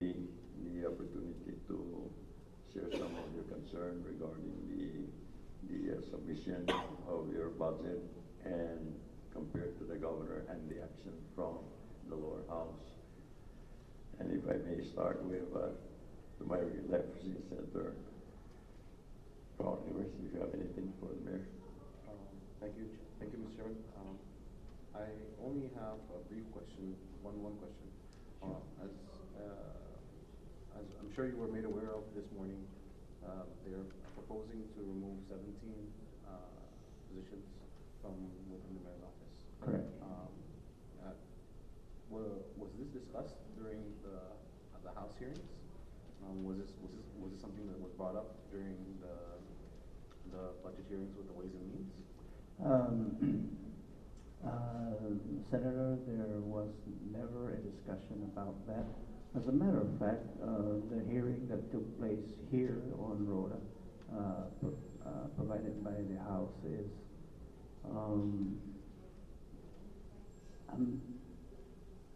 the opportunity to share some of your concern regarding the submission of your budget and compared to the governor and the action from the lower house. And if I may start with to my left, Senator Paul, if you have anything for the mayor. Thank you, Mr. Chairman. I only have a brief question, one question. Sure. As I'm sure you were made aware of this morning, they're proposing to remove 17 positions from within the mayor's office. Correct. Was this discussed during the House hearings? Was this something that was brought up during the budget hearings with the Ways and Means? Senator, there was never a discussion about that. As a matter of fact, the hearing that took place here on Rhoda, provided by the House, is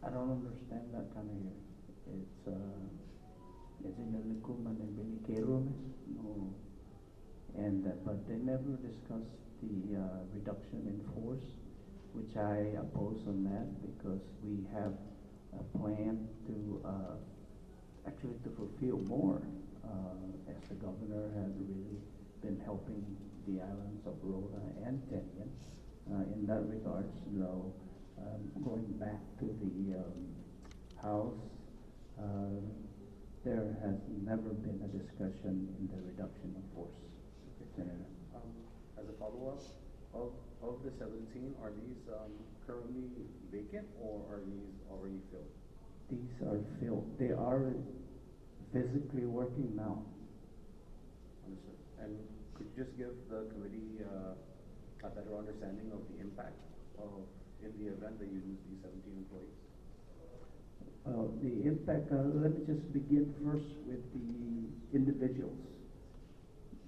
I don't understand that kind of hearing. It's in the Likuman and Bilikero, no, and but they never discussed the reduction in force, which I oppose on that because we have a plan to actually to fulfill more, as the governor has really been helping the islands of Rhoda and Tinian in that regards. Though going back to the House, there has never been a discussion in the reduction of force. Senator. As a follow-up, of the 17, are these currently vacant or are these already filled? These are filled. They are physically working now. Understood. And could you just give the committee a better understanding of the impact of in the event that you lose these 17 employees? Well, the impact, let me just begin first with the individuals.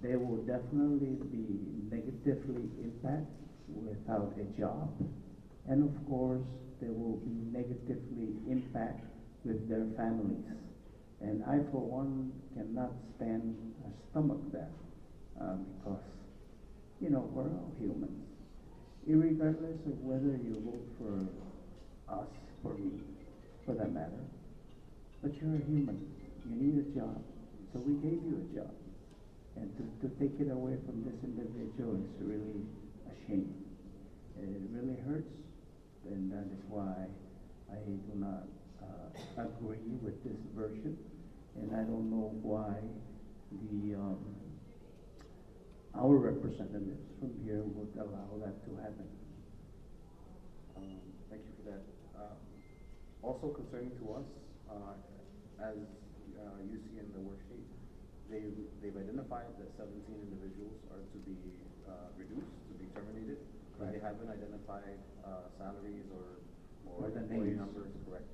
They will definitely be negatively impacted without a job. And of course, they will be negatively impacted with their families. And I, for one, cannot stand or stomach that because, you know, we're all humans. Irregardless of whether you vote for us, for me, for that matter, but you're a human. You need a job. So we gave you a job. And to take it away from this individual is really a shame. It really hurts, and that is why I do not agree with this version, and I don't know why our representatives from here would allow that to happen. Thank you for that. Also concerning to us, as you see in the worksheet, they've identified that 17 individuals are to be reduced, to be terminated. Right. They haven't identified salaries or the employee names. numbers, correct?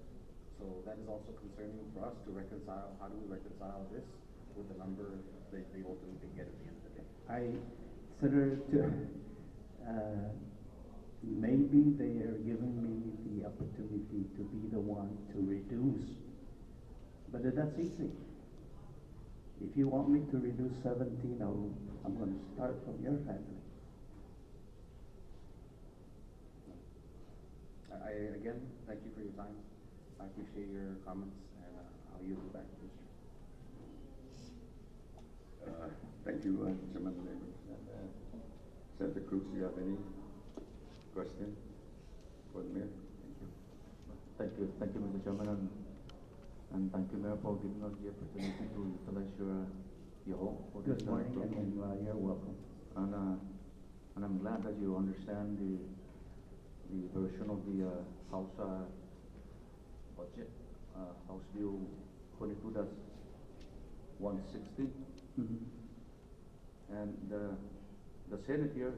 So that is also concerning for us to reconcile. How do we reconcile this with the number that they ultimately get at the end of the day? I consider maybe they are giving me the opportunity to be the one to reduce, but that's easy. If you want me to reduce 17, I'm going to start from your family. I again thank you for your time. I appreciate your comments, and I'll yield it back, Mr. Thank you, Chairman. Senator Cruz, do you have any question for the mayor? Thank you, Mr. Chairman, and thank you, Mayor, for giving us the opportunity to utilize your home for this. Good morning, and you're welcome. And I'm glad that you understand the version of the House budget, House Bill 22-160. Mm-hmm. And the Senate here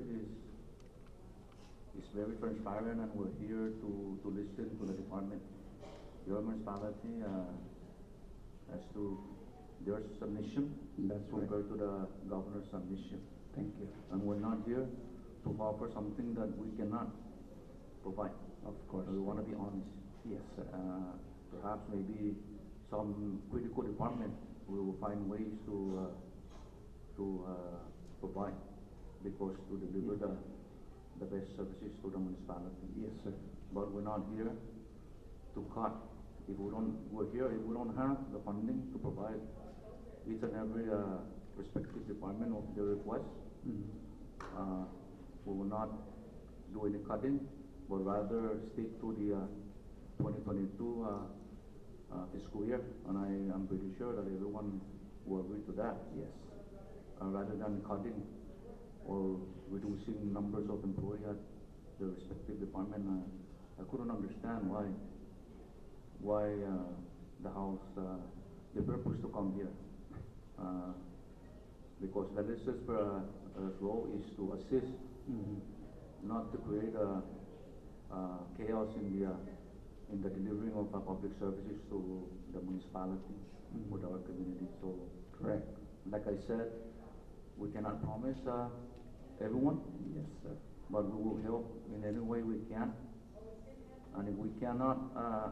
is very transparent, and we're here to listen to the department. Your municipality as to their submission. That's right. Compared to the governor's submission. Thank you. And we're not here to offer something that we cannot provide. Of course. We want to be honest. Yes, sir. Perhaps maybe some critical department, we will find ways to provide, because to deliver the best services to the municipality. Yes, sir. But we're not here to cut. We're here if we don't have the funding to provide each and every respective department of their request. We will not do any cutting, but rather stick to the 2022 fiscal year, and I am pretty sure that everyone will agree to that. Yes. Rather than cutting or reducing numbers of employees at the respective department, I couldn't understand why the House, the purpose to come here. Because the legislature's role is to assist, not to create chaos in the delivering of public services to the municipality or our community. So, Correct. like I said, we cannot promise everyone, Yes, sir. but we will help in any way we can. And if we cannot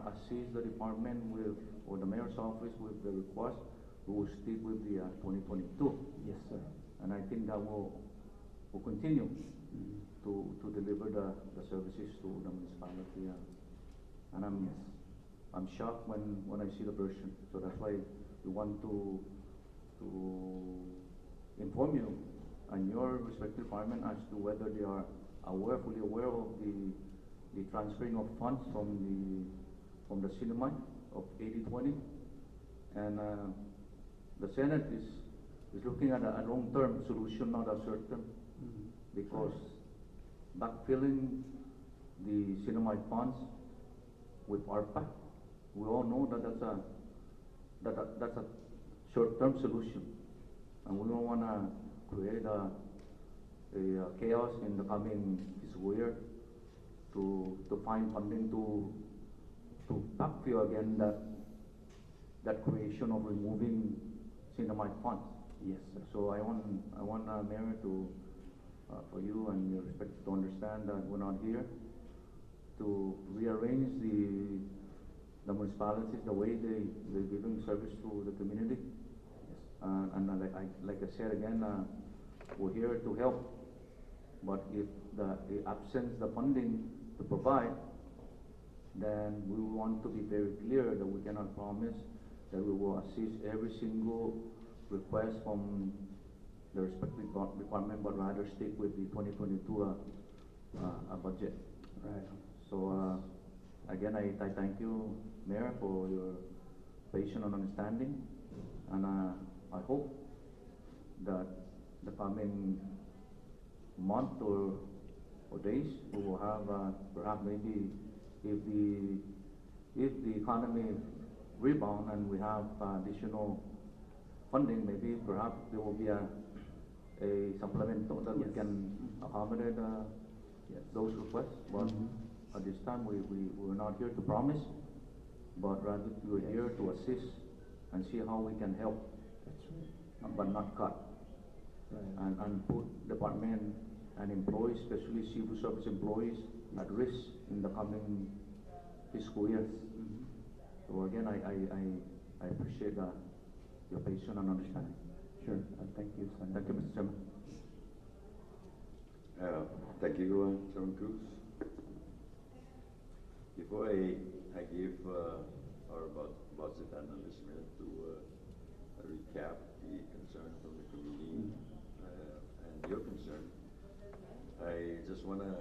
assist the department with, or the mayor's office with the request, we will stick with the 2022. Yes, sir. And I think that will continue to deliver the services to the municipality. And I'm shocked when I see the version. So that's why we want to inform you and your respective department as to whether they are fully aware of the transferring of funds from the cinema of 80/20, and the Senate is looking at a long-term solution, not a short-term, because backfilling the cinema funds with ARPA, we all know that that's a short-term solution, and we don't want to create a chaos in the coming fiscal year to find funding to backfill again that creation of removing cinema funds. Yes, sir. So I want Mayor to for you and your respect to understand that we're not here to rearrange the municipalities the way they're giving service to the community. Yes. And like I said again, we're here to help. But if the absence the funding to provide, then we want to be very clear that we cannot promise that we will assist every single request from the respective department, but rather stick with the 2022 budget. Right. So again, I thank you, Mayor, for your patience and understanding, and I hope that the coming month or days we will have perhaps maybe if the economy rebound and we have additional funding, maybe perhaps there will be a supplemental that we Yes. can accommodate Yes. those requests. But at this time we're not here to promise, but rather we're Yes. here to assist and see how we can help, That's right. but not cut. Right. And put department and employees, especially civil service employees, at risk in the coming fiscal years. So again, I appreciate your patience and understanding. Sure. Thank you, Senator. Thank you, Mr. Chairman. Thank you, Chairman Cruz. Before I give our budget analyst to recap the concern from the committee and your concern, I just want to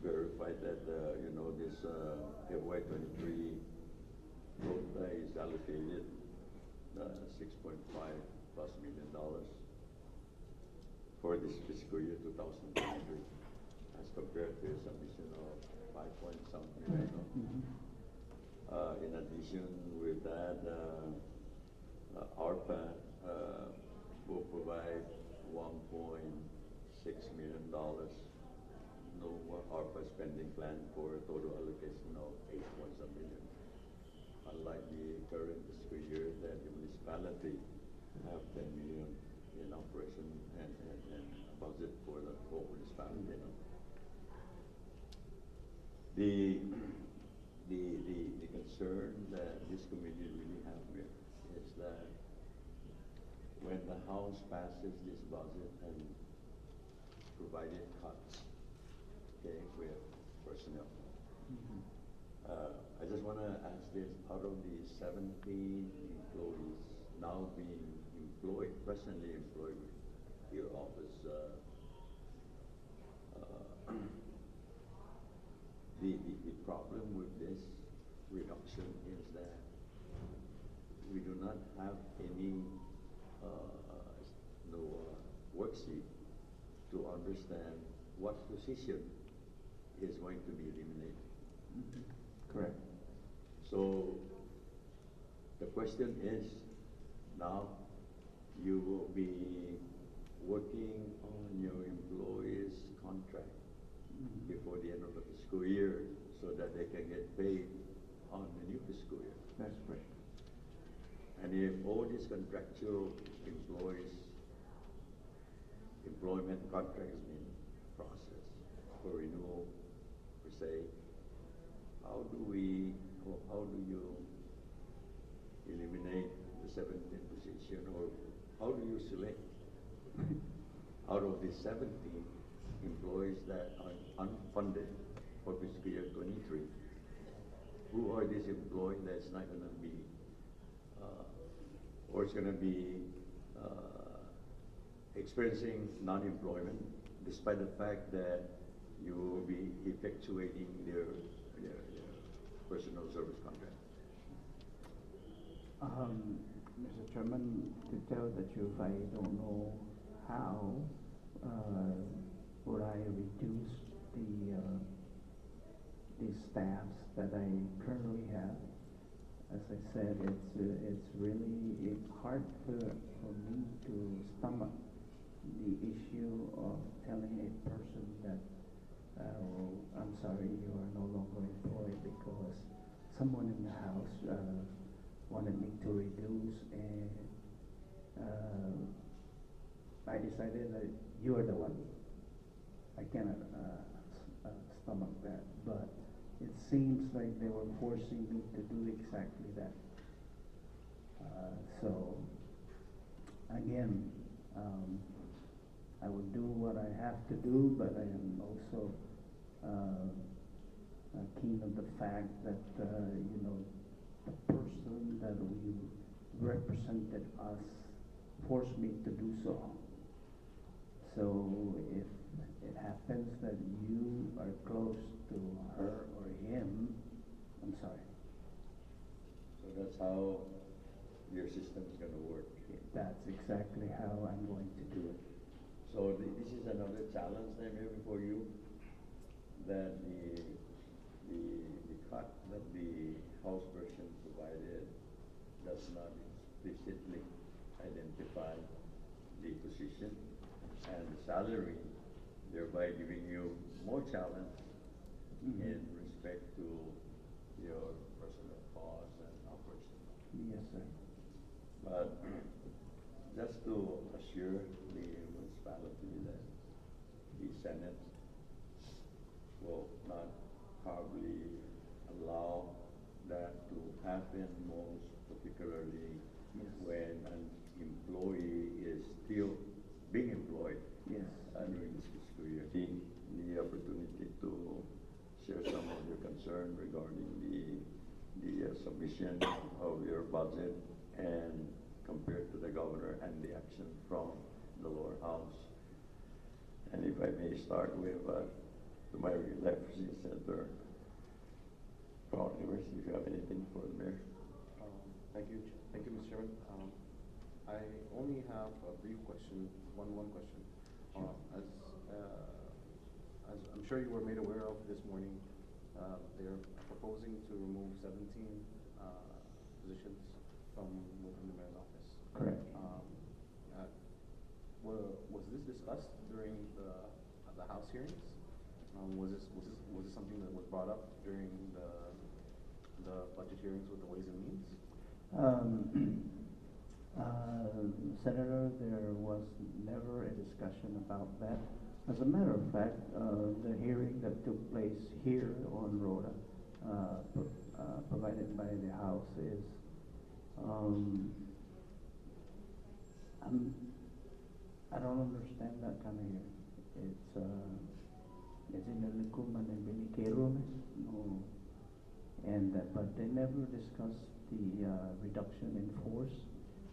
verify that this FY23 quota is allocated $6.5+ million for this fiscal year 2023, as compared to a submission of 5-point-something million. In addition with that, ARPA will provide $1.6 million. No ARPA spending plan for a total allocation of 8-point-some million. Unlike the current fiscal year, that the municipality have 10 million in operation and budget for the whole municipality. The concern that this committee really have here is that when the House passes this budget and provided cuts, okay, with personnel. I just want to ask this, out of the 17 employees now being employed, presently employed with your office, the problem with this reduction is that we do not have any worksheet to understand what position is going to be eliminated. Correct. So the question is, now you will be working on your employees' contract before the end of the fiscal year so that they can get paid on the new fiscal year. That's correct. And if all these contractual employment contract has been processed for renewal, per se, how do you eliminate the 17th position, or how do you select out of the 17 employees that are unfunded for fiscal year 23? Who are these employees that's not going to be, or it's going to be experiencing non-employment, despite the fact that you will be effectuating their personal service contract? Mr. Chairman, to tell the truth, I don't know how would I reduce the staffs that I currently have. As I said, it's really hard for me to stomach the issue of telling a person that, I'm sorry, you are no longer employed because someone in the house wanted me to reduce, and I decided that you are the one. I cannot stomach that, but it seems like they were forcing me to do exactly that. So again, I will do what I have to do, but I am also keen on the fact that the person that we represented us forced me to do so. So if it happens that you are close to her or him, I'm sorry. So that's how your system is going to work. That's exactly how I'm going to do it. So this is another challenge then maybe for you, that the cut that the House version provided does not explicitly identify the position and the salary, thereby giving you more challenge in respect to your personal costs and operation. Yes, sir. But just to assure the municipality that the Senate will not probably allow that to happen, most particularly when an employee is still being employed during this fiscal year. The opportunity to share some of your concern regarding the submission of your budget and compared to the governor and the action from the lower house. And if I may start with to my left, Senator Paul, if you have anything for the mayor. Thank you, Mr. Chairman. I only have a brief question, one question. As I'm sure you were made aware of this morning, they're proposing to remove 17 positions from within the mayor's office. Correct. Was this discussed during the House hearings? Was this something that was brought up during the budget hearings with the Ways and Means? Senator, there was never a discussion about that. As a matter of fact, the hearing that took place here on Rhoda, provided by the House is, I'm, I don't understand that kind of here. It's in the Likuman and Bilikero, no, and but they never discussed the reduction in force,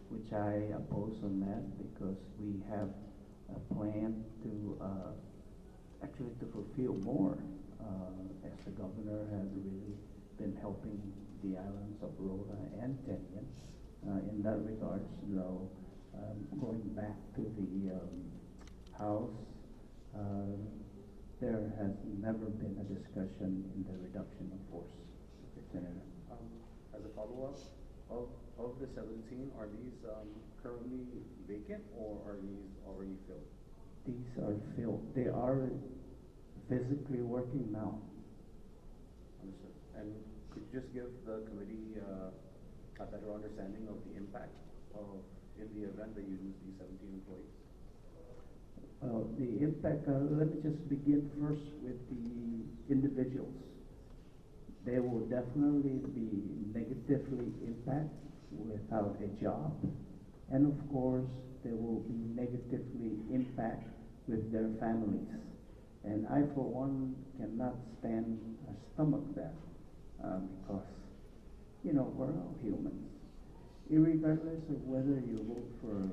which I oppose on that because we have a plan to actually to fulfill more, as the governor has really been helping the islands of Rota and Tinian in that regards. Though going back to the House, there has never been a discussion in the reduction of force, Senator. As a follow-up, of the 17, are these currently vacant or are these already filled? These are filled. They are physically working now. Understood. And could you just give the committee a better understanding of the impact of, in the event that you lose these 17 employees? The impact, let me just begin first with the individuals. They will definitely be negatively impacted without a job. And of course, they will be negatively impacted with their families. And I, for one, cannot stand or stomach that because, you know, we're all humans. Irregardless of whether you vote for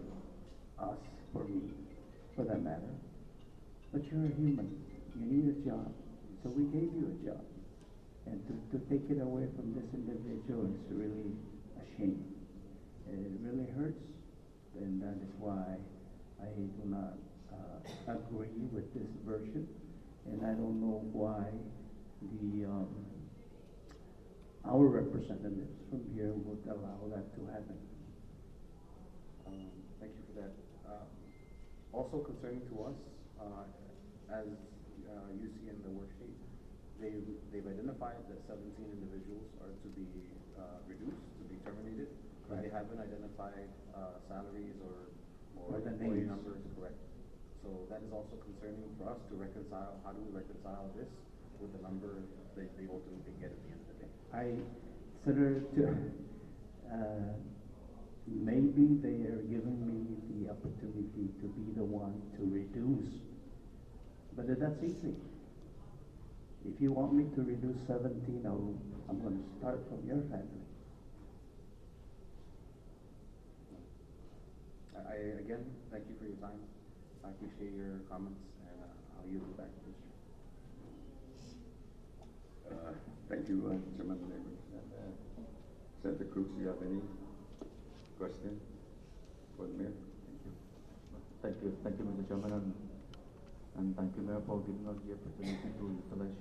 us, for me, for that matter, but you're a human. You need a job. So we gave you a job. And to take it away from this individual is really a shame. It really hurts, and that is why I do not agree with this version, and I don't know why the our representatives from here would allow that to happen. Thank you for that. Also concerning to us, as you see in the worksheet, they've identified that 17 individuals are to be reduced, to be terminated. But they haven't identified salaries or the employee names. numbers, correct? So that is also concerning for us to reconcile. How do we reconcile this with the number that they ultimately get at the end of the day? I consider maybe they are giving me the opportunity to be the one to reduce, but that's easy. If you want me to reduce 17, I'm going to start from your family. I again thank you for your time. I appreciate your comments, and I'll yield it back to Mr. Thank you, Chairman Davis. And Senator Cruz, do you have any question for the mayor? Thank you, Mr. Chairman, and thank you, Mayor, for giving us the opportunity to utilize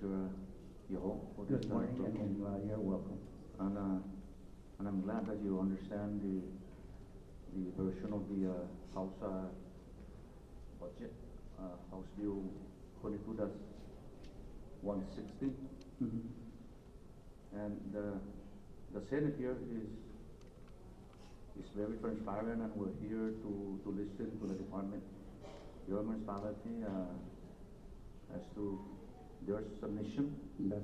your home for this. Good morning, and you're welcome. And I'm glad that you understand the version of the House budget, House Bill 22-160. Mm-hmm. And the Senate here is very transparent, and we're here to listen to the department. Your municipality as to their submission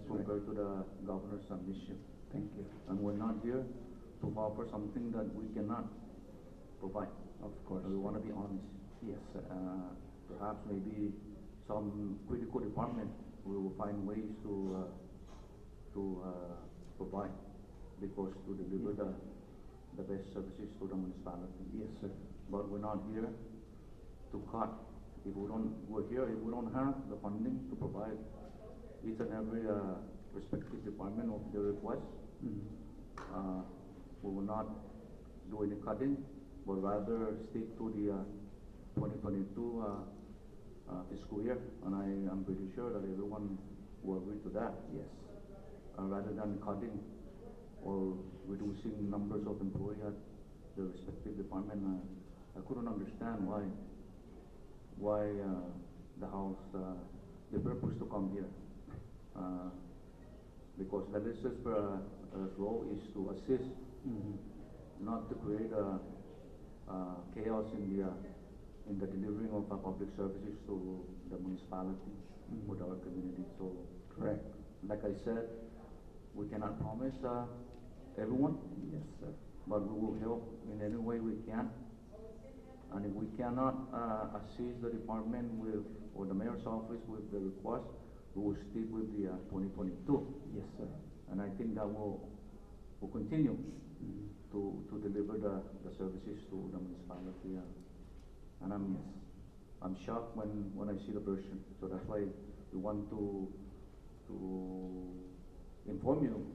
compared to the governor's submission. Thank you. And we're not here to offer something that we cannot provide. Of course. We want to be honest. Yes, sir. Perhaps maybe some critical department we will find ways to provide, because to deliver the best services to the municipality. Yes, sir. But we're not here to cut. We're here if we don't have the funding to provide each and every respective department of their request. Mm-hmm. We will not do any cutting, but rather stick to the 2022 fiscal year, and I am pretty sure that everyone will agree to that. Yes. Rather than cutting or reducing numbers of employees at the respective department, I couldn't understand why the House, the purpose to come here, because the legislature's role is to assist, not to create chaos in the delivering of public services to the municipality, with our community. So, correct. like I said, we cannot promise everyone, Yes, sir. but we will help in any way we can. And if we cannot assist the department with, or the mayor's office with the request, we will stick with the 2022. Yes, sir. And I think that will continue Mhm. to deliver the services to the municipality. And I'm shocked when I see the version. So that's why we want to inform you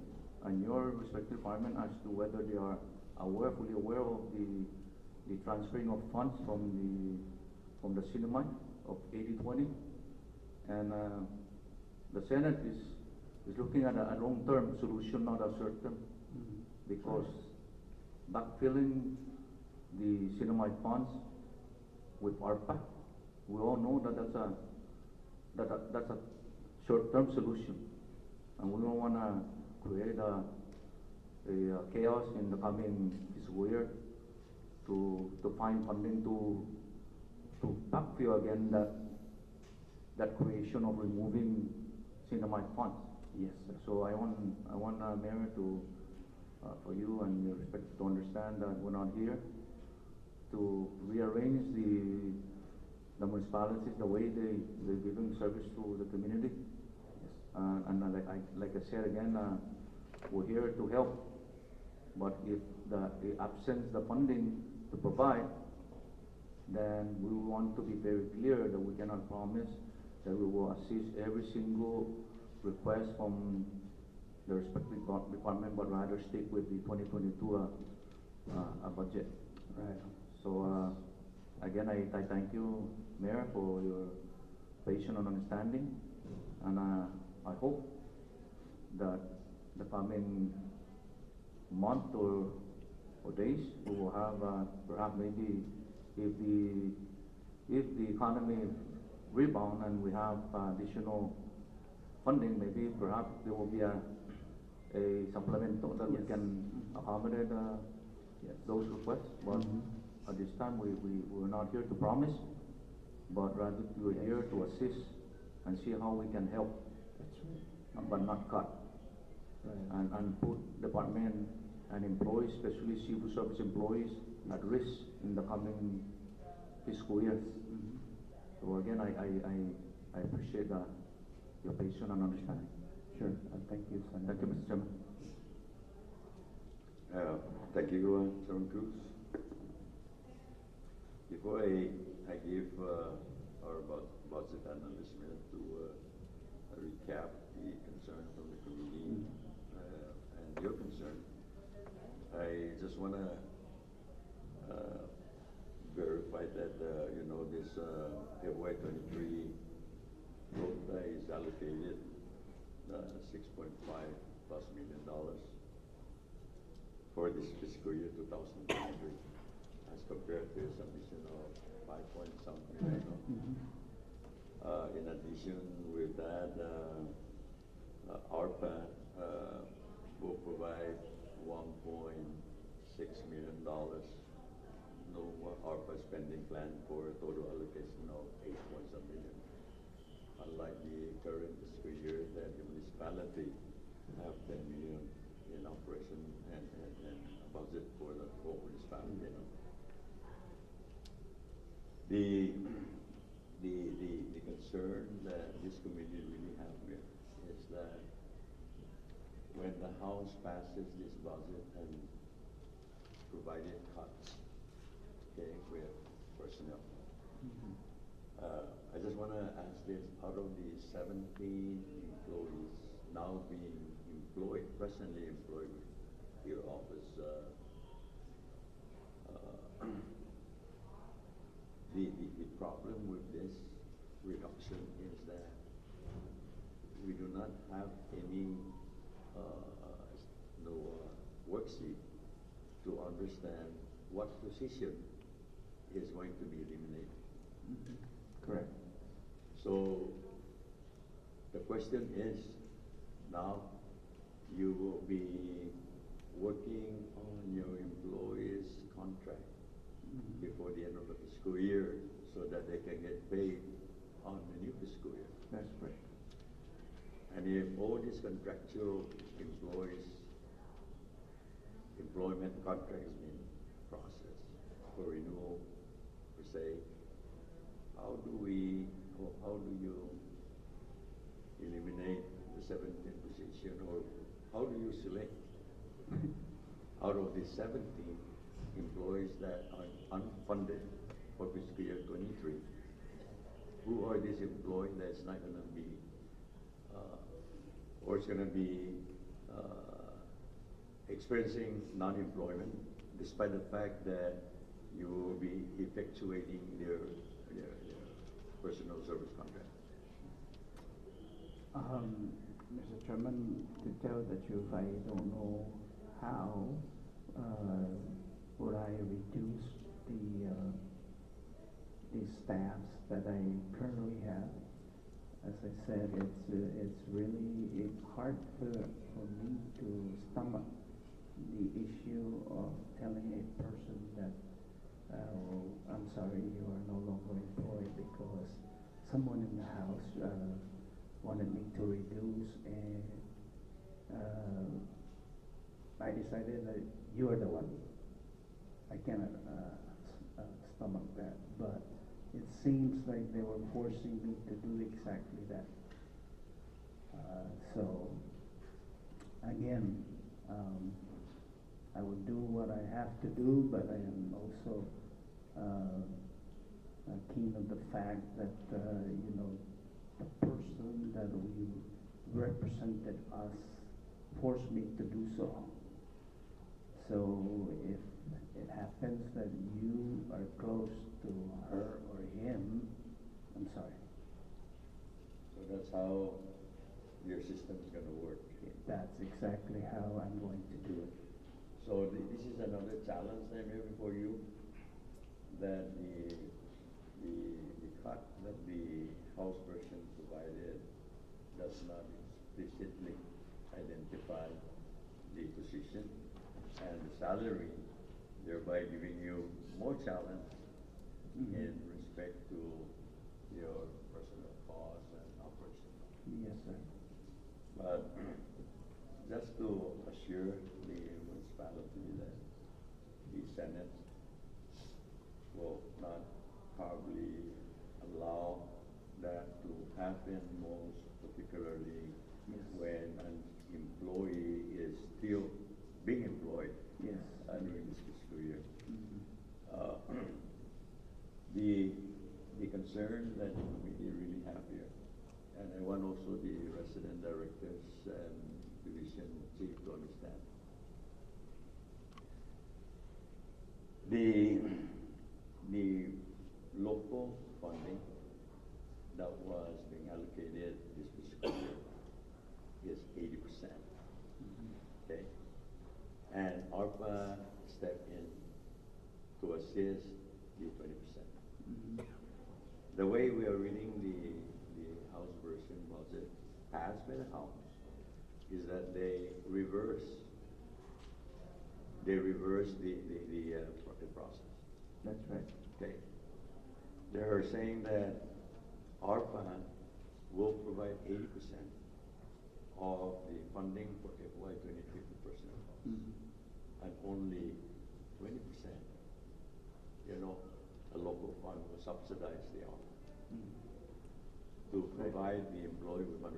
and your respective department as to whether they are fully aware of the transferring of funds from the cinema of 80/20. And the Senate is looking at a long-term solution, not a short-term, Mhm. because backfilling the cinema funds with ARPA, we all know that that's a short-term solution, and we don't want to create a chaos in the coming fiscal year to find funding to backfill again that creation of removing cinema funds. Yes, sir. So I want Mayor to for you and your respect to understand that we're not here to rearrange the municipalities the way they're giving service to the community. Yes. And like I said again, we're here to help. But if the absence the funding to provide, then we want to be very clear that we cannot promise that we will assist every single request from the respective department, but rather stick with the 2022 budget. Right. So again, I thank you, Mayor, for your patience and understanding, and I hope that the coming month or days we will have perhaps maybe if the economy rebound and we have additional funding, maybe perhaps there will be a supplemental that we Yes. can accommodate Yes. those requests. But Mhm. at this time, we're not here to promise, but rather we're Yes. here to assist and see how we can help, That's right. but not cut. Right. And put department and employees, especially civil service employees, at risk in the coming fiscal years. Mhm. So again, I appreciate your patience and understanding. Sure. Thank you, Senator. Thank you, Mr. Chairman. Thank you, Chairman Cruz. Before I give our budget analyst to recap the concern from the committee and your concern, I just want to verify that this FY23 quota is allocated $6.5+ million for this fiscal year 2023, as compared to a submission of 5 point something million. Mhm. In addition with that, ARPA will provide $1.6 million. No ARPA spending plan for a total allocation of 8 point some million. Unlike the current fiscal year that the municipality have 10 million in operation and a budget for the whole municipality. The concern that this committee really have with is that when the House passes this budget and provided cuts, okay, with personnel. Mhm. I just want to ask this, out of the 17 employees now being employed, presently employed with your office, the problem with this reduction is that we do not have any worksheet to understand what position is going to be eliminated. Mhm. Correct. So the question is, now you will be working on your employees' contract Mhm. before the end of the fiscal year so that they can get paid on the new fiscal year. That's correct. And if all these contractual employment contracts being processed for renewal, per se, how do you eliminate the 17 position, or how do you select out of the 17 employees that are unfunded for fiscal year 23? Who are these employees that's not going to be, or it's going to be experiencing non-employment, despite the fact that you will be effectuating their personal service contract? Mr. Chairman, to tell the truth, I don't know how would I reduce the staffs that I currently have. As I said, it's really hard for me to stomach the issue of telling a person that, oh, I'm sorry, you are no longer employed because someone in the house wanted me to reduce, and I decided that you are the one. I cannot stomach that, but it seems like they were forcing me to do exactly that. So again, I will do what I have to do, but I am also keen on the fact that you know, the person that we represented us forced me to do so. So if it happens that you are close to her or him, I'm sorry. So that's how your system is going to work. That's exactly how I'm going to do it. So this is another challenge I have before you, that the cut that the House version provided does not explicitly identify the position and the salary, thereby giving you more challenge in respect to your personal costs and operational. Yes, sir. But just to assure the municipality that the Senate will not probably allow that to happen, most particularly when an employee is still being employed during this fiscal year. The concern that the committee really have here, and I want also the resident directors and division chief to understand, the local funding that was being allocated this fiscal year is 80%. Okay? And ARPA stepped in to assist the 20%. The way we are reading the House version budget passed by the House is that they reverse the process. That's right. Okay. They are saying that ARPA will provide 80% of the funding for FY23 for personnel costs, and only 20%, a local fund will subsidize the ARPA to provide the employee with 100%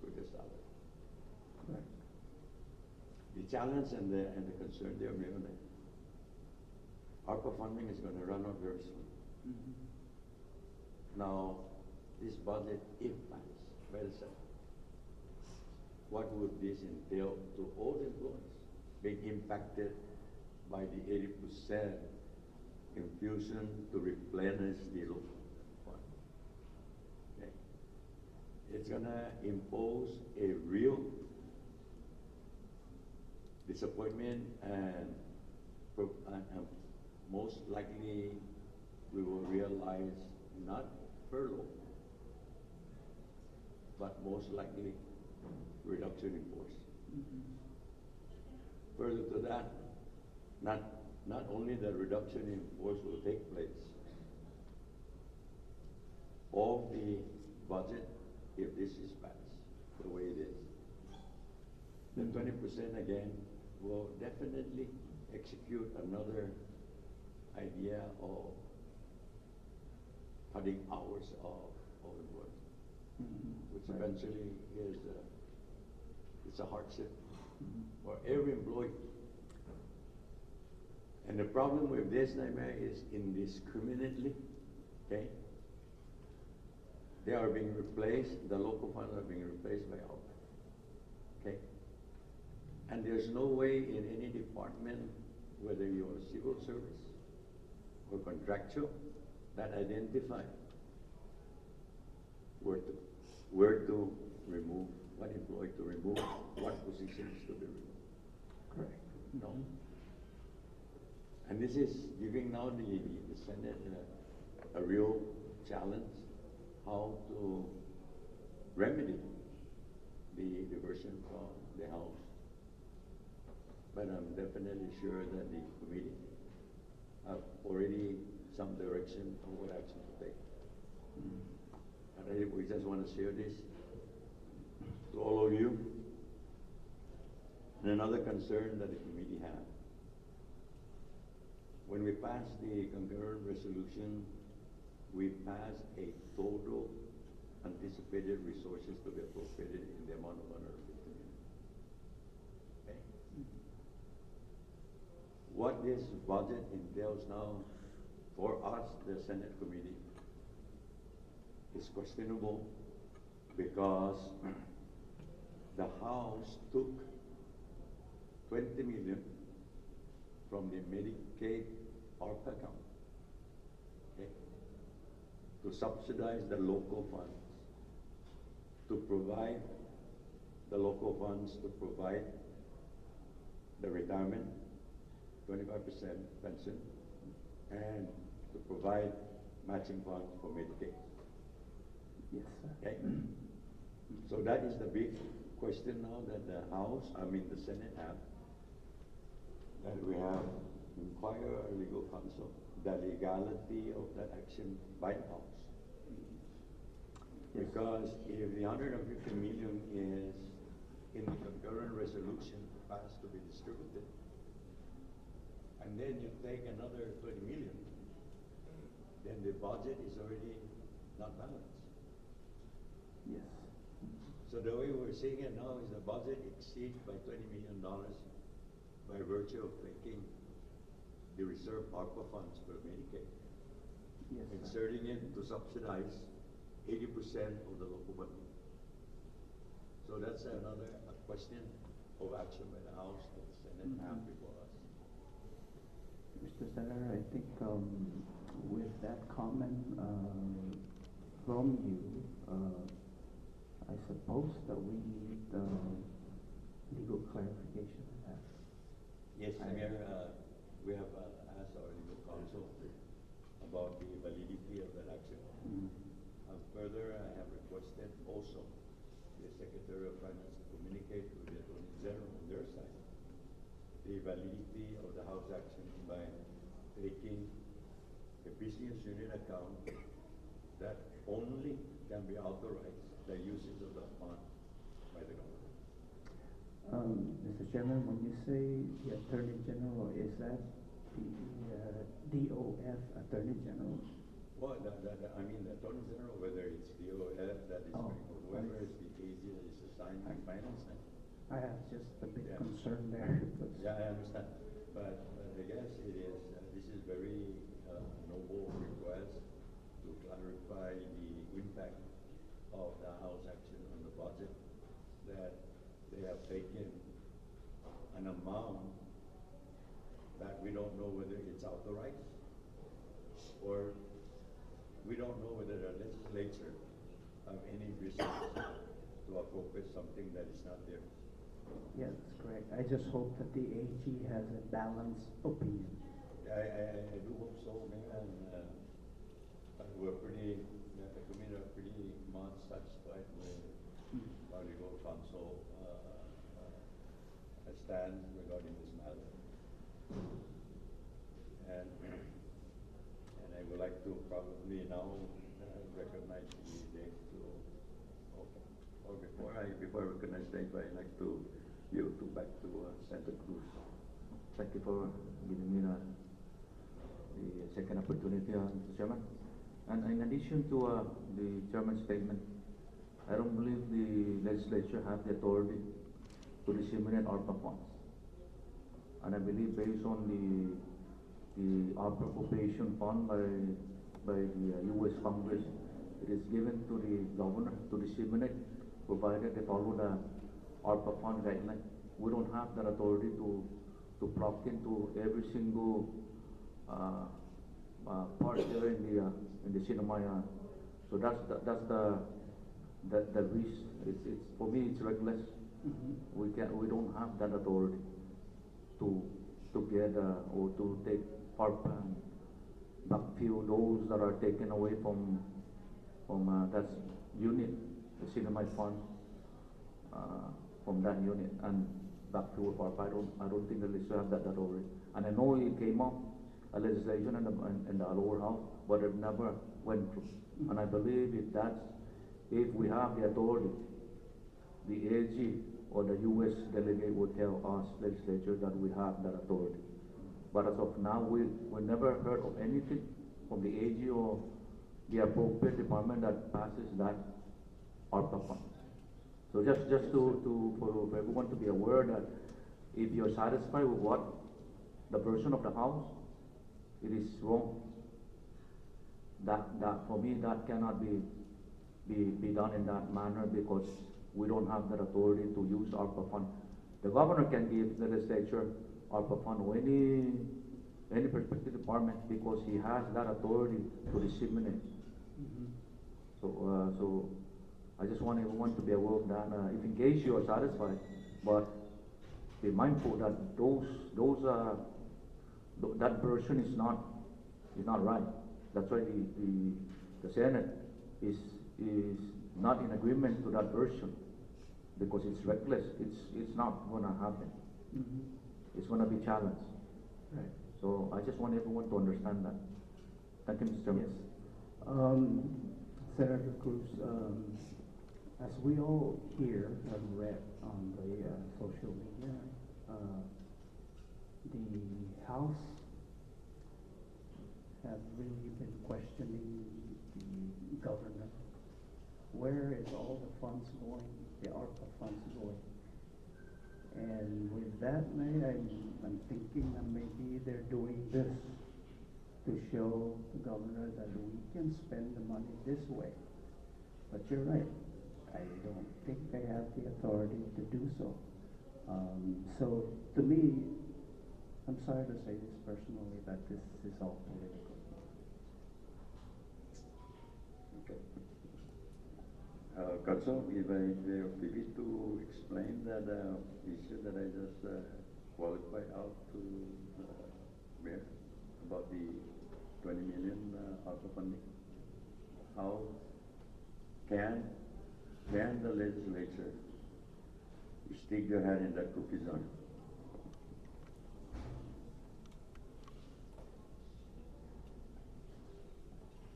with the salary. Correct. The challenge and the concern there, Mayor, ARPA funding is going to run out very soon. Now, this budget, if passed by the Senate, what would this entail to all the employees being impacted by the 80% infusion to replenish the local fund? Okay. It's going to impose a real disappointment, and most likely we will realize not furlough, but most likely reduction in force. Further to that, not only the reduction in force will take place, all the budget, if this is passed, the way it is. The 20% again will definitely execute another idea of cutting hours of work, which Right. eventually is it's a hardship for every employee. And the problem with this, Naime, is indiscriminately, okay? They are being replaced, the local funds are being replaced by outside, okay? And there's no way in any department, whether you're civil service or contractual, that identify where to remove, what employee to remove, what positions to be removed. Correct. No. And this is giving now the Senate a real challenge how to remedy the diversion from the House. But I'm definitely sure that the committee have already some direction on what action to take. And we just want to share this to all of you. And another concern that the committee had. When we passed the concurrent resolution, we passed a total anticipated resources to be appropriated in the amount of 150 million. Okay? What this budget entails now for us, the Senate committee, is questionable because the House took 20 million from the Medicaid ARPA account, okay, to subsidize the local funds, to provide the local funds to provide the retirement, 25% pension, and to provide matching funds for Medicaid. Yes, sir. Okay? So that is the big question now that the Senate have, that we have inquire our legal counsel, the legality of that action by the House. Yes. Because if the 150 million is in the concurrent resolution passed to be distributed, and then you take another 20 million, then the budget is already not balanced. Yes. So the way we're seeing it now is the budget exceeds by $20 million by virtue of taking the reserve ARPA funds for Medicaid, Yes, sir. inserting it to subsidize 80% of the local budget. So that's another question of action by the House that the Senate have before us. Mr. Senator, I think with that comment from you, I suppose that we need legal clarification on that. Yes, Mayor, we have asked our legal counsel about the validity of that action. Further, I have requested also the Secretary of Finance to communicate with the Attorney General on their side the validity of the House action by taking a business unit account that only can be authorized the usage of the fund by the government. Mr. Chairman, when you say the Attorney General, is that the DOF Attorney General? Well, the Attorney General, whether it's DOF, that is, or whoever is the AG that is assigned to finance it. I have just a big Yeah. concern there. Because Yeah, I understand. But I guess it is, this is very noble request to clarify the impact of the House action on the budget, that they have taken an amount that we don't know whether it's authorized, or we don't know whether the legislature have any resources to appropriate something that is not there. yeah, that's correct. I just hope that the AG has a balanced opinion. I do hope so, Mayor, and we're pretty, the committee are pretty much satisfied with our legal counsel stand regarding this matter. And I would like to probably now recognize the date to Before I recognize Dave, I'd like to yield to back to Santa Cruz. Thank you for giving me the second opportunity, Mr. Chairman. And in addition to the chairman's statement, I don't believe the legislature have the authority to disseminate ARPA funds. And I believe based on the ARPA appropriation fund by the U.S. Congress, it is given to the governor to disseminate, provided they follow the ARPA fund guideline. We don't have that authority to plug into every single part there in the cinema. So that's the risk. It's for me it's reckless. Mm-hmm. We don't have that authority to get or to take ARPA and backfill those that are taken away from that unit, the cinema fund, from that unit and backfill ARPA. I don't think the legislature have that authority. And I know it came up a legislation in the lower house, but it never went through. And I believe if we have the authority, the AG or the U.S. delegate will tell us, legislature, that we have that authority. But as of now, we never heard of anything from the AG or the appropriate department that passes that ARPA fund. So just for everyone to be aware that if you're satisfied with what the version of the House, it is wrong. That for me that cannot be done in that manner because we don't have that authority to use ARPA fund. The governor can give the legislature ARPA fund or any prospective department because he has that authority to disseminate. Mm-hmm. So I just want everyone to be aware of that. If in case you are satisfied, but be mindful that that version is not right. That's why the Senate is not in agreement to that version because it's reckless. It's not going to happen. Mm-hmm. It's going to be challenged. Right. So I just want everyone to understand that. Thank you, Mr. Chairman. Yes. Senator Cruz, as we all here have read on the social media, the House have really been questioning the governor. Where is all the funds going, the ARPA funds going? And with that, I'm thinking that maybe they're doing this to show the governor that we can spend the money this way. But you're right, I don't think they have the authority to do so. So to me, I'm sorry to say this personally, that this is all political. Okay. Council, if I maybe to explain that issue that I just qualified out to Mayor about the 20 million ARPA funding. How can the legislature stick their head in that cookie jar?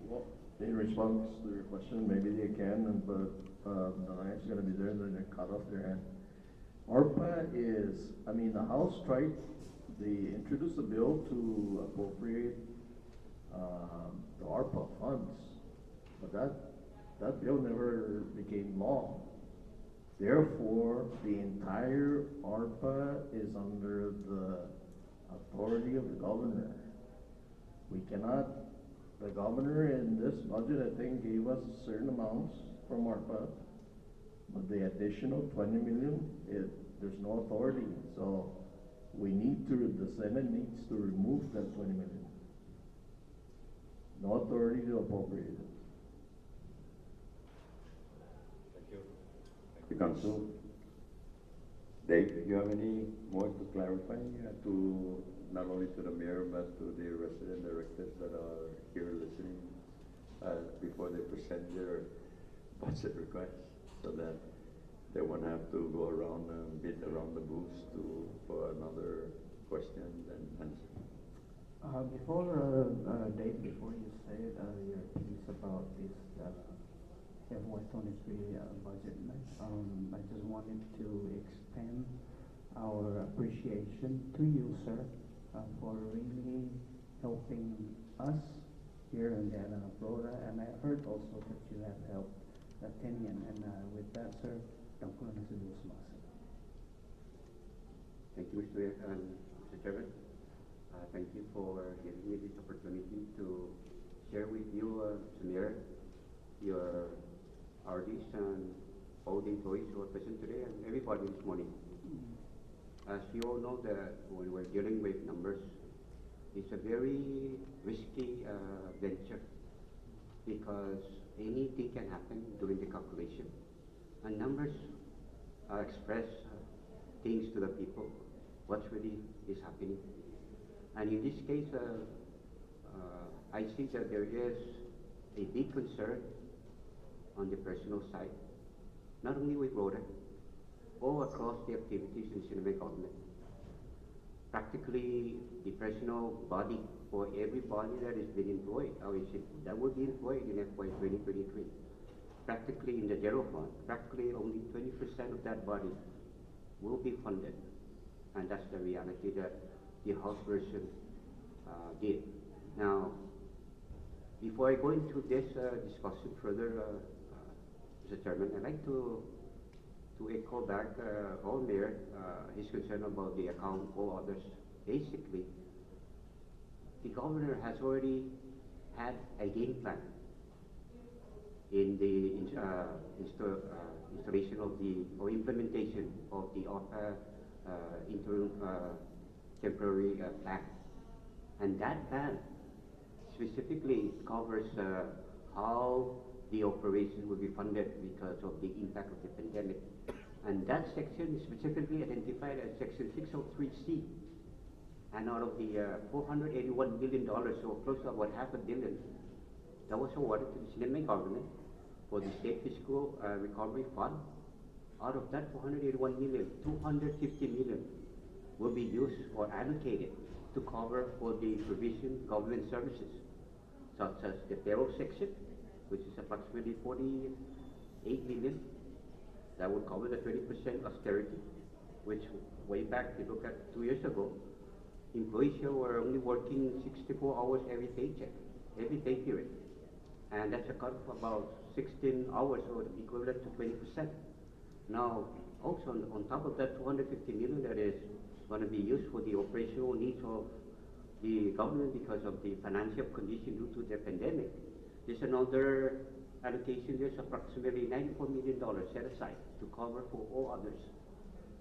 Well, in response to your question, maybe they can, but the line's going to be there and they're going to cut off their hand. ARPA is, the House tried, they introduced a bill to appropriate the ARPA funds, but that bill never became law. Therefore, the entire ARPA is under the authority of the governor. We cannot. The governor in this budget, I think, gave us certain amounts from ARPA, but the additional 20 million, there's no authority. So the Senate needs to remove that 20 million. No authority to appropriate it. Thank you. Thank you, Council. Dave, you have any more to clarify to not only to the mayor but to the resident directors that are here listening before they present their budget requests, so that they won't have to go around and beat around the bush for another question and answer. Dave, before you say your piece about this FY '23 budget. I just wanted to extend our appreciation to you, sir, for really helping us here in the island of Florida, and I heard also that you have helped Kenyan, and with that, sir, thank you, Mr. Guzman. Thank you, Mr. Chairman. Thank you for giving me this opportunity to share with you, Mr. Mayor, your RDs and all the employees who are present today and everybody this morning. As you all know that when we're dealing with numbers, it's a very risky venture because anything can happen during the calculation. And numbers express things to the people, what really is happening. And in this case, I see that there is a big concern on the personal side, not only with Rhoda, all across the activities in Sinaloa government. Practically, the personal body for everybody that is being employed, that will be employed in FY 2023. Practically in the general fund, practically only 20% of that body will be funded. And that's the reality that the House version did. Now, before I go into this discussion further, Mr. Chairman, I'd like to echo back our Mayor, his concern about the account, all others. Basically, the governor has already had a game plan in the installation of or implementation of the interim temporary plan. And that plan specifically covers how the operation will be funded because of the impact of the pandemic. And that section is specifically identified as Section 603C. And out of the $481 million, so close to about $500 million, that was awarded to the Sinaloa government for the State Fiscal Recovery Fund. Out of that $481 million, $250 million will be used or allocated to cover for the provision government services, such as the payroll section, which is approximately $48 million. That would cover the 20% austerity, which way back, if you look at 2 years ago, employees here were only working 64 hours every paycheck, every pay period. And that's a cut of about 16 hours, or equivalent to 20%. Now, also on top of that $250 million that is going to be used for the operational needs of the government because of the financial condition due to the pandemic, there's another allocation. There's approximately $94 million set aside to cover for all others.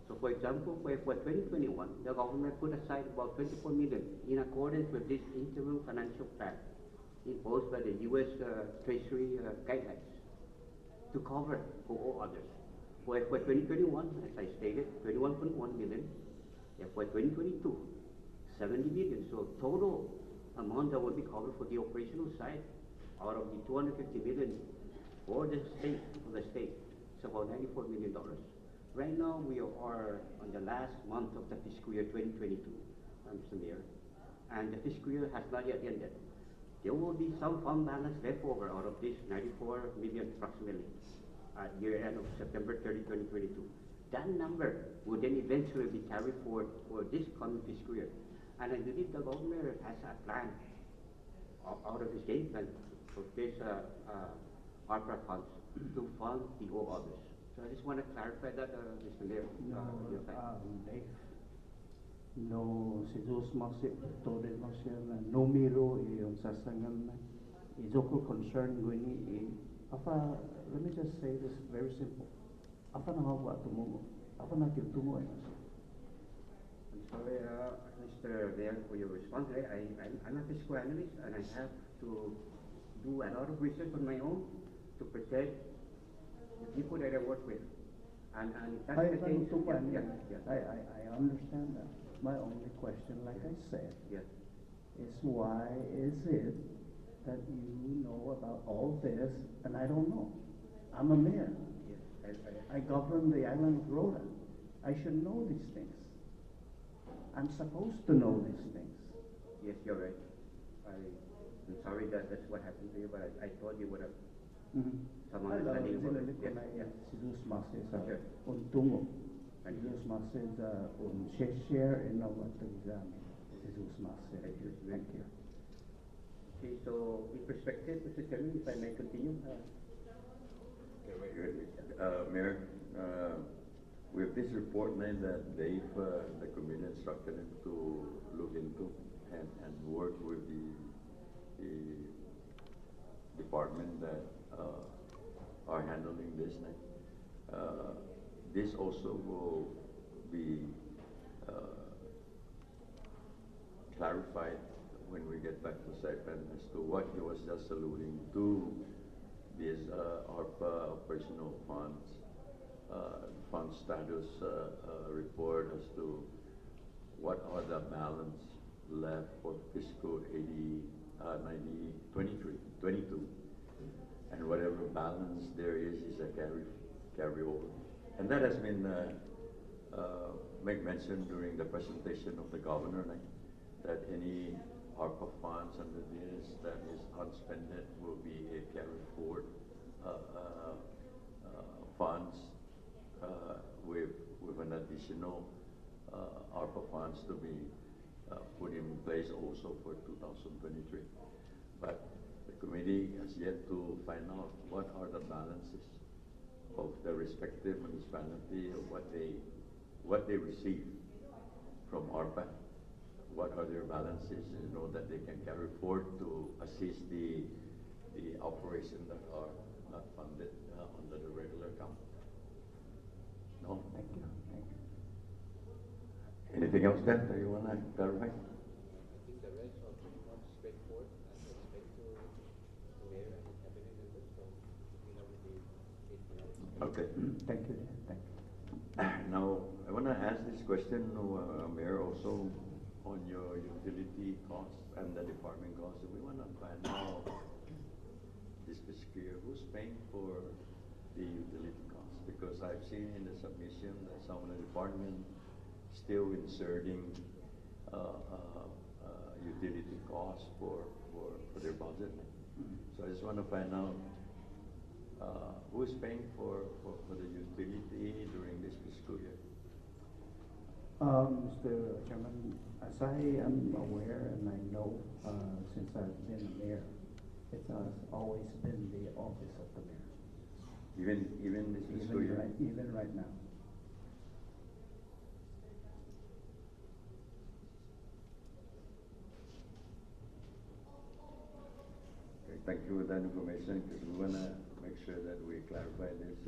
So for example, for 2021, the government put aside about $24 million in accordance with this interim financial plan imposed by the U.S. Treasury guidelines to cover for all others. For FY 2021, as I stated, $21.1 million. FY 2022, $70 million. So total amount that will be covered for the operational side out of the $250 million for the state, it's about $94 million. Right now, we are on the last month of the fiscal year 2022, Mr. Mayor, and the fiscal year has not yet ended. There will be some fund balance left over out of this $94 million approximately at year end of September 30, 2022. That number will then eventually be carried forward for this coming fiscal year. And I believe the governor has a plan out of his game plan for this ARPA funds to fund the all others. So I just want to clarify that, Mr. Mayor. Dave, no, si Jesus Maxip, tode mo siya na numero yung sasangan na. Ijoko concern guni apa, let me just say this very simple. Apa na hawa tumumo? Apa na tumo eh? I'm sorry, Mr. Mayor, for your response. I'm a fiscal analyst and I have to do a lot of research on my own to protect the people that I work with. And that's the case. I understand that. My only question, like I said, is why is it that you know about all this and I don't know? I'm a mayor. I govern the island of Rhoda. I should know these things. I'm supposed to know these things. Yes, you're right. I'm sorry that that's what happened to you, but I thought you would have. Mm-hmm. sa mga nagtaling mo. Yeah, sidus master sa Sure. untungo. Thank you. Sidus master sa share and what exam. Sidus master. Thank you. Thank you. Okay, so in perspective, Mr. Chairman, if I may continue. Mayor, with this report now that Dave, the committee instructed him to look into and work with the department that are handling this now. This also will be clarified when we get back to Saipan as to what he was just alluding to, this ARPA operational funds, fund status report as to what are the balance left for fiscal 22, and whatever balance there is a carryover. And that has been made mention during the presentation of the governor, like, that any ARPA funds under this that is unspent will be a carry forward funds with an additional ARPA funds to be put in place also for 2023. But the committee has yet to find out what are the balances of the respective municipality of what they receive from ARPA. What are their balances, that they can carry forward to assist the operation that are not funded under the regular account. No? Thank you. Thank you. Anything else that you want to clarify? I think the rest are pretty much straightforward. I expect to mayor and the cabinet members, so we have the Okay. Thank you. Thank you. Now, I want to ask this question, Mayor, also on your utility costs and the department costs. We want to find out this fiscal year who's paying for the utility costs, because I've seen in the submission that some of the department still inserting utility costs for their budget. So I just want to find out who's paying for the utility during this fiscal year. Mr. Chairman, as I am aware and I know, since I've been a mayor, it has always been the office of the mayor. Even this fiscal year? Even right now. Okay, thank you for that information, because we want to make sure that we clarify this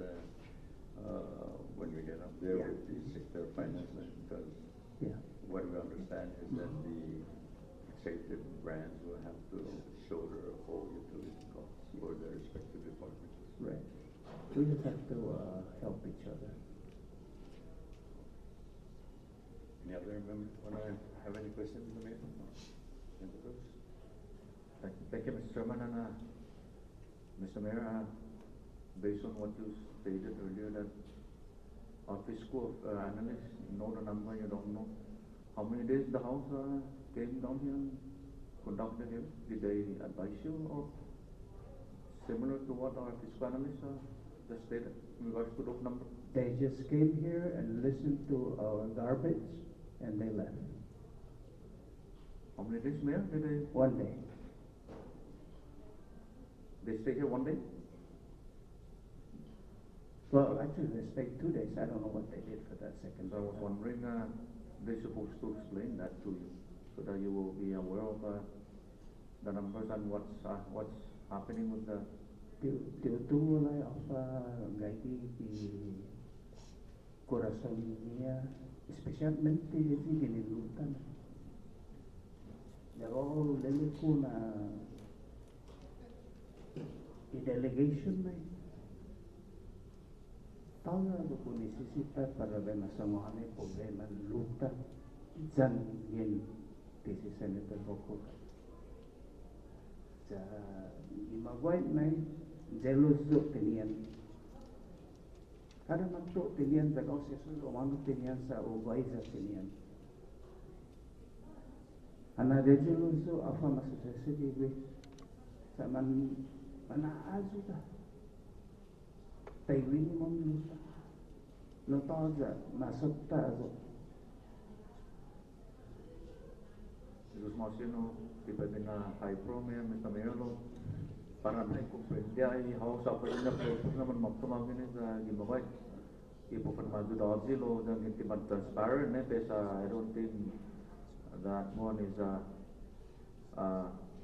when we get up there with the sector of finance, because what we understand is that the executive branch will have to shoulder all utility costs for their respective departments. Right. We just have to help each other. Any other members want to have any questions, Mayor? Thank you, Mr. Chairman, and Mr. Mayor, based on what you stated earlier, that our fiscal analysts know the number, you don't know. How many days the House came down here and conducted it? Did they advise you, or similar to what our fiscal analysts just stated in regards to those numbers? They just came here and listened to our garbage and they left. How many days, Mayor, did they? 1 day. They stay here 1 day? Well, actually, they stayed 2 days. I don't know what they did for that second. So I was wondering, they're supposed to explain that to you, so that you will be aware of the numbers and what's happening with the. Tinutungo na gagi di corazon niya, especialmente di ginilutan. Pero lele ko na i-delegation na tawa ko necesita para ba masamuhan ay problema luta dyan yin si Senator Boko sa imagway na jealous do tinian kada magto tinian sa kausis umano tinian sa ugay sa tinian ana de jealous do afa masasasi sa man manaazo ta Tailing mo lusa. Luto za masuk ta azo. Jesús Marcino, depende na high pro mayor, Mr. Mayor lo, para na comprende ay how sa pwede na process naman magtumagin sa gimaway. Ipo pa naman do dodgy lo, dang hindi man transparent pesa I don't think that one is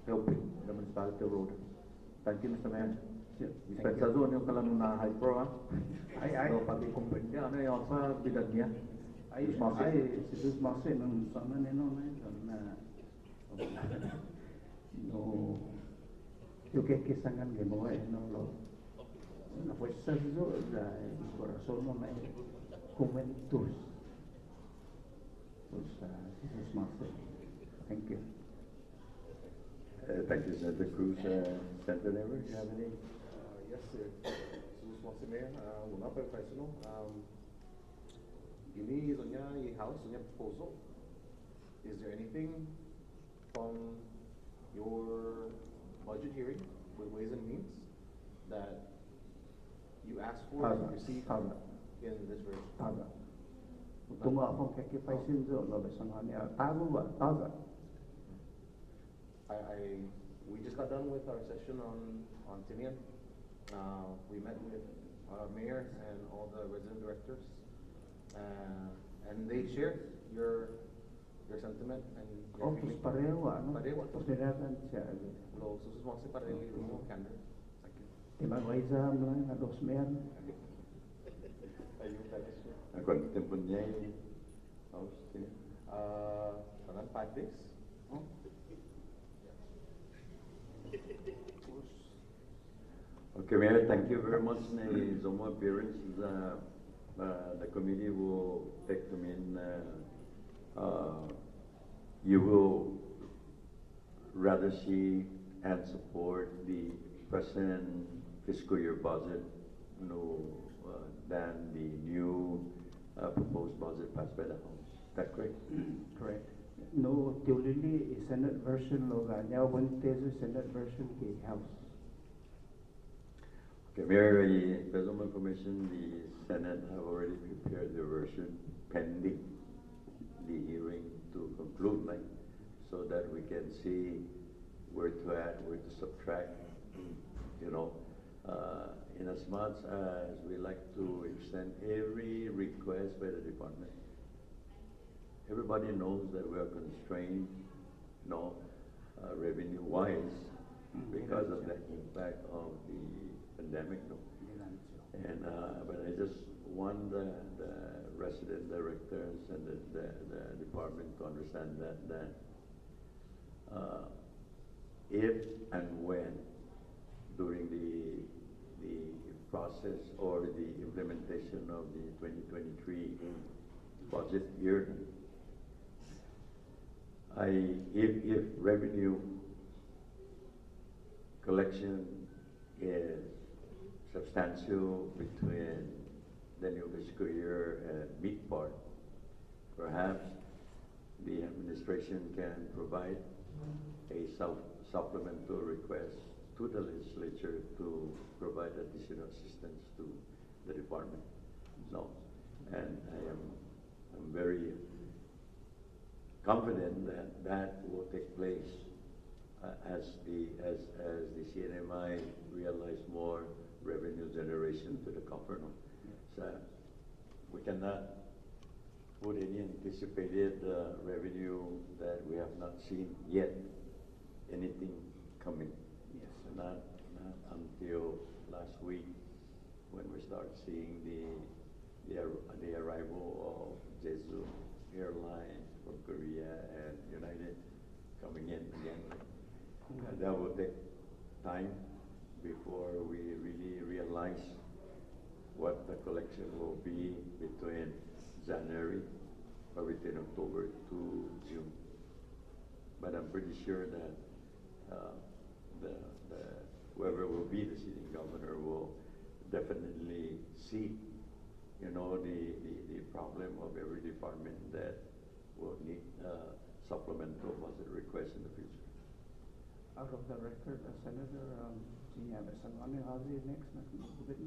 helping the municipality road. Thank you, Mr. Mayor. Dispensa zone yung kalang na high pro ha. Ay. So pag i-comprende ano yung pa bidag niya. Ay, Jesús Marcino. ay, si Jesus Marcin, nung sana nino na no, yung kikisangan mo no, lo. Na pues sa zo, da, corazon mo na kumentus. Pues, Jesus Marcin. Thank you. Thank you, Senator Cruz. Senator Never, do you have any? Yes, sir. Jesus Marcin Mayor, una pa question ini zonya i house zonya proposal. Is there anything from your budget hearing with Ways and Means that you asked for and received in this version? Taga. Kung akong kakipaisin zo, lo besang niya, tago ba? Taga. We just got done with our session on Tinian. We met with our mayor and all the resident directors, and they shared your sentiment and your Oh, pues pareho, ano? Pareho. Posiragan siya. Lo susunod si pareho yung candor. Thank you. Timagwaiza mo lang, ados meyan. Ayun tayo siya. Quanto tempo niya yung house? Around 5 days. Oh. Okay, Mayor, thank you very much na Zomo appearance. The committee will take them in. You will rather see and support the present fiscal year budget, than the new proposed budget passed by the House. Is that correct? Correct. No, tiulili Senate version lo ganya, one teso Senate version kay House. Okay, Mayor, based on my information, the Senate have already prepared their version pending the hearing to conclude, so that we can see where to add, where to subtract, in as much as we like to extend every request by the department. Everybody knows that we are constrained, revenue-wise, because of the impact of the pandemic. And but I just want the resident directors and the department to understand that if and when during the process or the implementation of the 2023 budget year, if revenue collection is substantial between the new fiscal year and mid part, perhaps the administration can provide a supplemental request to the legislature to provide additional assistance to the department. And I'm very confident that will take place as the CNMI realize more revenue generation to the company. So we cannot put any anticipated revenue that we have not seen yet. Anything coming? Yes. Not until last week when we start seeing the arrival of Jeju Airlines from Korea and United coming in again. That will take time before we really realize what the collection will be between January or between October to June. But I'm pretty sure that whoever will be the sitting governor will definitely see, the problem of every department that will need supplemental budget requests in the future. Out of the record, Senator, Yeah, but someone how's it next, not good.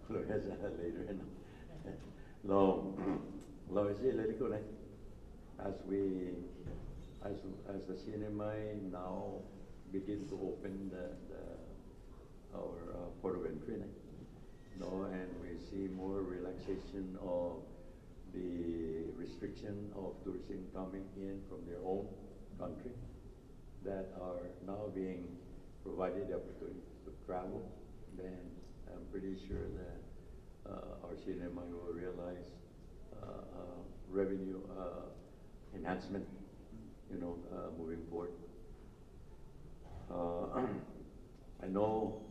Look at that later. No, no, it's really good. As the cinema now begin to open our port of entry, no, and we see more relaxation of the restriction of tourism coming in from their own country that are now being provided the opportunity to travel, then I'm pretty sure that our cinema will realize revenue enhancement, moving forward. I know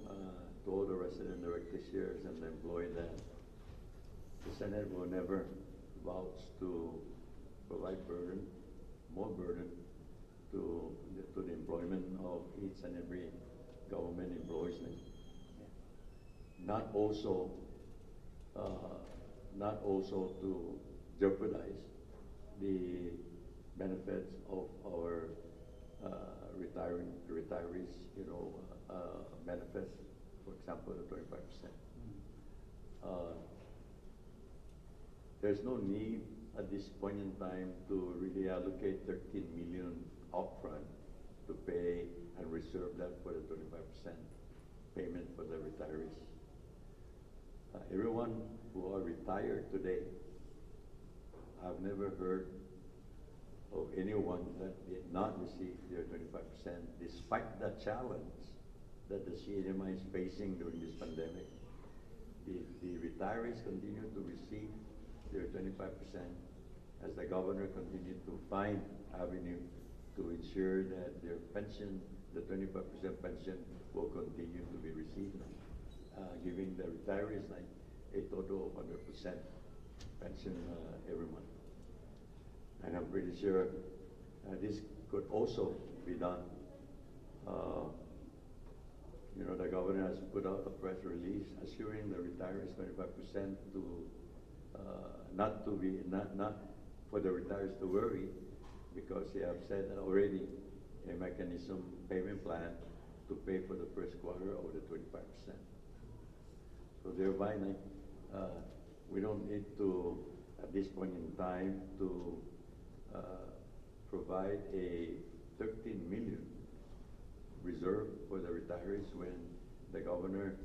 to all the resident directors here and the employee that the Senate will never vouch to provide more burden to the employment of each and every government employees. Not also to jeopardize the benefits of our retirees, benefits, for example, the 25%. There's no need at this point in time to really allocate 13 million upfront to pay and reserve that for the 25% payment for the retirees. Everyone who are retired today, I've never heard of anyone that did not receive their 25%, despite the challenge that the CNMI is facing during this pandemic. The retirees continue to receive their 25% as the governor continued to find avenue to ensure that their pension, the 25% pension, will continue to be received, giving the retirees a total of 100% pension every month. And I'm pretty sure this could also be done. The governor has put out a press release assuring the retirees 25% to not for the retirees to worry, because they have said already a mechanism payment plan to pay for the first quarter of the 25%. So thereby, we don't need to, at this point in time, to provide a 13 million reserve for the retirees when the governor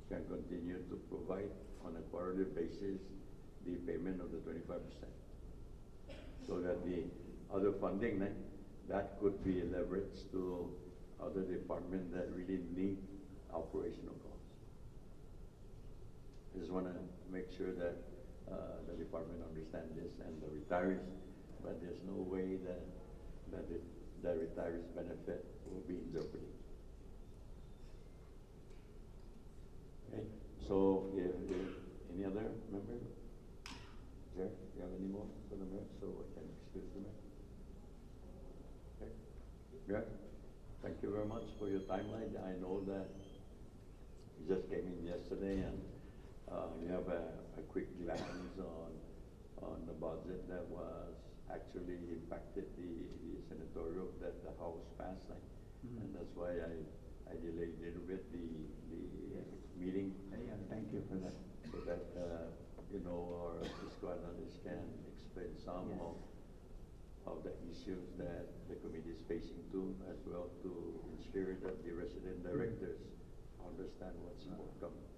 can continue to provide on a quarterly basis the payment of the 25%. So that the other funding that could be leveraged to other departments that really need operational costs. I just want to make sure that the department understands this and the retirees, but there's no way that the retirees' benefit will be in jeopardy. Okay, so any other member? Jerry, do you have any more for the mayor, so I can excuse the mayor? Okay, yeah. Thank you very much for your timeline. I know that you just came in yesterday and you have a quick glance on the budget that was actually impacted the senatorial that the House passed, and that's why I delayed a little bit the meeting. Yeah, thank you for that. So that our fiscal analyst can explain some of the issues that the committee is facing too, as well to ensure that the resident directors understand what's forthcoming.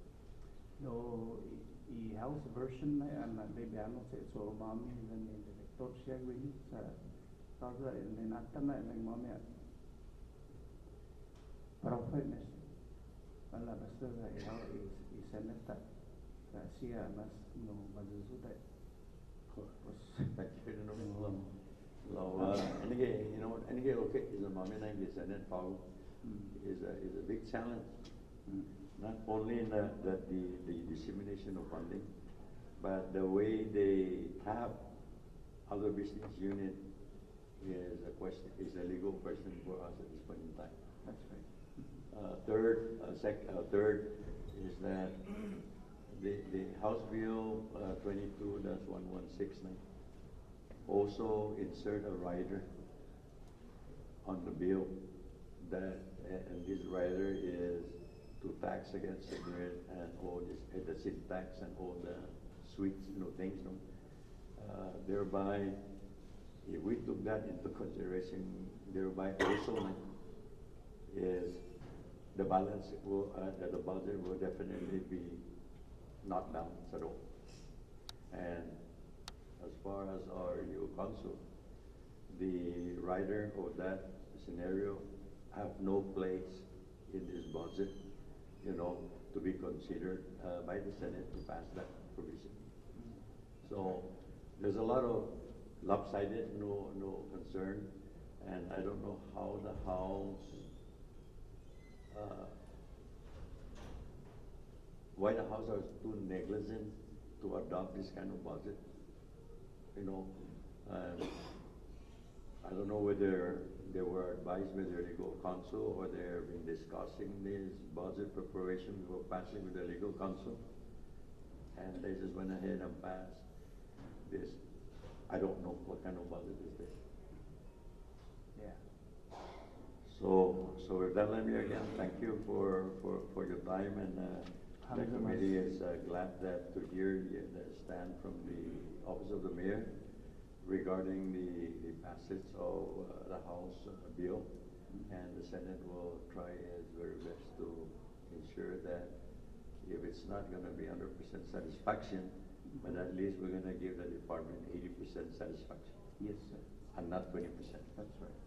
No, the House version, and maybe I don't say so, mommy, then the director share with you, Sarga, and then Atana, and then mommy, Prophet, Allah, Master, is Senator, Sia, Mas, no, Mazuzuda. Thank you. And again, okay, is a mommy name, the Senate power is a big challenge. Not only in the dissemination of funding, but the way they have other business unit is a legal question for us at this point in time. That's right. Third is that the House Bill 22-1169 also insert a rider on the bill that, and this rider is to tax against the grid and all this, the city tax and all the sweet, things, thereby, if we took that into consideration, thereby also is the balance will, the budget will definitely be not balanced at all. And as far as our legal counsel, the rider of that scenario have no place in this budget, to be considered by the Senate to pass that provision. So there's a lot of lopsided, no concern, and I don't know how the House, why the House are too negligent to adopt this kind of budget. I don't know whether they were advised by their legal counsel or they've been discussing this budget preparation before passing with the legal counsel, and they just went ahead and passed this. I don't know what kind of budget is this. Yeah. So with that, let me again thank you for your time, and the committee is glad that to hear the stand from the Office of the Mayor regarding the passage of the House bill, and the Senate will try its very best to ensure that if it's not going to be 100% satisfaction, but at least we're going to give the department 80% satisfaction. Yes, sir. And not 20%. That's right.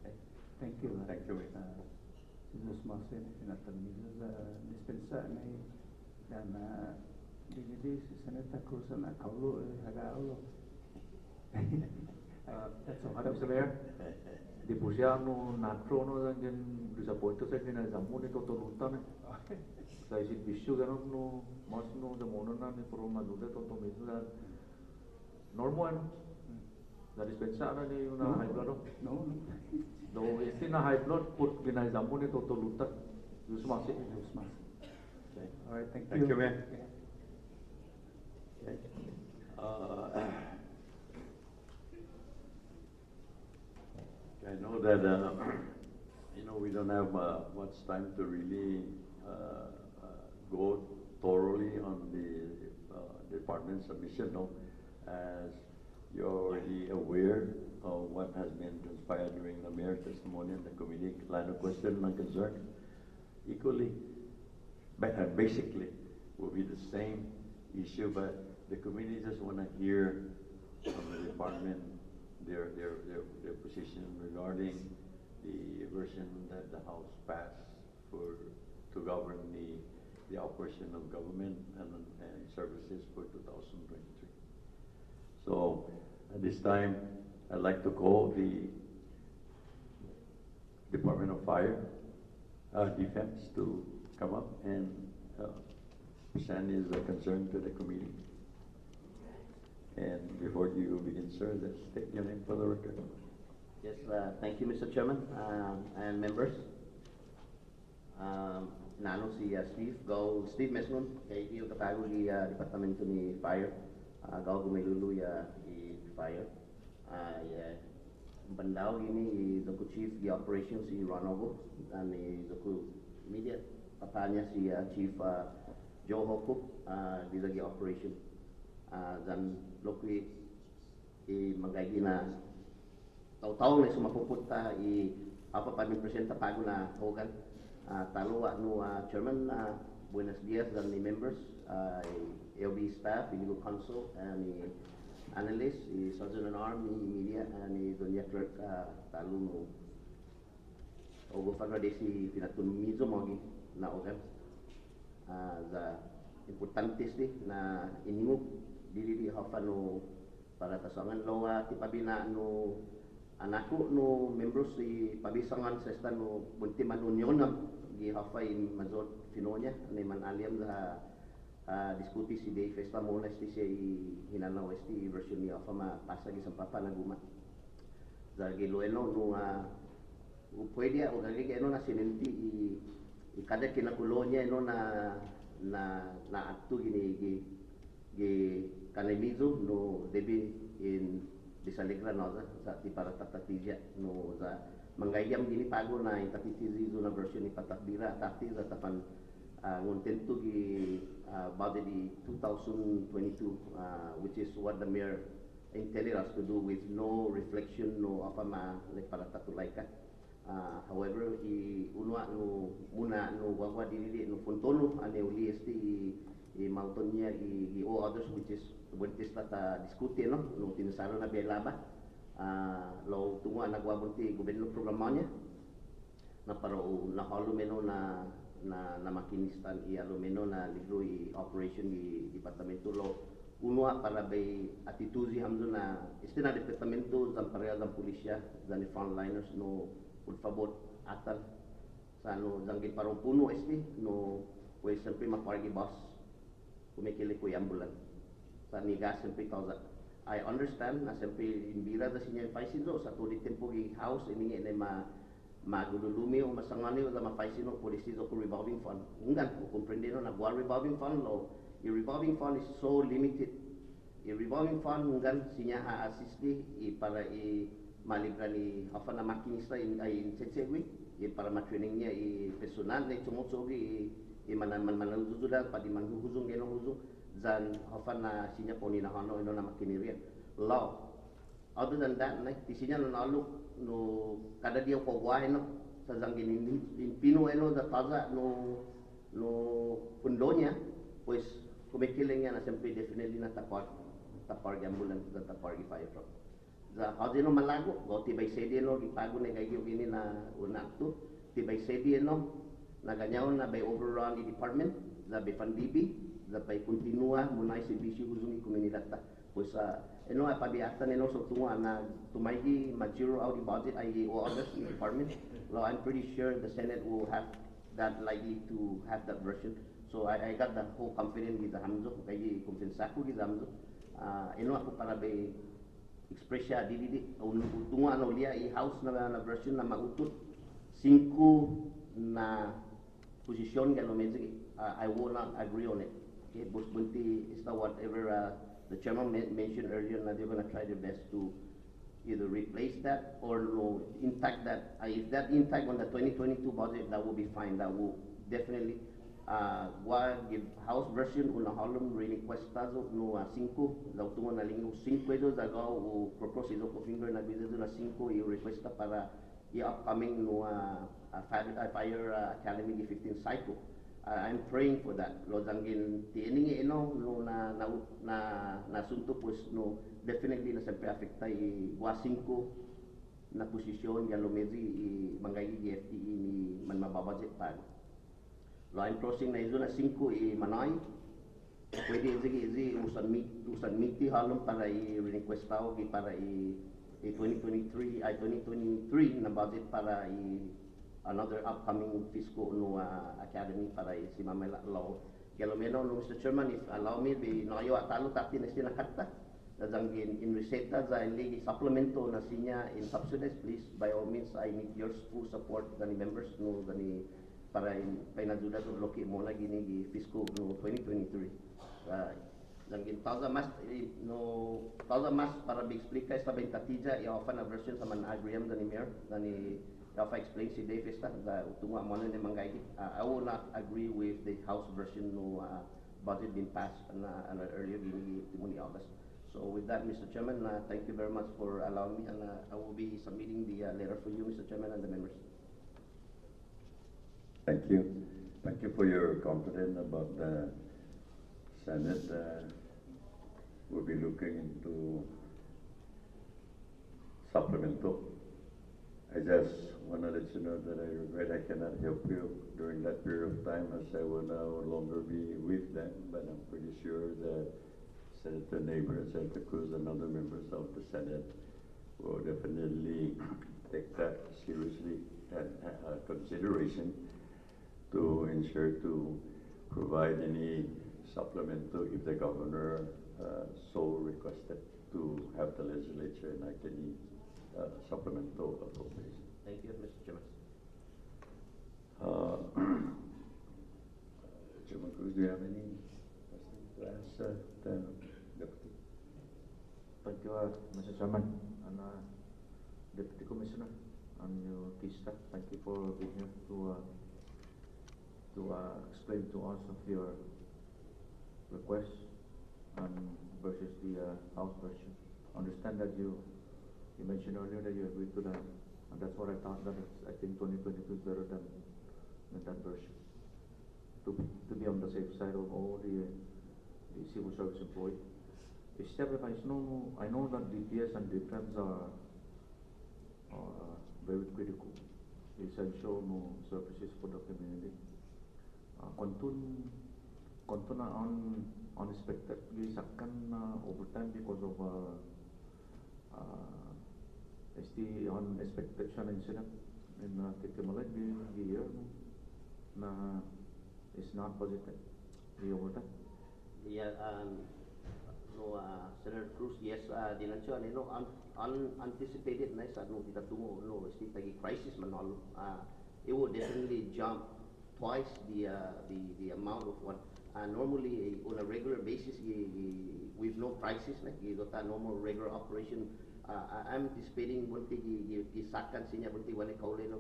Okay. Thank you. Thank you. Sus masin pinatamiza dispensa may dan di Senator Cruz na kaulo hagaulo. That's all. Madam Mayor, di po siya natro yung disappointed sa kinazamo ni Totonutan. Sa isip bisyo ganon mas sa mono na ni Puro Maduda Totomizo na normal na dispensa na ni yung high blood. No. No, isi na high blood put ginazamo ni Totolutan. Yung sumasi. Okay. All right, thank Thank you. you, Mayor. Okay. I know that we don't have much time to really go thoroughly on the department submission. As you're already aware of what has been transpired during the mayor's testimony and the committee line of question and concern, equally, basically, will be the same issue, but the committee just want to hear from the department their position regarding the version that the House passed to govern the operation of government and services for 2023. So at this time, I'd like to call the Department of Fire, Defense to come up and present his concern to the committee. And before you begin, sir, let's state your name for the record. Yes, thank you, Mr. Chairman, and members. Nano si Steve Mesnon, kay iyo katago di Departamento ni Fire, gaw gumilulu i Fire. Bandaw ini Zoku Chief di Operations si Ronovo, dan Zoku Media papanya si Chief Joe Hoku di lagi Operation. Dan lokwi i magagi na taw-taw na sumapupunta apa pa ni presenta pago na hogan talo chairman buenos dias dan ni members LB staff legal counsel ni analyst sergeant at arms ni media ni donya clerk talo no ogo desi pinatumizo mogi na hogan za importantes na inimo dili hafano para tasangan loa ti pabina no anako no membros si pabisangan sa esta no buntiman union gi hafay mazot finonya ni man aliam sa diskuti si day festa mo na sti siya hinanaw sti version ni afa ma pasagi sa papa na guma zagi loeno no pwede o gagi no na sinenti kada kinakolonya no na atu gini gi kanemizo no debi in disalegra no sa ti para tatatija no za manggayam gini pago na itatitizi na version ni patakbira tati sa tapan ngontentu gi budget di 2022 which is what the mayor intended us to do with no reflection no apa like para tatulay ka. However, unwa no muna no wagwa dili no fontono ane uli i mountain niya i all others which is buntis ta diskute no tinasaro na belaba lo tunga nagwabunti gobyerno programanya na paro na halo meno na makinistan i alo meno na libro i operation i departamento lo unwa para bay atituzi hamzo na istina departamento zang pareha zang pulisya zang frontliners no por favor atal sa no zanggit parang puno no pues sempre mapargi boss kumikili ko ambulan sa nigas sempre causa I understand na sempre imbira da sinya paisido sa tuli tempo gi house ini ne magululumi o masangani o da mapaisino polisizo ko revolving fund ngan ko comprende no na gua revolving fund lo i revolving fund is so limited i revolving fund ngan sinya assist para malibrani apa na makinista in setsegwi para matraining niya personal na tumutso i manan zuzuda padi manhuzung geno huzung zan apa na sinya poni na hano ino na makinirian law other than that na tisinya no nalu no kada dia ko gwa no sa zangin in pino eno da taza no pundonya pues kumikileng yan na siyempre definitely na tapar ambulance da tapar gi fire truck za hadino malago go tibay sedi no gipago na kay gini na una to tibay sedi no naganyaw na by overrun the department za by pandibi za by continua muna servicio huzungi komunidad ta pues eno pabiatan eno so tunga na tumaygi majuro out the budget ay o others in the department well I'm pretty sure the senate will have that likely to have that version so I got the whole confidence with the hamzo kay kumpensa ko with hamzo eno ako para by expressya didi tunga no lia i house na version na mautut 5 na posisyon gano medyo I will not agree on it okay bus bunti is the whatever the chairman mentioned earlier na they're going to try their best to either replace that or no intact that if that intact on the 2022 budget that will be fine that will definitely give house version una halom requestazo no 5 daw tungo na linggo 5 peso dagaw o propose ko finger na bizo na 5 i requesta para i upcoming no fire academy 15 cycle I'm praying for that lo zangin tining eno no na sunto pues no definitely na sempre afecta i wa 5 na posisyon ya lo medyo i mangay FTE ni man mababudget pa line crossing na izo na 5 i manay pwede izi usan miti halom para i request tao para i 2023 na budget para i another upcoming fiscal no academy para i si mamela law kaya menos no Mr. Chairman if allow me be nayo atalo tati na sina karta zanggin in reseta za ligi supplemento na sinya in subsidies please by all means I need your full support tani members no tani para pinaduda to loki mo lagi ni gi fiscal no 2023 zangin tauza mas para explica esta ventatilla y offer na version sa man agreement ni mayor dani offer explain si Davis ta da utunga mo ni mangay I will not agree with the house version no budget been passed na earlier gini timuni August so with that Mr. Chairman thank you very much for allowing me and I will be submitting the letter for you Mr. Chairman and the members. Thank you. Thank you for your confidence about the Senate. We'll be looking into supplemental. I just want to let you know that I regret I cannot help you during that period of time as I will no longer be with them, but I'm pretty sure that Senator Neighbor, Senator Cruz, and other members of the Senate will definitely take that seriously and consideration to ensure to provide any supplemental if the governor so requested to have the legislature enact any supplemental appropriation. Thank you, Mr. Chairman. Chairman Cruz, do you have any questions to ask the deputy? Thank you, Mr. Chairman and Deputy Commissioner. and your key staff. Thank you for being here to explain to us of your requests and versus the House version. Understand that you mentioned earlier that you agreed to that, and that's what I thought, that I think 2022 is better than that version. To be on the safe side of all the civil service employees. Step, I know that DPS and defense are very critical, essential services for the community. Kontun na unexpected gisakan overtime because of the unexpected incident in Tikimalik the year na is not budgeted the overtime. Yeah, Senator Cruz, yes, dinansyal, unanticipated na sa no kita tungo no state lagi crisis manalo. It will definitely jump twice the amount of what normally on a regular basis with no crisis like normal regular operation. I'm anticipating bunti gisakan sinya bunti wala kaule no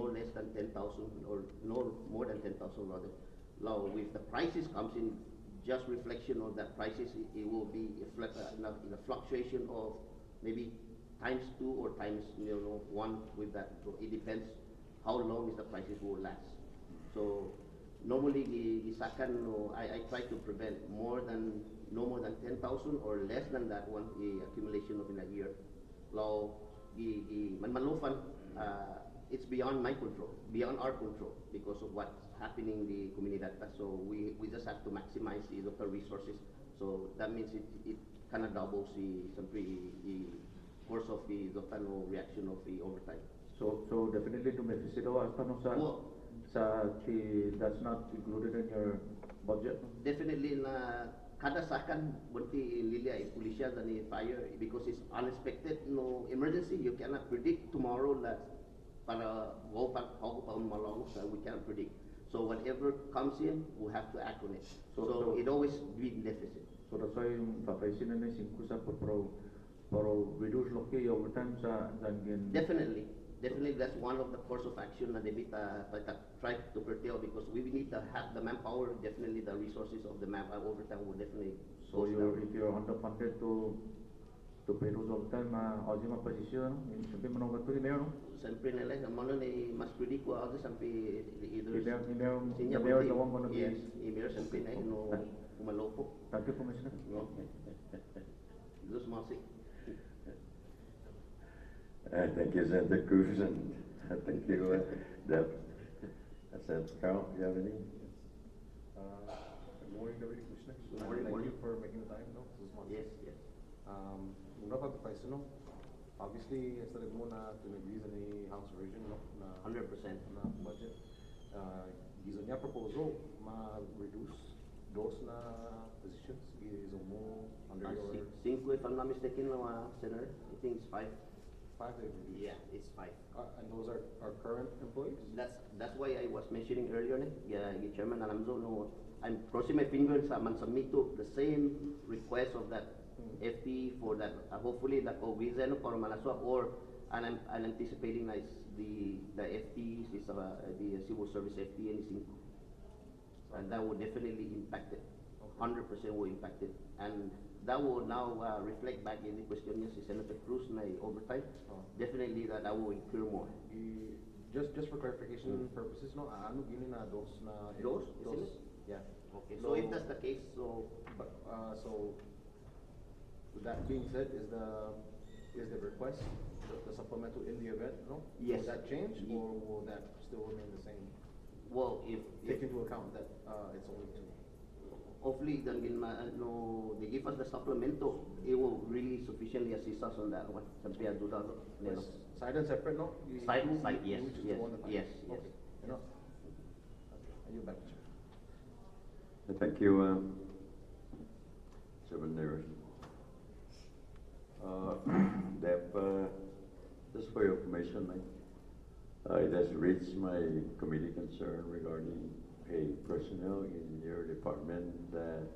less than 10,000 or no more than 10,000 rather. Now with the crisis comes in, just reflection of that crisis, it will be in a fluctuation of maybe times 2 or times 1 with that. So it depends how long is the crisis will last. So normally gisakan I try to prevent no more than 10,000 or less than that one accumulation of in a year. Now manmalofan it's beyond my control, beyond our control because of what's happening in the community. So we just have to maximize the local resources. So that means it kind of doubles the course of the local reaction of the overtime. So definitely to Mephisto, that's not included in your budget? Definitely na kada sakan bunti lilia pulisya than fire because it's unexpected emergency. You cannot predict tomorrow that para go pa malong, so we cannot predict. So whatever comes in, we have to act on it. So it always be in deficit. So that's why yung papaisin na 5 sa pro reduce loki overtime sa zangin. Definitely that's one of the course of action na debit try to curtail because we need to have the manpower. Definitely the resources of the overtime will definitely. So if you're underfunded to pay those overtime, ozima posisyon, sabi manogat to mayor, no? Siyempre nila, naman ni mas pwede ko ako sampai either the mayor the one gonna be. Yes, mayor siyempre na umalopo. Thank you, Commissioner. No. Dos masik. Thank you, Senator Cruz, and thank you, Deb. Senator Carl, do you have any? Good morning, Deputy Commissioner. Good morning. Thank you for making the time. Yes. Obviously, instead of muna to nag-use any House version, no, na 100%. na budget. Gizo niya proposal ma-reduce those na positions. Gizo mo under your 5 if I'm not mistaken, Senator. I think it's 5. 5 they reduce. Yeah, it's 5. And those are current employees? That's why I was mentioning earlier, Chairman Alamzo, I'm crossing my fingers man submit to the same request of that FT for that hopefully the reason for malaswap or and I'm anticipating the FT is the civil service FT and is and that will definitely impact it. 100% will impact it, and that will now reflect back in the question yes Senator Cruz na overtime. Definitely that I will incur more. Just for clarification purposes, no, ano gini na those na Those? yeah. Okay, so if that's the case, so with that being said, is the request the supplemental in the event, no? Yes. Will that change or will that still remain the same? well if Take into account that it's only 2. hopefully then they give us the supplemental, it will really sufficiently assist us on that one. Sampai do that. Side and separate, no? Side, yes. Okay. Okay. No. Okay. Are you back, Chair? Thank you, Chairman Neris. Deb, just for your information, it has reached my committee concern regarding a personnel in your department that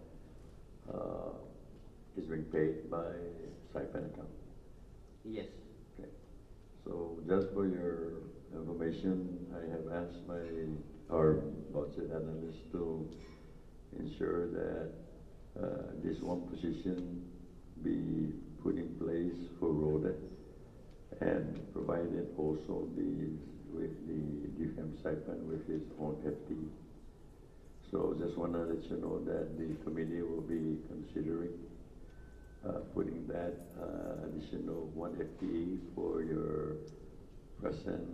is being paid by stipend account. Yes. Okay. So just for your information, I have asked our budget analyst to ensure that this one position be put in place for RODA and provided also with the defense stipend with his own FT. So just want to let you know that the committee will be considering putting that additional one FTE for your present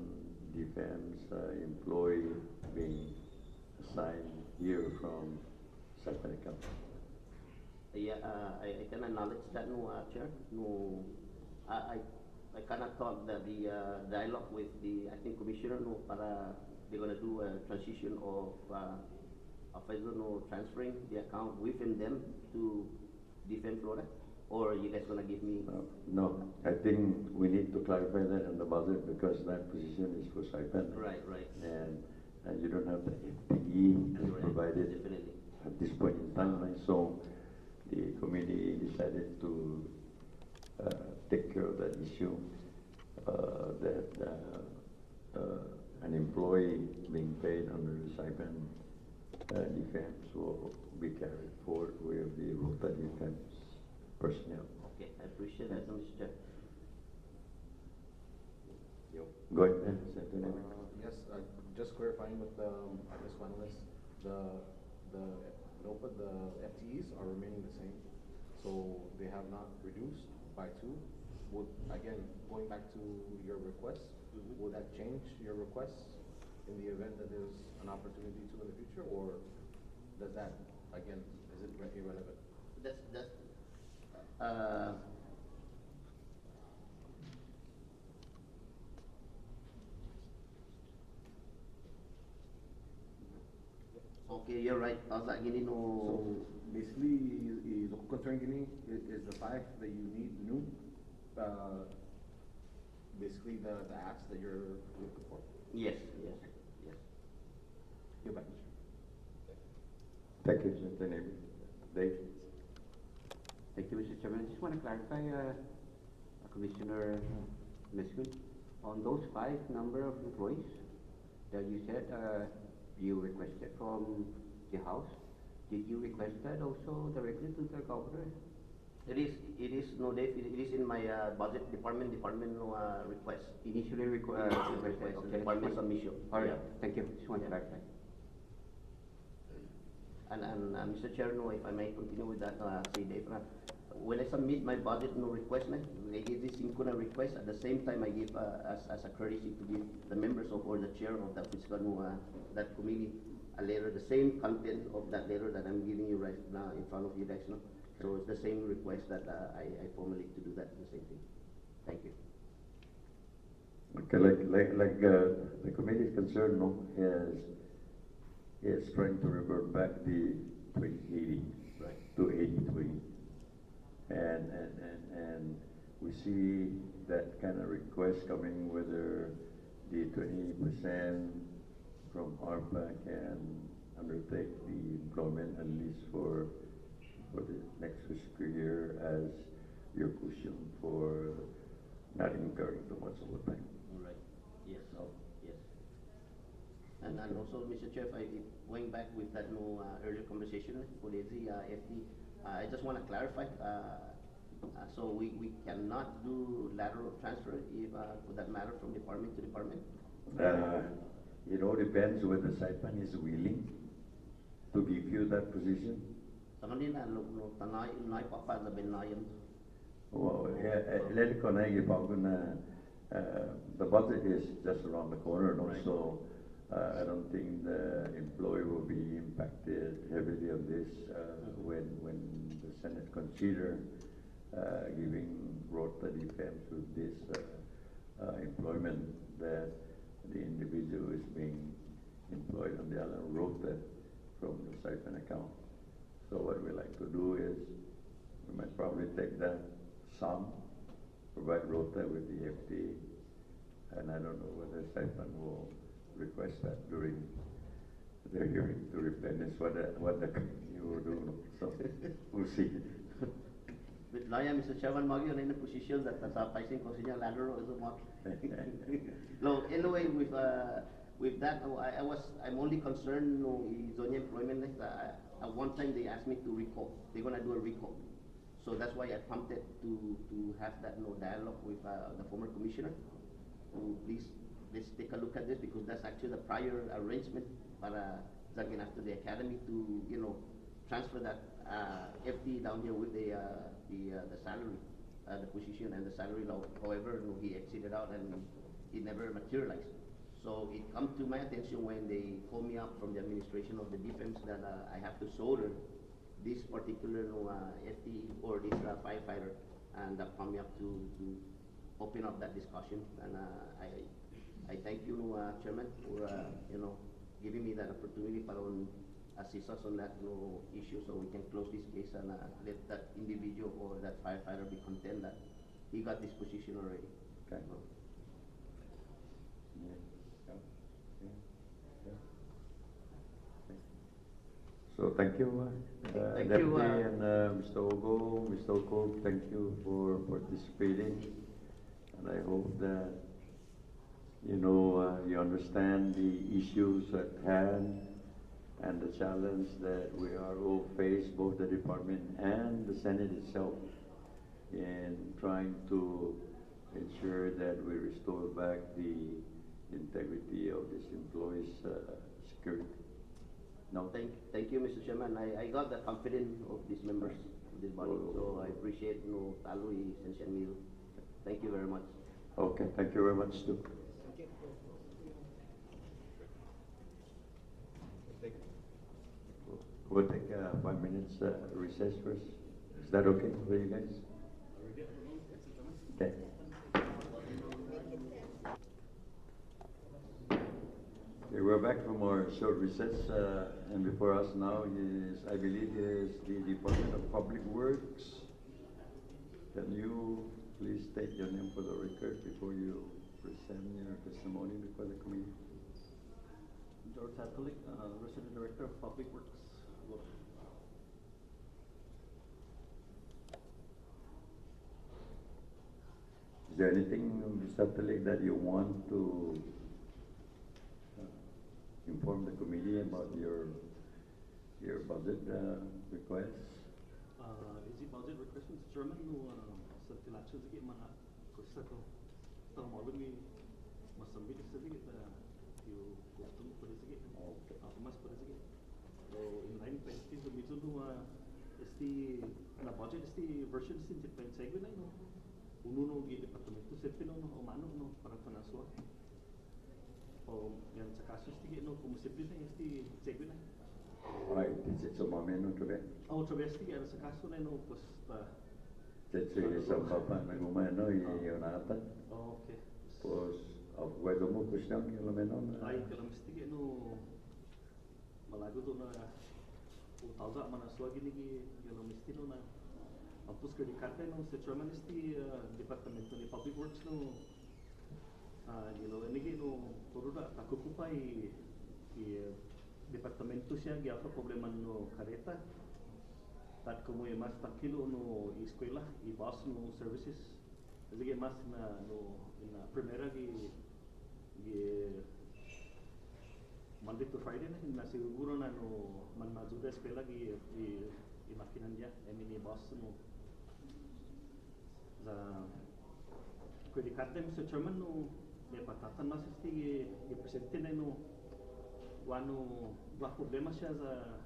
defense employee being assigned here from stipend account. Yeah, I can acknowledge that, no, Chair. No, I cannot talk that the dialogue with the acting commissioner, no, para they're gonna do a transition of either no transferring the account within them to defense Florida, or you guys gonna give me? No, I think we need to clarify that in the budget because that position is for stipend. Right. And you don't have the FTE Right, provided definitely. at this point in time, right? So the committee decided to take care of that issue, that an employee being paid under the stipend defense will be carried forward with the ROTA defense personnel. Okay, I appreciate that, Mr. Chair. Go ahead, Senator. Yes, just clarifying with this finalist, the NOPA, the FTEs are remaining the same. So they have not reduced by 2. Would, again, going back to your request, would that change your request in the event that there's an opportunity to in the future, or does that, again, is it irrelevant? That's okay, you're right. I was like, you know. So basically, the concern gini is the 5 that you need new, basically the acts that you're looking for. Yes. You're back. Thank you, Senator. Dave? Thank you, Mr. Chairman. I just want to clarify, Commissioner Meskin, on those 5 number of employees that you said you requested from the House, did you request that also directly to the governor? It is no, Dave. It is in my budget department no request. Initially Request, requested, okay. department submission. All right, Yeah. thank you. Just want to Yeah. clarify. And Mr. Chair, no, if I may continue with that, say Dave, when I submit my budget no request, I give this included request at the same time I give as a courtesy to give the members of or the chair of that fiscal that committee a letter, the same content of that letter that I'm giving you right now in front of you guys, no. So it's the same request that I formally to do that, the same thing. Thank you. Okay, the committee is concerned, no, is trying to revert back the 2080 Right. to 83. And we see that kind of request coming whether the 20% from ARPA can undertake the employment at least for the next fiscal year as your cushion for not incurring too much overtime. All right. Yes. Yes. And also, Mr. Chair, going back with that earlier conversation for the FD, I just want to clarify. So we cannot do lateral transfer if for that matter from department to department. It all depends whether Saipan is willing to give you that position. Sa kanila, tanay papa na benayan. Well, let ko na the budget is just around the corner, no? Right. So I don't think the employee will be impacted heavily on this when the Senate consider giving ROTA defense with this employment that the individual is being employed on the other ROTA from the stipend account. So what we like to do is we might probably take that sum, provide ROTA with the FT, and I don't know whether stipend will request that during their hearing to replenish what the committee will do. So we'll see. Lawyer, Mr. Chairman, Maggie, in a position that sa pricing ko siya ladder is a No, anyway, with that, I'm only concerned, no, is on employment. At one time they asked me to recall. They're gonna do a recall. So that's why I prompted to have that dialogue with the former commissioner. To please, let's take a look at this because that's actually the prior arrangement para again after the academy to transfer that FT down here with the salary, the position and the salary law. However, he exceeded out and it never materialized. So it come to my attention when they called me up from the administration of the defense that I have to solder this particular FT or this firefighter, and that prompted me up to open up that discussion. And I thank you, Chairman, for giving me that opportunity para assist us on that issue so we can close this case and let that individual or that firefighter be content that he got this position already. Okay. So thank you, Thank Deputy you, and Mr. Ogo, Mr. Oko, thank you for participating, and I hope that you understand the issues at hand and the challenge that we are all faced, both the department and the Senate itself, in trying to ensure that we restore back the integrity of this employees' security. No, Thank you, Mr. Chairman. I got the confidence of these members of this body, so I appreciate talo i me. Thank you very much. Okay, thank you very much too. We'll take 5 minutes recess first. Is that okay for you guys? Okay. Okay, we're back from our short recess, and before us now is, I believe, is the Department of Public Works. Can you please state your name for the record before you present your testimony before the committee? George Catholic, Resident Director of Public Works. Is there anything, Mr. Talik, that you want to inform the committee about your budget requests? Is it budget request, Mr. Chairman? Sa tilacho sige mga kursa ko. Ito malumi masambit sige you kutong pwede sige. Okay. Mas pwede sige. So in line pwede submito na budget version segue na uno gi departamento sepino umano para finanswa. O yan sa kaso como segue na segue na. Right, it's a momento to be. Oh, travesti era sa kaso na pues Sige sa papa nagumano ionata. Oh, okay. Pues acuerdo mo cuestión que lo menos. Ay, pero mistige malago do na utauza manaswa gini lo mistino na apos que carta sa Chairman departamento de Public Works enigi todo da takukupa i departamento siya giafa problema kareta tat como mas tranquilo escuela y bus services así mas na primera Monday to Friday na siguro na majuda escuela gi makinan dia bus za pwede karte Mr. Chairman may patatan mas presente na wa problema siya sa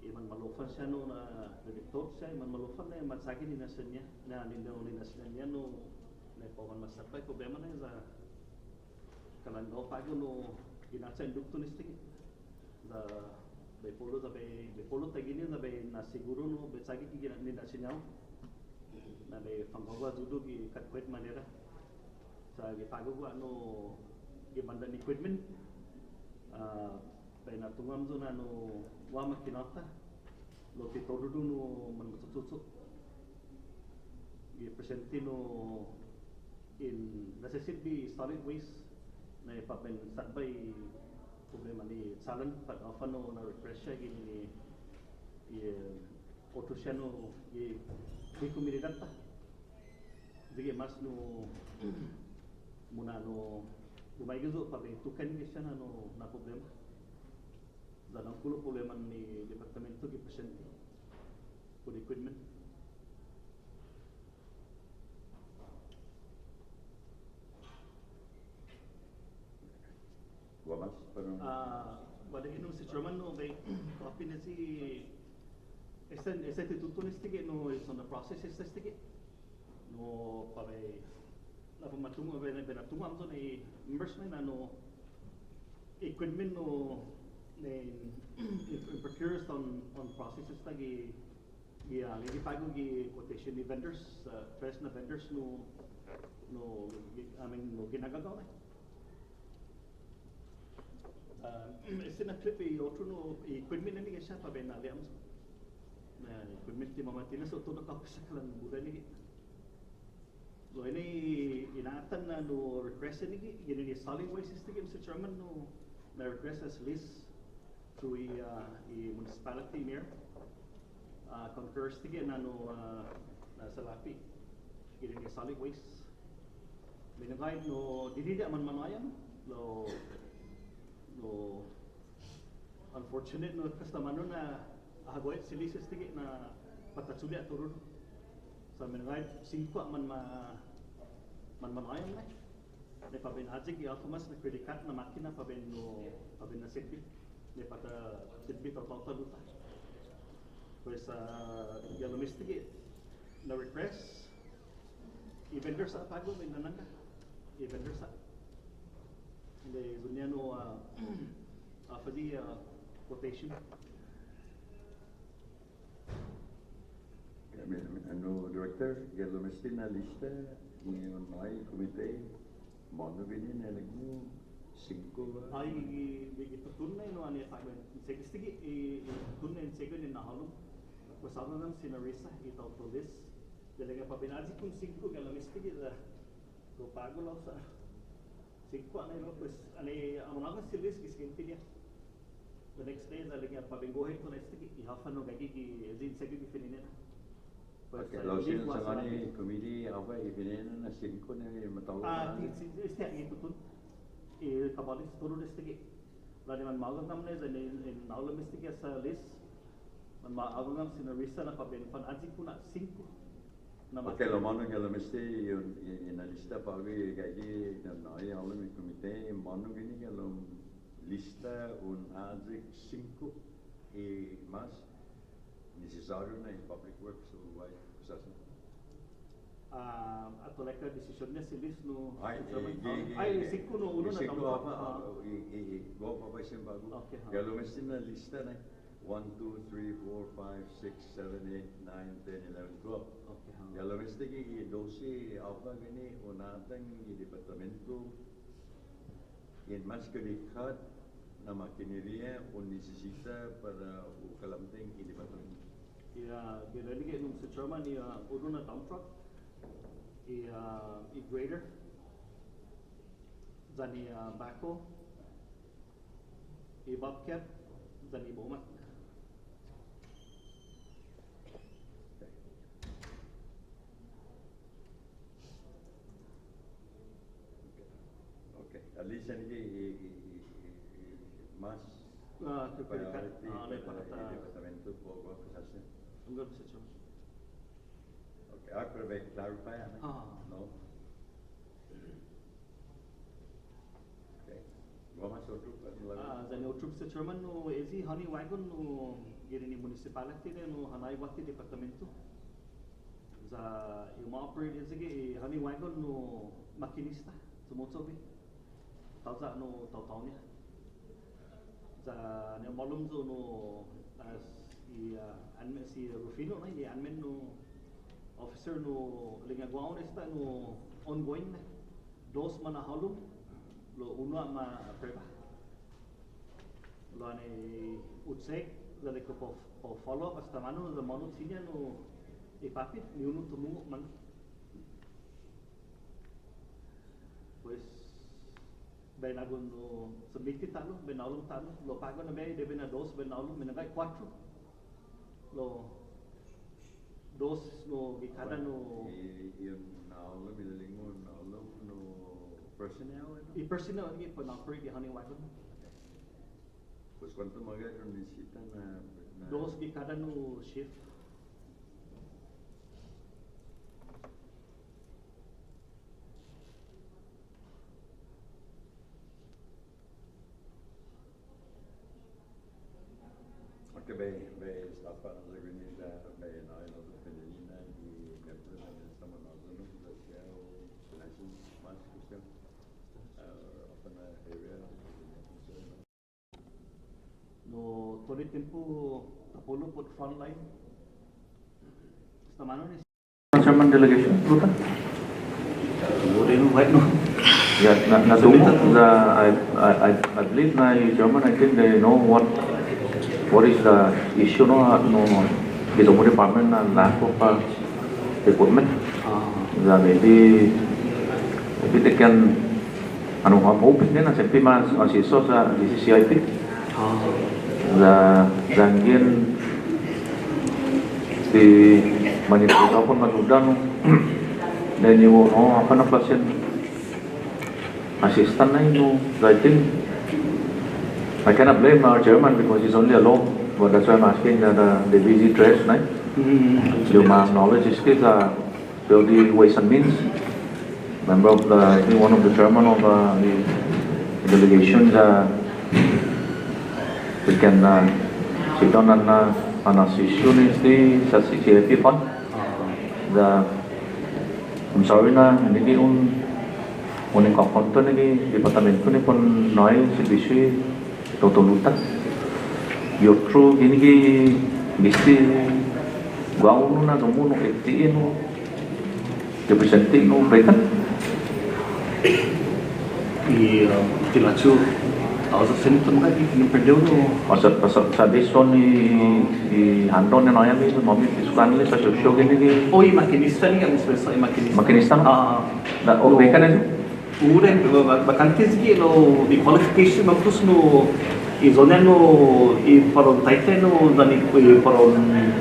iman malofan siya na director siya iman malofan na matsagi ni nasa niya na niya na pawan masapay problema na sa kalandaw pago ginasa indukto nistig sa Bepolo tagi niya na siguro betsagi ki ni nasa niya na may panggawa judo gi katkwet manera sa gipagawa gimanda ni equipment kaya natungam doon wa makinata lo titodo doon manmatututo i-presente in necessity solid waste na ipapen sabay problema ni salan pag often na refresh siya gini otro siya no di comunidad ta. Sige mas no muna no lumay gizo pa tukan ni siya na problema. Danang kulo problema ni departamento gi presente for equipment. Guamas, parang... Pada inong si Chairman no, kay copy na si esta instituto ni stige no is on the process esta stige no pare la pamatungo ba na benatungo amso ni members na no equipment no ne procures on processes tagi lagi pago gi quotation ni vendors first na vendors no I mean no ginagagaw na este na clip otro no equipment na ni siya pa ben ali amso na equipment ti mamati na so todo ka sa kalan buda ni so ini inatan na no request ni gini ni solid waste system sa chairman no na request as list to municipality mayor concurs tige na no na salapi gini ni solid waste minagay no dinida man manayan no unfortunate no kastamano na ahagwait silisis tige na patatsuli at turun sa minagay singkwa man manayan na ne pabin hajig ya mas na credit card na makina pabin na sitbit ne pata sitbit total luta pues yalomis tige na request i-vendor sa pago may nananga i-vendor sa hindi gunya no for the quotation ano director yalomis na lista ni may komite mono binin na nagmo 5 ay tunay no ani sa sige tunay sige ni nahalom kasama ng sinarisa itaw to this dalaga pa binaji kung 5 galamis tige so pago lang sa 5 na no pues ani amo na silis kiskinti niya the next day dalaga pa bingohin ko na tige ihafan no gagi zin sige gifinina Okay, lausin sa kani committee apa ibinin na 5 na matawag este itutun kabalis turun estige lani man magang namne in naulam estige sa list man maagam sinarisa na paben pan aji kuna 5 na okay lo mano que lo mesti na lista pagi gagi na nai aulam committee mano gini que lo lista un aji 5 mas necesario na public works so why processing ato like decision niya si Liz no ay 5 no uno na tamo tamo go pa pa siyang bago Okay, ha. galo mesti na lista na 1 2 3 4 5 6 7 8 9 10 11 12 Okay, ha. galo mesti ki 12 apa gini unatang departamento in mas kalikat na makineria o necesita para o kalamting i departamento ginalagay nung sa chairman uno na dump truck grader zani backhoe bobcat zani bomat okay at least ini mas priority para departamento po ko processing ang ganda sa chairman okay pero may clarify no okay vamos a otro zani utrup sa chairman no ezi honey wagon no gini ni municipality no hanay wakti departamento za yung operate sige honey wagon no makinista sumotsobi tawza no taw niya za ne malum zo no as anmen si Rufino na anmen no officer no lingagwaon esta no ongoing na dos manahalum lo uno ma preba lo ane utsek dali ko po follow hasta mano the mano sinya no ipapit ni uno tumungo man pues benagon no submiti talo benalum talo lo pago na may debe na dos benalum menagay 4 lo dos no gikada no Yung naulo, milalingon, naulo, no personnel, ano? i-personal gi po na free gi honey wagon. Pues cuánto mga yung nisita na... Dos gikada no shift. Okay, may staff pa ng Grenada, may nain of the Pinilina, the member ng sama na zunong sa siya o financial mas question. Open na area. No tuloy tempo tapulo po frontline. Basta mano ni Chairman delegation, Ruta? Muli no right no. Yeah, I believe na yung Chairman, I think they know what is the issue, no, the Home Department na lack of equipment. Maybe they can, I'm hoping din na siyempre asiso sa DCCIP. Zangin si manipulator pun madudan, then you apa na pasien assistant na yun. I think I cannot blame our chairman because he's only alone, but that's why I'm asking that the busy dress, right? Yung mga knowledge skills will the ways and means. Member of one of the chairman of the delegations, we can sit down and assist you in the CCFP fund. I'm sorry na hindi uning kakonto ni departamento ni pon noy si biswi totolutan. Your true ini bisti gua uno na gamu no FTE no representing no mereka. Tilacu also senito mga yung perdeu no. Pasal sa deson ni handon na noy mi mami isukan ni sa show gini. Oh, makinista ni ang spesa makinista. Makinista no? Da o mereka na Uren bakantes gi no di qualification mampus no izona no I paron taite no dani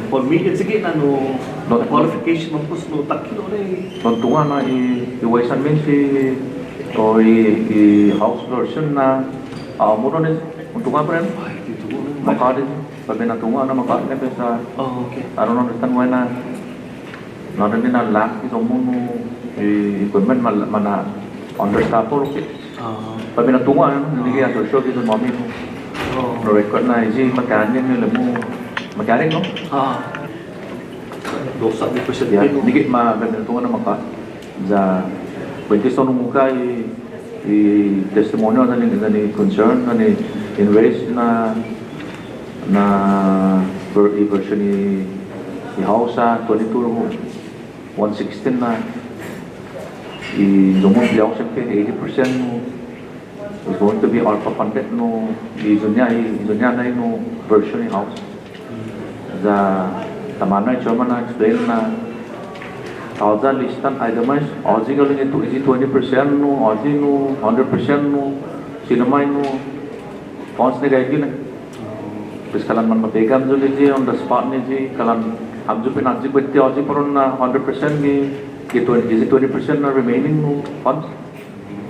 por media sige na no qualification mampus no takilo re tontungan na i waisan men si o i house version na muro ni untungan pa rin makade pag natungan na makade na sa okay I don't understand why na din na lack ito mo equipment mana understaff or pag natungan hindi kaya to show dito mami mo no record na isi mechanic nila mo mechanic no dosa di ya presidente dikit natungan na maka za pwede sa nung muka testimonial na ni concern na ni in ways na version ni house 22 116 na lumon bilang siyempre 80% is going to be alpha funded no izunya na yung version ni house the tamana chairman na explain na thousand listan itemized Aussie galing ito is 20% no Aussie no 100% no sinamay no funds ni gaya gina terus kalan man mapegam jo ji on the spot ni ji kalan abju pinagji kwete Aussie paron na 100% ni is it 20% na remaining no funds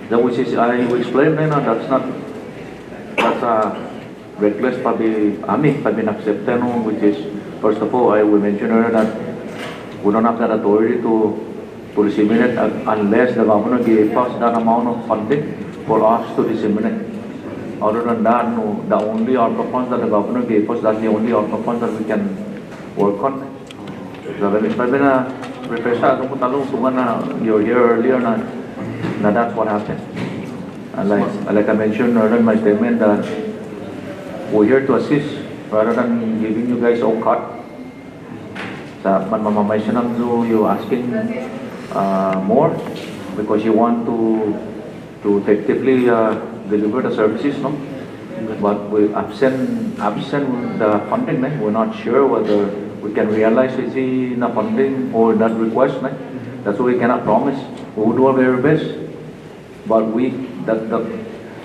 that which is I will explain na that's a reckless pabi accept no which is first of all I will mention earlier that we don't have that authority to disseminate unless the governor gave us that amount of funding for us to disseminate. Other than that, no, the only ARPA funds that the governor gave us, that's the only ARPA funds that we can work on. So when na refresh sa kung talong tungan na you're here earlier na that's what happened. And like I mentioned earlier in my statement that we're here to assist rather than giving you guys all cut. Sa manmamay siya nang you asking more because you want to effectively deliver the services, no? But we absent the funding, right? We're not sure whether we can realize is the funding or that request, right? That's what we cannot promise. We will do our very best, but the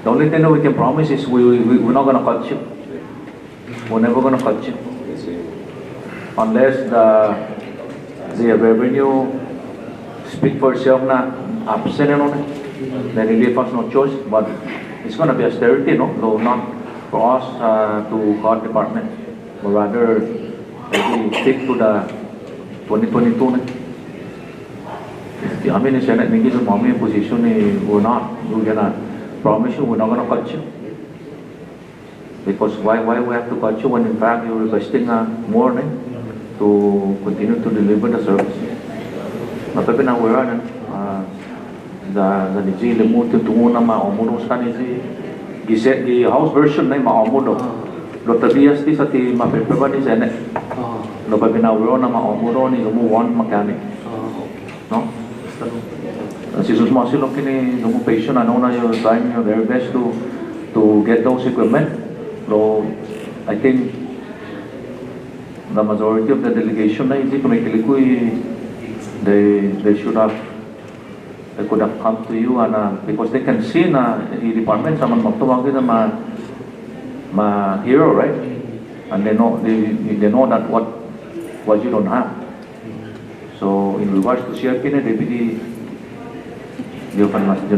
only thing that we can promise is we're not going to cut you. We're never going to cut you unless the the revenue speak for itself na absent on it. Then it leave us no choice, but it's gonna be austerity, no? So not for us to cut department, but rather maybe stick to the 2022 na. I mean, in Senate, maybe the mommy position we're gonna promise you we're not gonna cut you. Because why we have to cut you when in fact you're requesting more to continue to deliver the service. Mapapin na we're on the niji limu tuntungo na maomuno sa niji giset di house version na maomuno. Lo tabias ti sa ti mapapaba ni Senate. Lo papin na we're on na maomuno ni lumu one mechanic. No? Si susmo sila kini lumu patient ano na yung trying their best to get those equipment. So I think the majority of the delegation na hindi kumikilikoy they should have they could have come to you and because they can see na the department sa man magtuwag na ma hero, right? And they know that what you don't have. So in regards to CRP na deputy yung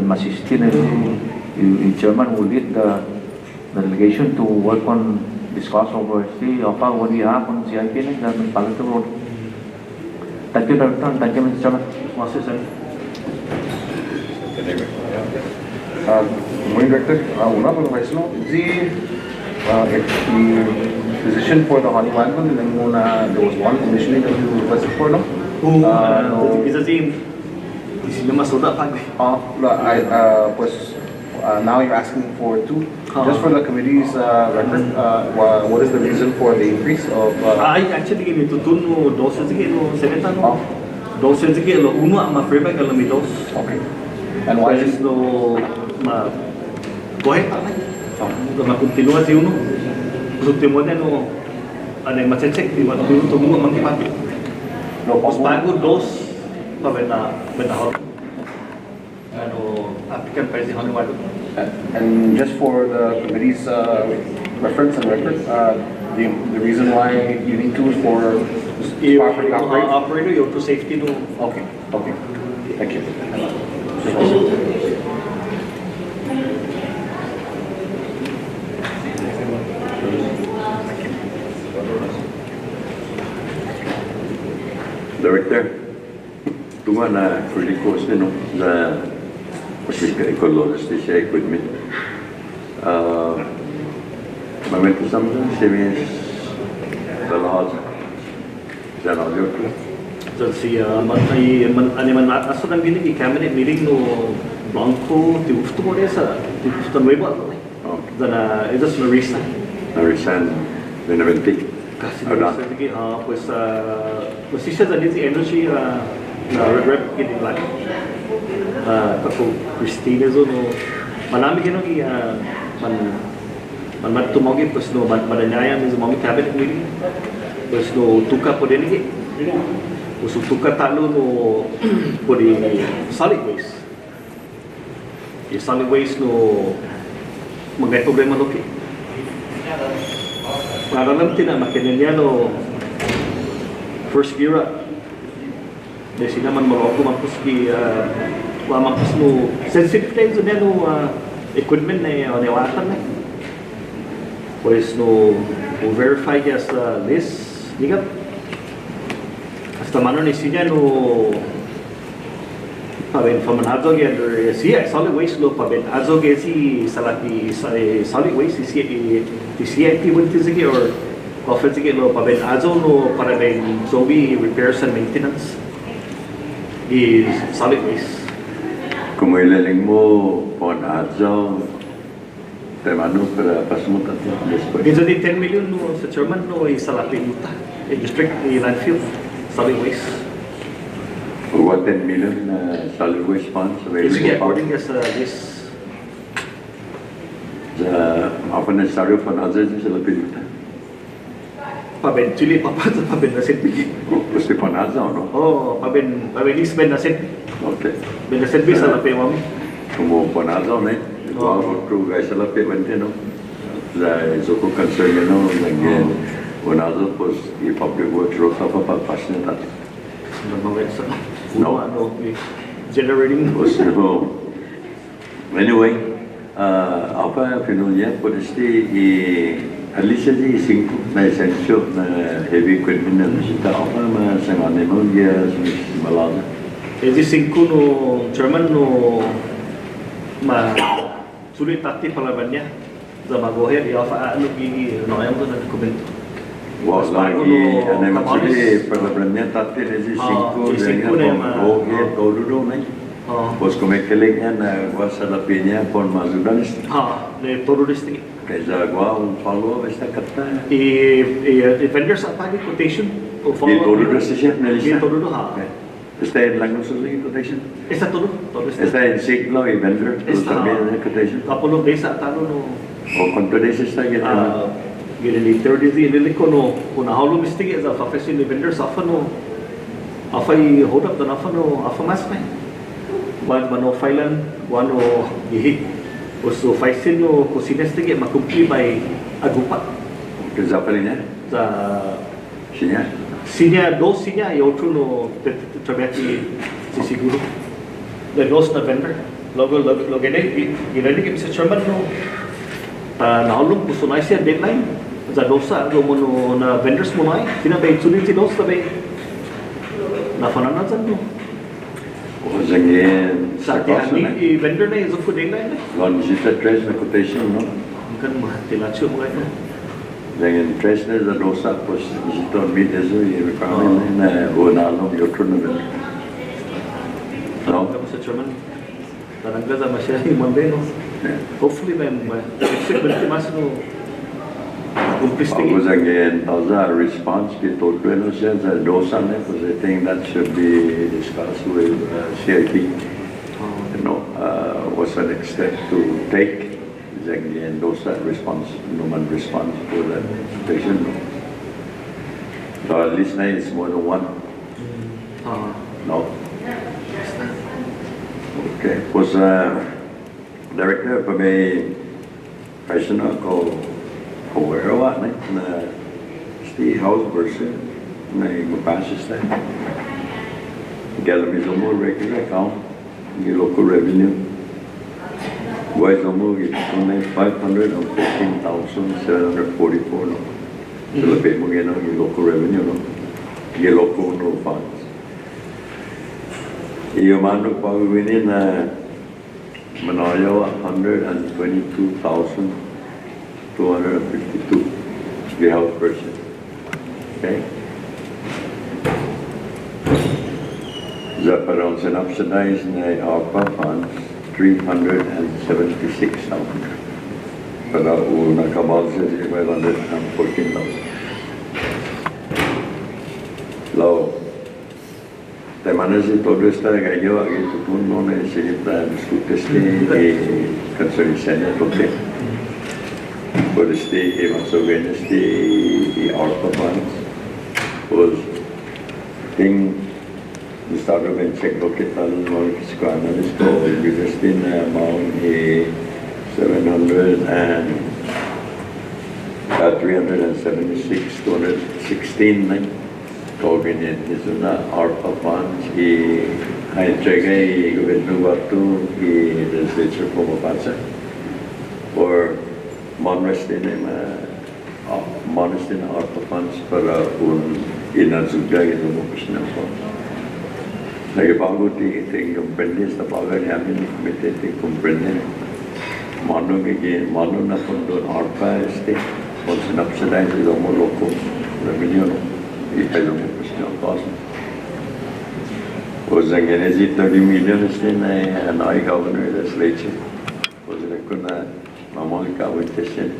masisti na yung chairman will lead the delegation to work on discuss over what we have on CIP na Palato Road. Thank you, Director. Thank you, Mr. Chairman. Morning, Director. Una po Vice No, the position for the honey wagon, and then there was one initially that you requested for, no? Isa si sila masuda pa. Now you're asking for two. Just for the committee's record, what is the reason for the increase of? Actually, tutun mo 12 sige no seneta no. 12 sige lo uno ang ma-feedback alam mi dos. Okay. And why is no go ahead. Ma-continua si uno. Gusto mo na no anay ma-check di ba tumo magkipati. no Bago dos pa bena ano applicant pa si Honeywood. And just for the committee's reference and record, the reason why you need two is for property operator, you to safety no. Okay. Thank you. Director, tunga na pretty close din, no? Na logistic equipment. Momento something, series, the laws, then all your crew. So si man aso nang binigi cabinet meeting no Blanco ti gusto mo rin sa ti gusto nuevo dana ito sa Marisa. Narisan, Benavente. Kasi sige pues pues siya sa si energy na rep kini lang. Ako Christina zo no manami kino ki man tumogi pues no madanyaya mi mo cabinet meeting pues no tuka po din ki pues tuka talo no po di solid waste yung solid waste no magay problema no ki para lang tinamakinan no first year de sinaman mo ko mampus ki mampus no sensitive things no equipment na newatan na pues no verify as list diga hasta mano ni siya no paben famanado gen siya solid waste lo paben azo gen si salati solid waste si CIP went to sige or offer sige lo paben azo no para ben sobi repairs and maintenance is solid waste. Kung ilaling mo pon azo Temano para pasmutan después. Dito di 10 million no sa chairman no isalapi muta district ni landfill solid waste. What 10 million solid waste funds available? Sige, according as this Apa necessary for others is a little paben chili papat paben nasit bigi. Gusto pa na no? Oh, paben isben nasit. Okay. Ben nasit bisa lapi mami. Como pa na ito ako crew guys sa lapi bante no? So kung concern yun no, again, unazo pues i public works ro sa papagpas na tayo. Mga sa No. generating So, anyway, apa penulia polisi alisa di singku na essential na heavy criminal sita apa masangane mo dia malala. Edi 5 no German no ma sulit tati palabannya za magoher ya fa ano gi no ayam to na dokumento. Wah lagi ane maksudnya perlahannya tapi resi singku dengan pemroge toluru nih. Bos kemekelingnya na gua salapinya pon mazudan. Le terrorist Kaya gua follow basta kata. vendors apa di quotation o Di toluru sih Di nalisa. toluru Está en la consulta quotation. Esa todo Está en siglo y vendor. También en quotation. Kapolo desa talo no O cuánto de ese está que gele ni 30 di le kono kuna holo mistige za fa fashion vendors afa no afa I hold up the afa no afa mas mai wan mano failan wano gihi oso faisin no kusines tige makumpli by agupa Zapalinnya, za sinya. sinya dos sinya e outro no trabeati si seguro the dos na vendor logo gene gene que Mr. Chairman no nahulog gusto na siya deadline za dosa do mo no na vendors mo na tinabay tuniti dos tabi na fananazan no O zangin sa ni vendor na izo ko deadline na Lon jita tres na quotation, no? kan mahatilacho mo kayo Zangin tres na za dosa, pues jita meet eso y requirement na unalo y otro na vendor. No? Mr. Chairman tarangga za masya imambe no hopefully ma'am expect mas no kumplis Ako zangin, tauza response ki tolpeno siya za dosa na, because I think that should be discussed with CIP. You know, what's the next step to take? Zangin dosa response, human response to that patient. No? So at least na it's more than one. No? Okay. Pues, Director, pa may question ako aware wa na the house version na mapasis na. Gala mi zomo regular account, yung local revenue. Why zomo yung 515,744 no. So lapit mo yung local revenue no. Yung local no funds. Iyo manok pagawinin na manayo 122,252 the health person. Okay? Zaparong subsidized na ARPA funds 376,000. Para una kabalsa 514,000. Low. Mana si todo está gallo aquí tu no necesita discutir consolidar porque por más o menos the ARPA funds was thing the start of check lo que tal lo que se gana esto just in amount 376 216 Organit is na ARPA funds ay check gobyerno waktu di legislature pumapasa or monrestin monrestin ARPA funds para un inasuga ito mo kasi na po. Nagbago ti iting comprende sa pagani amin committee ti comprende mano na pondo ARPA este on subsidize ito mo local revenue ipelo mo kasi ang cost. Was ang ganezi 30 million este na anay governor legislature. Was ko na mamol ka with question.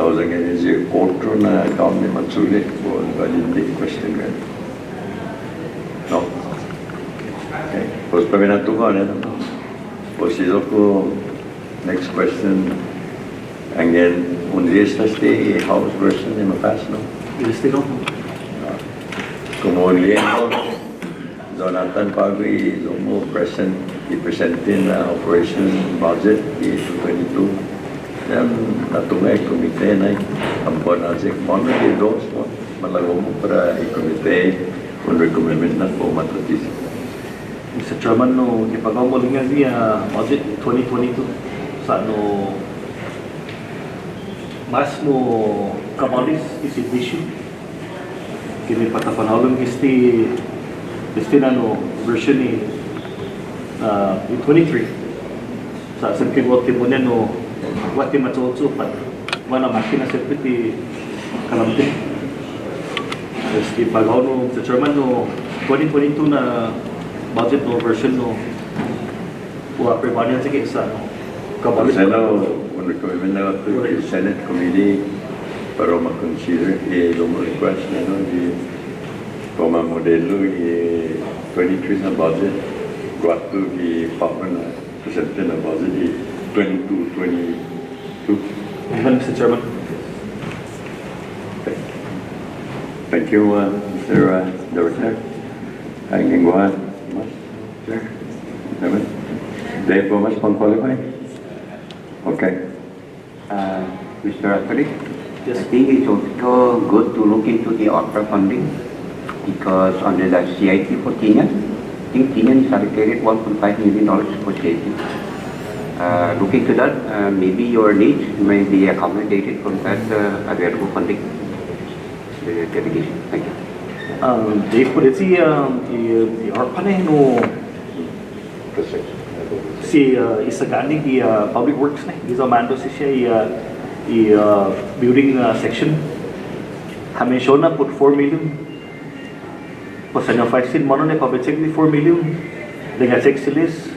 Was ang ganezi otro na government matsuli was valid question gan. No. Okay. Was pa binatuhan na. Was ito ko next question. Again, undi esta este house version ni mapas no. Destino. Como liendo, Jonathan Pagui, Zomo present, i-presentin na operation budget di 2022. Yan, natungay komite na ang ponasik mono di dos mo. Malago mo para i-komite Kung recommend na po matutis. Mr. Chairman, no, ipagaw mo lang nga budget 2022 sa no mas mo kamalis isip issue. Kini patapanawang isti na no version ni 23 sa sempit wakti mo niya no wakti matutsupan mana makina sempit di kalamtin. Terus ipagaw no Mr. Chairman no 2022 na budget no version no wa prebanyan sige sa no kabalis Sana, kung recommend na ito yung Senate Committee para ma-consider yung request na no, pamamodelo yung 23 na budget guwato yung Papa na presente na budget yung 22. Mr. Chairman. Thank you, Mr. Director. Ang gingwa, Mas. Sir. Naman. Dahil po mas pang-qualify? Okay. Mr. Attorney, Yes. I think it's also good to look into the OPRA funding because under the CIP for Kenyan, I think Kenyan is allocated $1.5 million for CIP. Look into that, maybe your needs may be accommodated from that available funding. The delegation, thank you. Dave po si ARPA na no si isagani ki public works na gizamando si siya building section hamisyon na put 4 million pasanya faisin mono na pabetsek ni 4 million dengan check silis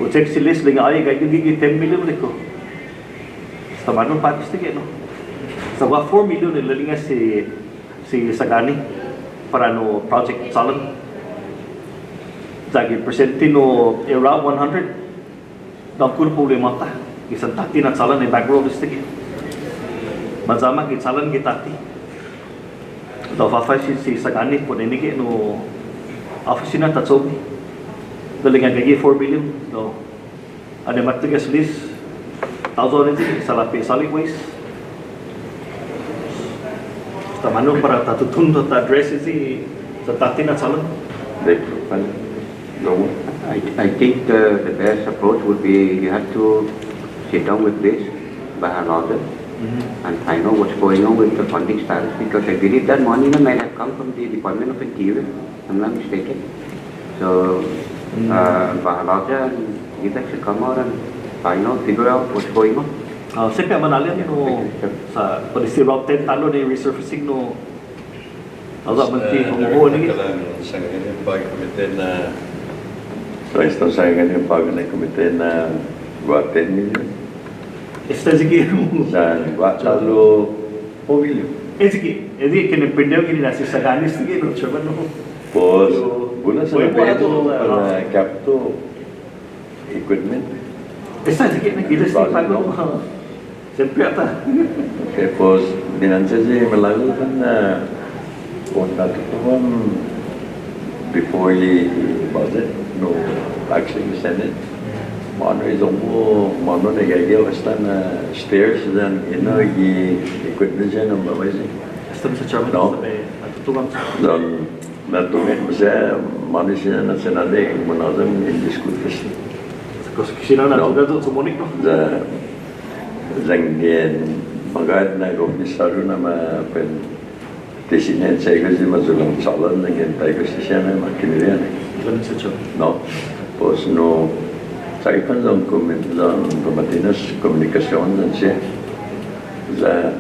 o check silis dengan ay gaya gigi 10 million reko sa manon patis tige no sa 4 million nilalinga si Sagani para no project salan Zagi presente no around 100 daw kun problema ta isang tati na salan ay background listig mazama git salan gitati daw fa si Sagani po ninigi no oficina tatsobi dalingan gagi 4 million no ada matigas list tawzo rin salapi solid waste Tamano para tatutun to address si sa tati na salan. I think the best approach would be you have to sit down with this Bahanagar and find out what's going on with the funding status because I believe that money may have come from the Department of Interior, if I'm not mistaken. So Bahanagar, you guys should come out and find out, figure out what's going on. Siyempre, manalyan no sa polisi route 10 talo na resurfacing no also manti umuho ni sa ngayon pag-komite na sa ngayon pag-komite na 10 million esta sige sa talo 4 million sige edi kinipindaw kini nasi Sagani sige no chairman no pues guna sa pedo para capto equipment esta sige na gilas ni pago Siyempre ata. Okay, pues dinansya siya malago kan na kung natutuhan before the budget, no, actually Senate. Mano isang mo, mano nagagawa basta na stairs dan ino i-equipment siya ng babay siya. Basta sa chairman No. natutukan sa Dan natungin mo siya, mano siya na sinali, munazam in-discute siya. kasi sila na No. doon sumunik no. Zanggen magad na komisaryo na mapen tisinen sa kasi mazulang salan zanggen tayo kasi siya na makinirian Ganun sa chairman. no pos no sa ipan lang kumatinas komunikasyon dan siya sa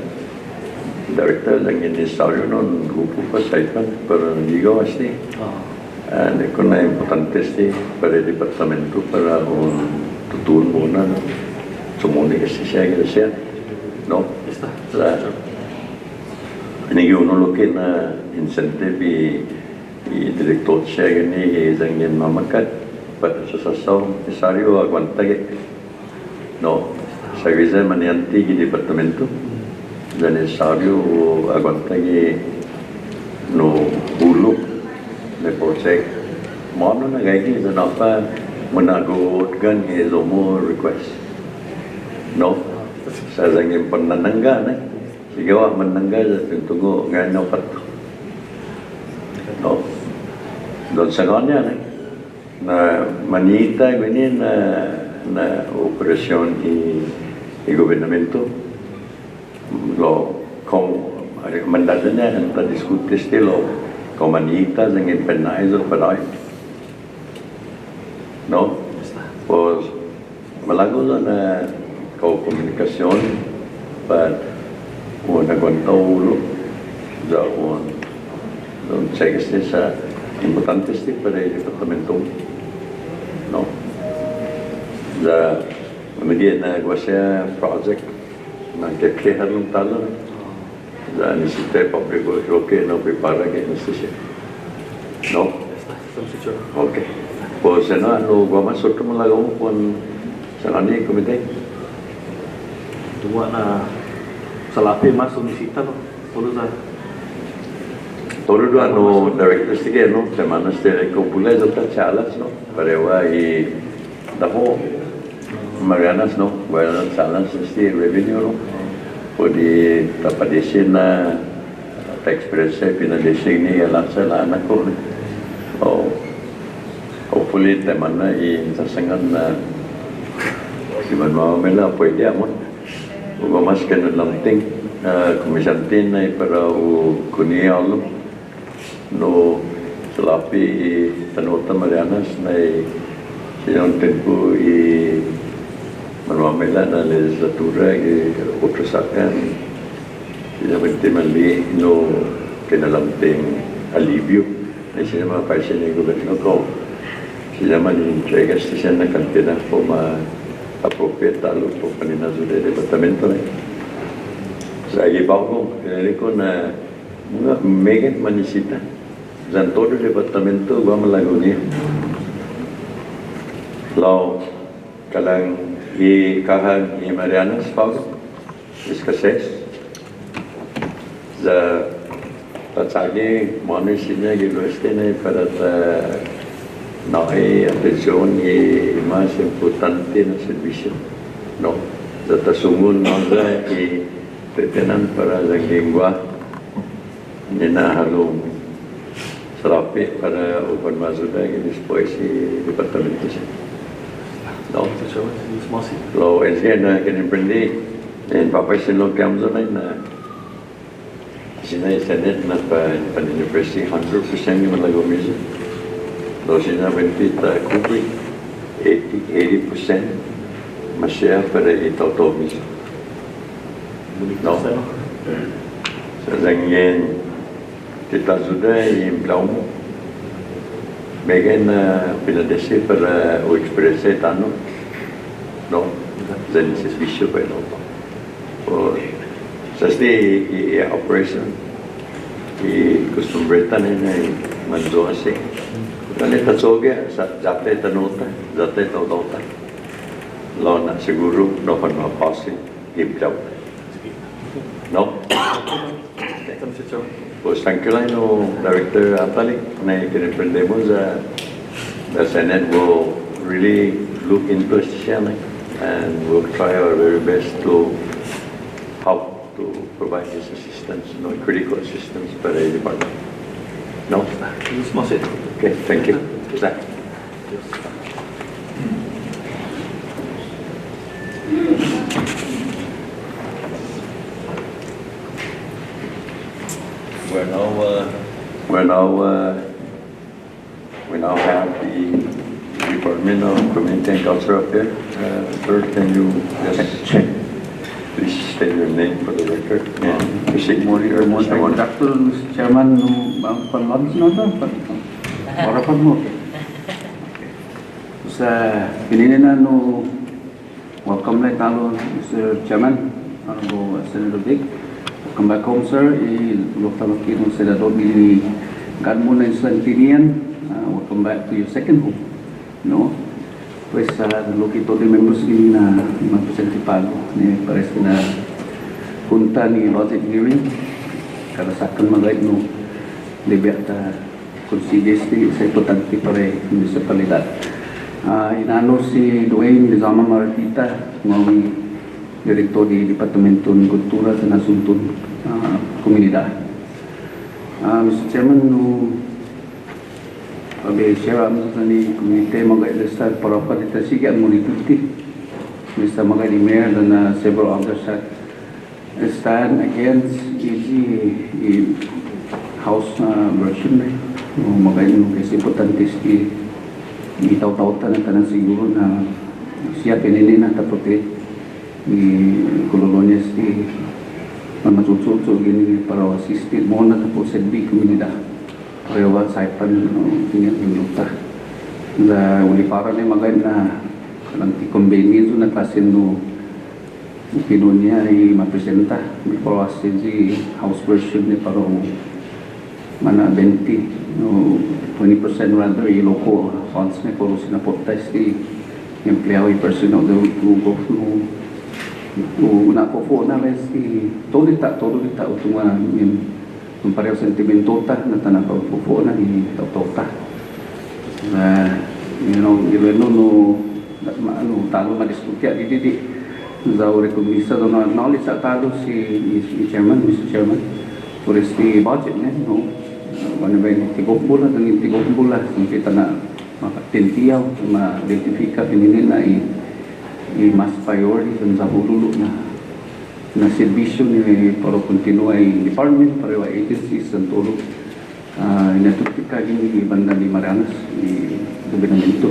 director zanggen komisaryo nun grupo pa sa ipan pero nandigaw asli ko na importante si para departamento para tutulong muna no sumuni kasi siya no Basta sa nag-unulokin na incentive i-director siya gani zangin mamakat pati sa sasaw isaryo agwantag no sa visa manianti gi departamento dan isaryo agwantag no ulo na project mono na gagi sa napa managot gan mo request no sa zangin pananangga na sigawa manangga sa tuntungo nga no pato no doon sa kanya na manita gini na operasyon i gobernamento lo kung mandato niya ang diskute stilo kung manita ng impenaizo para no pues malago na komunikasyon but una control don cheques sa importante para el departamento no da medida na negosya project na kekehar ng talo da necesita público creo que no prepara que necesita no okay pues ano gua masuk malago pun sa ani komite Dua na salapi mas solicita no. Todo no director sige no semana ste kopula jota chalas no parewa i daho maganas no bueno salas este revenue no podi tapadesin na tax express pinadesig ni alasala na ko oh hopefully temana i sasangan na si Manuel Mela pwede amon ugamas ka na lamting komisyantin na para kuniyalo no salapi tanota Marianas na sinong tempo Manuel Mela na legislatura utrasakan sinabente mali no kinalamting alivio na sinama paisa ni gobyerno ko sinama ni entregas siya na kantidad po appropriate talo po paninazo de departamento na sa ibaw ko kinali ko na mga megat manisita sa todo departamento ba malago niya law kalang kahag ni Marianas Pau discusses sa tatsagi monisinya gilueste na para naay atensyon ni mas importante na servisyo no sa tasungon mo sa tetenan para sa lingwa ninahalong sarapi para upang masuda después si departamento siya no lo ensin na kinimprendi en papasin lo kamzo na sinay senate na paninipres 100% yung malagomiso lo sinabentita kubri 80% masya para itautomis no sa zangyen kita sudah implau bagian pinadesi para ekspresi tano no dan servicio para o sasti operation costumbreta na manzo asi kanita soge sa jate tanota jate tauta lo na siguro no pa mapasi implau no pues tranquila no director Atali na kinipende mo sa the Senate will really look into this channel and we'll try our very best to help to provide this assistance, critical assistance para the department. No? Okay, thank you. Zach. We now have the Department of Community and Culture up there. Sir, can you just please state your name for the record and proceed? Good afternoon, Mr. Chairman. Pag-lunch na ito? Harapan mo. Sa pinina no, welcome lang talo, Mr. Chairman, Honorable Senator Dick. Welcome back home, sir. Welcome back to Senador Billy Garmon and Santinian. Welcome back to your second home. No? Pues lokito de members ni na principal ni pares na punta ni audit hearing kada sakon magay no liberta consideres sa importante para municipalidad. Inano si Dwayne Lizama Maratita, ng direktor di Departamento ng Kultura sa Nasuntun Komunidad. Mr. Chairman, no Abe share am sa ni komite mga ilustad para palita sige ang multitude. Mr. Magadi Mayor and several others that stand against the House version magayon kasi importante si itaw-tawta na tanan siguro na siya pinili na tapote ni kolonias di matututo gini para assisted mo na tapos sa big komunidad para wa saipan tingin minuta na uli para ni magayon na kalang convenience na klase no pinunya ay mapresenta before si House version ni para mana 20 no 20% rather iloko funds na puro sinaporta si empleyado y personal de grupo no una po na vez si todo está utuma yung pareho sentimento ta na tanang po na ni tota na ileno no talo madiskutia di zao rekomisa do knowledge sa talo si Mr. Chairman for the budget no ano ba yung tigok bola dengan tigok bola kita na makatentiyaw ma-identifika pinili na mas priority sa hululo na servisyo ni para continue ay department para agencies ang tulog inatutika gini banda ni Marianas ni gobernamento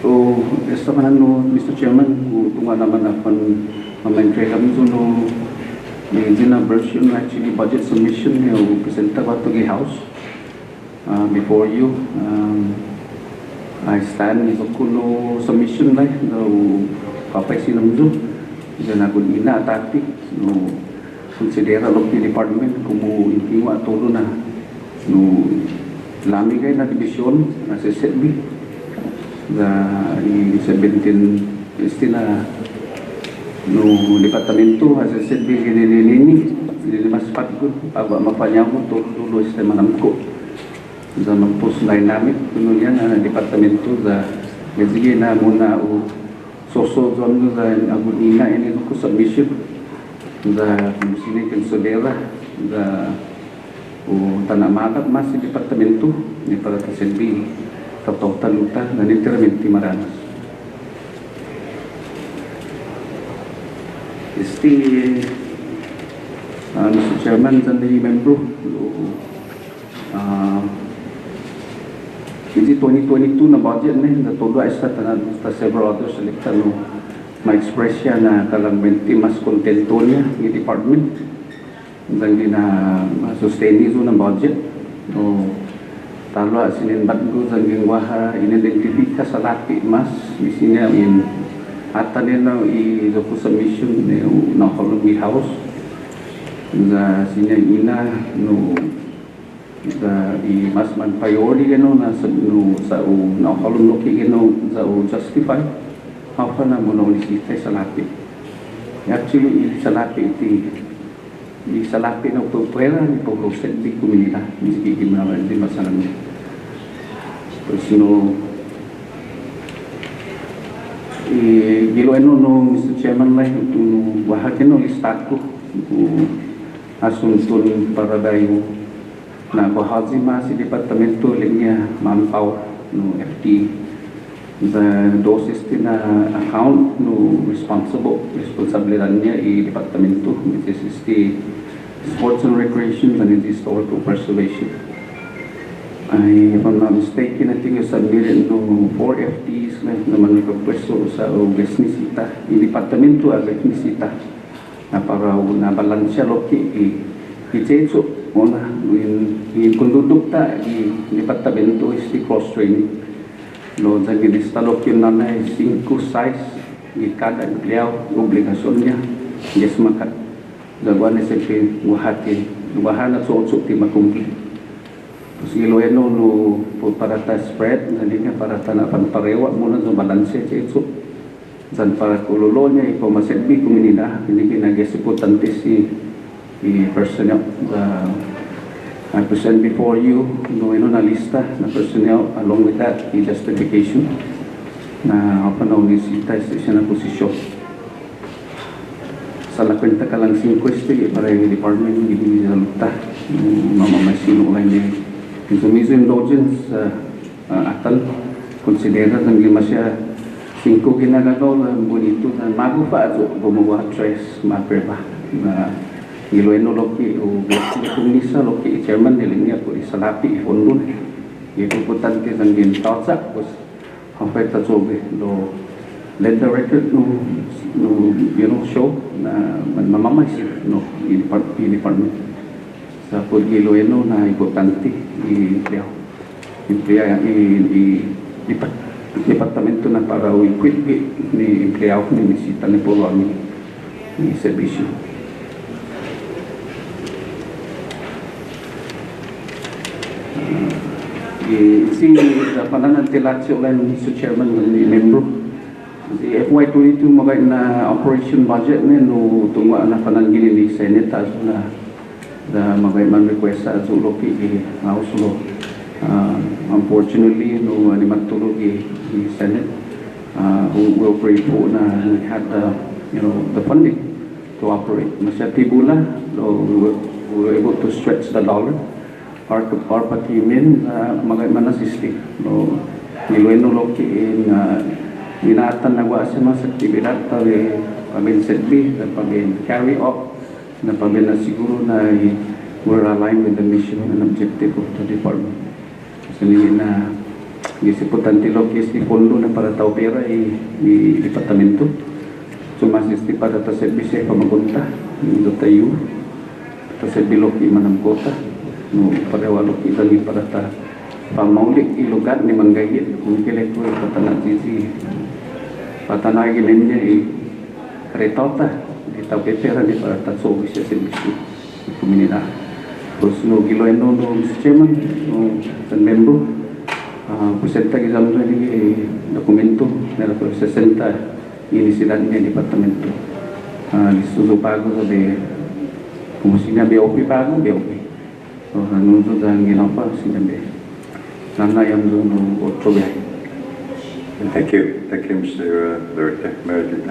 so esta man no Mr. Chairman kung naman apan mamaintre kami no na version actually budget submission yung presenta ba to the House before you I stand is kuno submission like no kapay sinamzo diyan ako ina tactic no considera lo di department como intiwa todo na no lami kay na division na sa setbi da i 17 istina no departamento as I said ini mas patut aba mapanyamo todo este manamko za mampus dynamic kuno yan na departamento za sige na muna o soso zon za agudina ini ko submission za sini considera za o tanamakat mas departamento ni para kasenbi total luta na literalmente Maranas. Mr. Chairman and the member, ini 2022 na budget na todo ay sa several others selecta no ma-express siya na kalang 20 mas kontento niya ni department dahil na sustain iso ng budget no talo sinin batgo sa gingwaha in-identify sa lati mas isinya in ata nila i submission na Colony House na sinya ina no da i mas man priority no na sa no sa na Colony no sa justify how pa na mo lisita sa lapi actually sa lapi di sa lapi no pwera ni pag-roset di komunidad di gimana di masalan terus no giloeno no Mr. Chairman lah itu wahatin no listaku asunton para dayo na bahazi mas departamento linya manpower no FT the dosis na account no responsibilidadnya i departamento which is the sports and recreation and the historical preservation. If I'm not mistaken, I think it's submitted no 4 FTs naman nagpapwesto sa Besnisita, yung departamento ang Besnisita na para nabalansya loki i-chenso una yung kundudukta yung departamento is the cross-training no, sa ginista loki na na 5 size di kada empleyado obligasyon niya yes makat gagawa na siyempre wahana so ti makumpli. Kasi iloeno no para ta spread nali nga para ta na parewa muna sa balanse chetso san para kulolo niya ipo masetbi komunidad hindi ginagesiputan si personnel I present before you no na lista na personnel along with that the justification na apa na unisita siya na posisyon sa lakwenta ka lang 5 para yung department hindi nila luta mamamasino lang ni consumiso indulgence atan considera ng lima siya 5 ginagalaw na bonito na mago pa at gumawa tres maperba na ilueno loki o nisa loki chairman nilingnya ko isalapi ifondun ipuputan ke ng gintawsa pues hampir tasobe lo let the record no show na mamamay no department sa Iloilo na importante departamento na para i-equip ni empleyado ni misita ni Polo ni servisyo. Si pananan tilatsyo lang ni Mr. Chairman ni membro si FY22 magay na operation budget ni no tunga na panangili ni Senate as na magay man request sa zulo ki house law. Unfortunately no ani matulog i Senate who will pray po na we had the funding to operate masyatibula we were able to stretch the dollar our patimin magay man assisting no nilueno loki in inatan na wa sa mga aktibidad tabi pagin setbi na pagin carry out na pagin na siguro na we're aligned with the mission and objective of the department. Kasi na isiputan tilokis ni pondo na para tao pera i departamento sumasisti para ta service pamagunta do tayo ta serbilok i manam kota no pagawalok itali para ta pamaulik ilugat ni manggayit kung kilay ko patanag sisi patanag niya retota di tao pera di para ta service service komunidad. Terus no Iloilo no Mr. Chairman no san membro presenta que estamos en documento de la 60 inicidad del departamento listo pago de como si na BOP pago BOP so anuncio dan ginapa sinabi nana yang no 8 biyahe. Thank you, Mr. Director Meredith.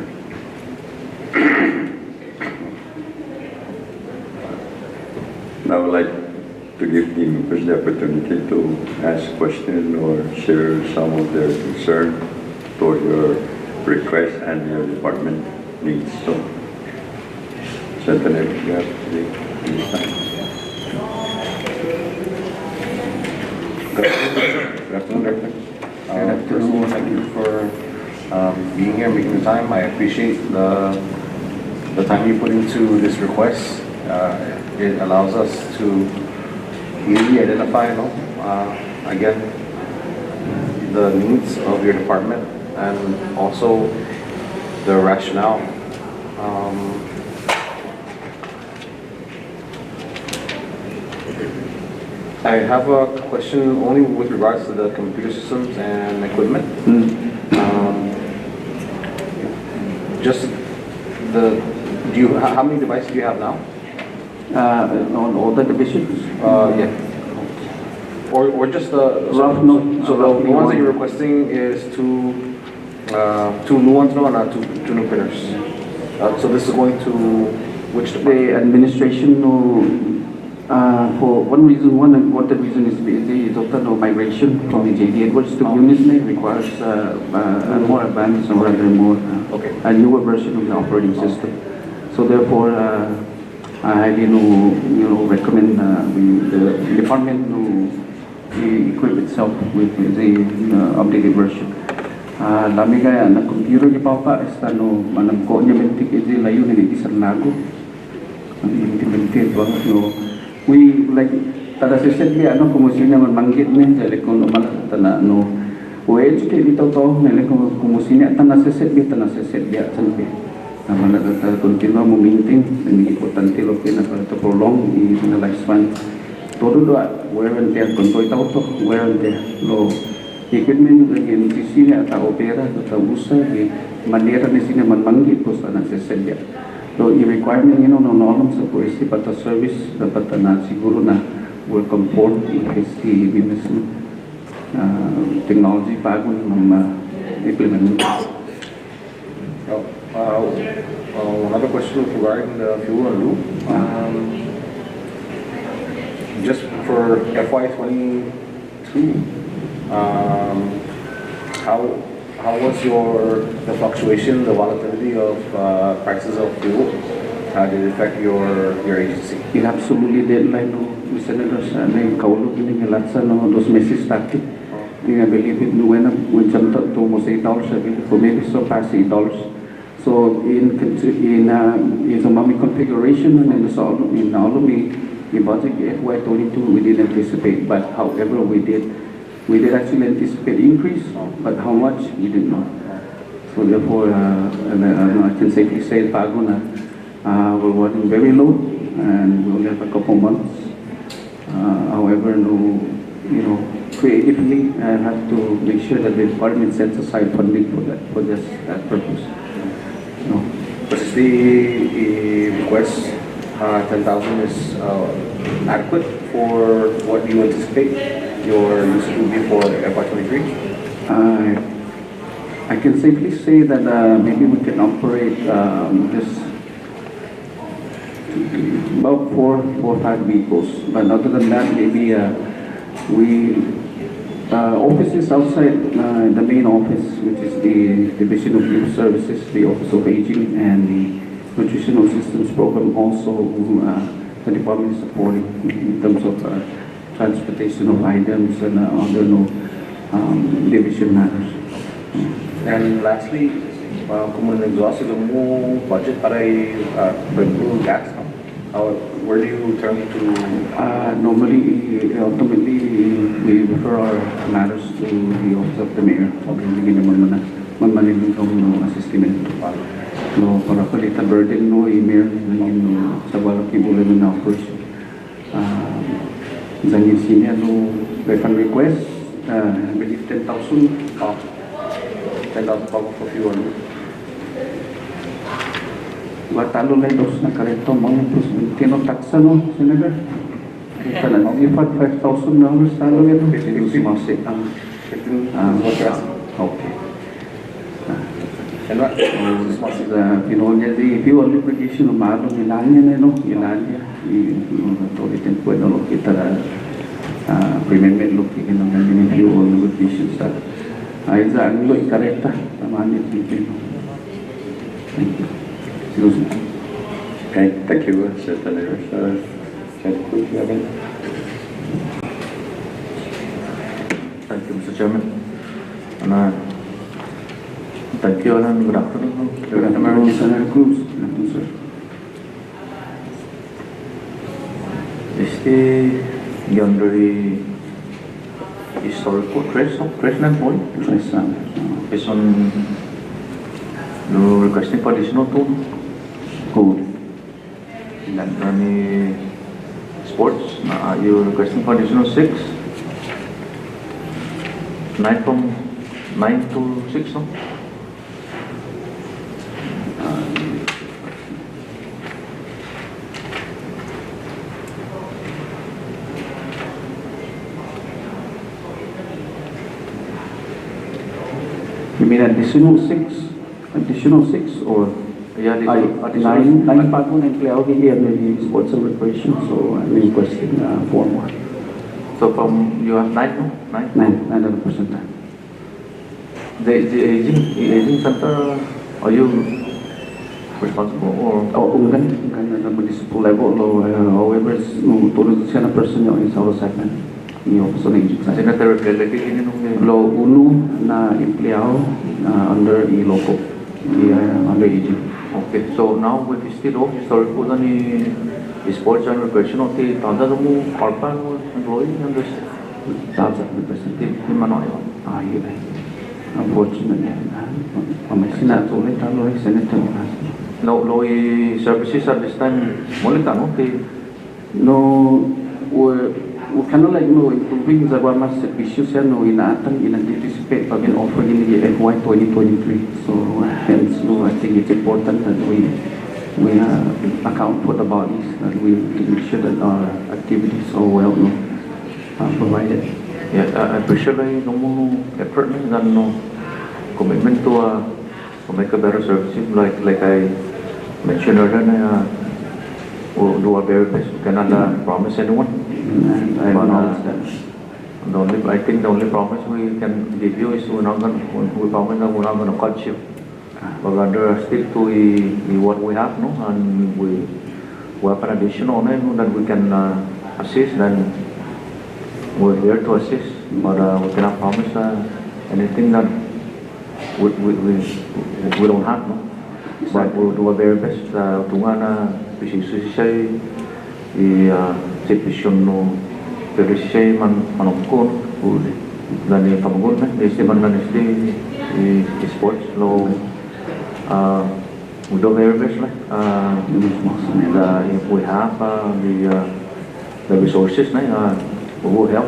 Now I would like to give the members the opportunity to ask questions or share some of their concern toward your request and your department needs. So, Senator, you have the time. Good afternoon, Director. First of all, thank you for being here, making the time. I appreciate the time you put into this request. It allows us to easily identify, again, the needs of your department and also the rationale. I have a question only with regards to the computer systems and equipment. Just how many devices do you have now? On all the divisions. Yeah. Or just the Rough so note. the ones that you're requesting is two new ones now and two new printers. So this is going to which department? The administration for one reason, what the reason is the migration from the JD Edwards to Unisnet requires a more advanced or rather more a newer version of the operating system. So therefore, I highly recommend the department to equip itself with the updated version. Lami kaya na computer ni Papa no manam ko niya mentik iti layo ni isang lago. Implemented banget no. We like tada seset bi como si na manggit ni dali ko no tana no. We educate ito to nila como si na tana seset bi sanpi. Naman na continue mo maintain ang importante lo na para to prolong the lifespan. Todo do wear and tear control ito to wear and tear lo equipment yang di sini atau opera atau usa di manera di sini manmanggit po sa nagseselya. So, i-requirement no norms sa policy pata service dapat na siguro na will conform is the business technology bago na implement. Another question regarding the fuel and lube. for FY 22, how was the fluctuation, the volatility of prices of fuel? How did it affect your agency? It absolutely did, like no, senators, and Kaulo giving a lot of those meses started. I believe it went jumped up to almost $8, I believe, or maybe surpassed $8. So in the mommy configuration and in all of the budget FY 22 we didn't anticipate, but however we did actually anticipate increase, but how much we didn't know. So therefore, I can safely say Pagona we're running very low, and we only have a couple months. However, no, creatively, I have to make sure that the department sets aside funding for that purpose. No. But is the request 10,000 is adequate for what you anticipate your usage will be for FY 23? I can safely say that maybe we can operate this about four or five vehicles. But other than that, maybe offices outside the main office, which is the Division of Youth Services, the Office of Aging, and the Nutritional Systems Program also the department is supporting in terms of transportation of items and other division matters. And lastly, kung nag-exhaust mo budget para i-blue gas, where do you turn to? Normally, ultimately, we refer our matters to the Office of the Mayor. Bigyan naman manmanilong no assessment. No, para palita burden no email no sa walang kibulan na operation. Zanyin siya no refund request, I believe 10,000 for fuel. Matalo lang dos na kareto mga tinotaksa no, Senator. Kita na nung ifat $5,000 talo ito. Ito si Masi ang okay. And what? Pinonya di fuel lubrication ng malong ilanya na no, ilanya. Ulitin po ito kita premium looking ng ganyan fuel lubrication sa ay sa ang lo ikareta tama niya dito. Thank you. Okay, thank you, Senator. Senator Cruz, you have any? Thank you, Mr. Chairman. Thank you, and good afternoon. Good afternoon, Senator Cruz. Good afternoon, sir. Under the historical trace na point, based on the requesting for additional two code. And sports, you're requesting for additional 6. 9 from 9 to 6, no? You mean additional 6? Additional 6 or? Yeah, nine pa po na empleyado here under the sports and recreation, so I'm requesting 4 more. So from, you have 9, no? 9? 900%. The aging center, are you responsible or? Kung ganun na municipal level, however, tulad siya na personnel in our segment, yung Office of Aging. Senator, lalagay ini nung Lo uno na empleyado under i-local, under aging. Okay, so now with still historical na ni sports and recreation, okay, tanda mo corporate employee under That's the representative. di man ayo. Yun ay. Unfortunately, may sinatuloy talo ay senator. No, services at this time, molita, no? No, we're kind of like, improving the Guamas servicios yan, inaatang, in-anticipate pag in-offer in the FY 2023. So, hence, I think it's important that we account for the bodies, that we make sure that our activities are well provided. Yeah, I appreciate no effort and no commitment to make a better service. Like I mentioned earlier, we'll do our very best. We cannot promise anyone. And I acknowledge that. I think the only promise we can give you is we promise that we're not gonna cut you, but rather stick to what we have, no? And we have an additional name that we can assist, then we're here to assist, but we cannot promise anything that we don't have, no? But we'll do our very best. Tungana pisisisay situation no perisay manungkon dan pamagun na istiman na sports no we do our very best if we have the resources we will help.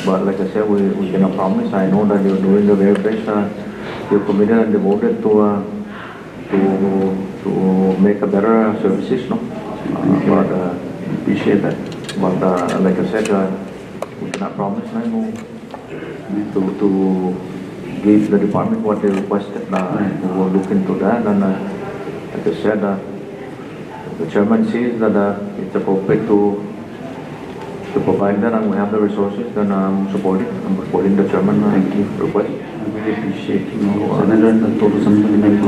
But like I said, we cannot promise. I know that you're doing the very best. You're committed and devoted to make a better services, no? But appreciate that. But like I said, we cannot promise to give the department what they requested. We will look into that, and like I said, the chairman sees that it's appropriate to provide that, and we have the resources. Then I'm supporting the chairman. Request. I really appreciate, Senator, the total sentiment.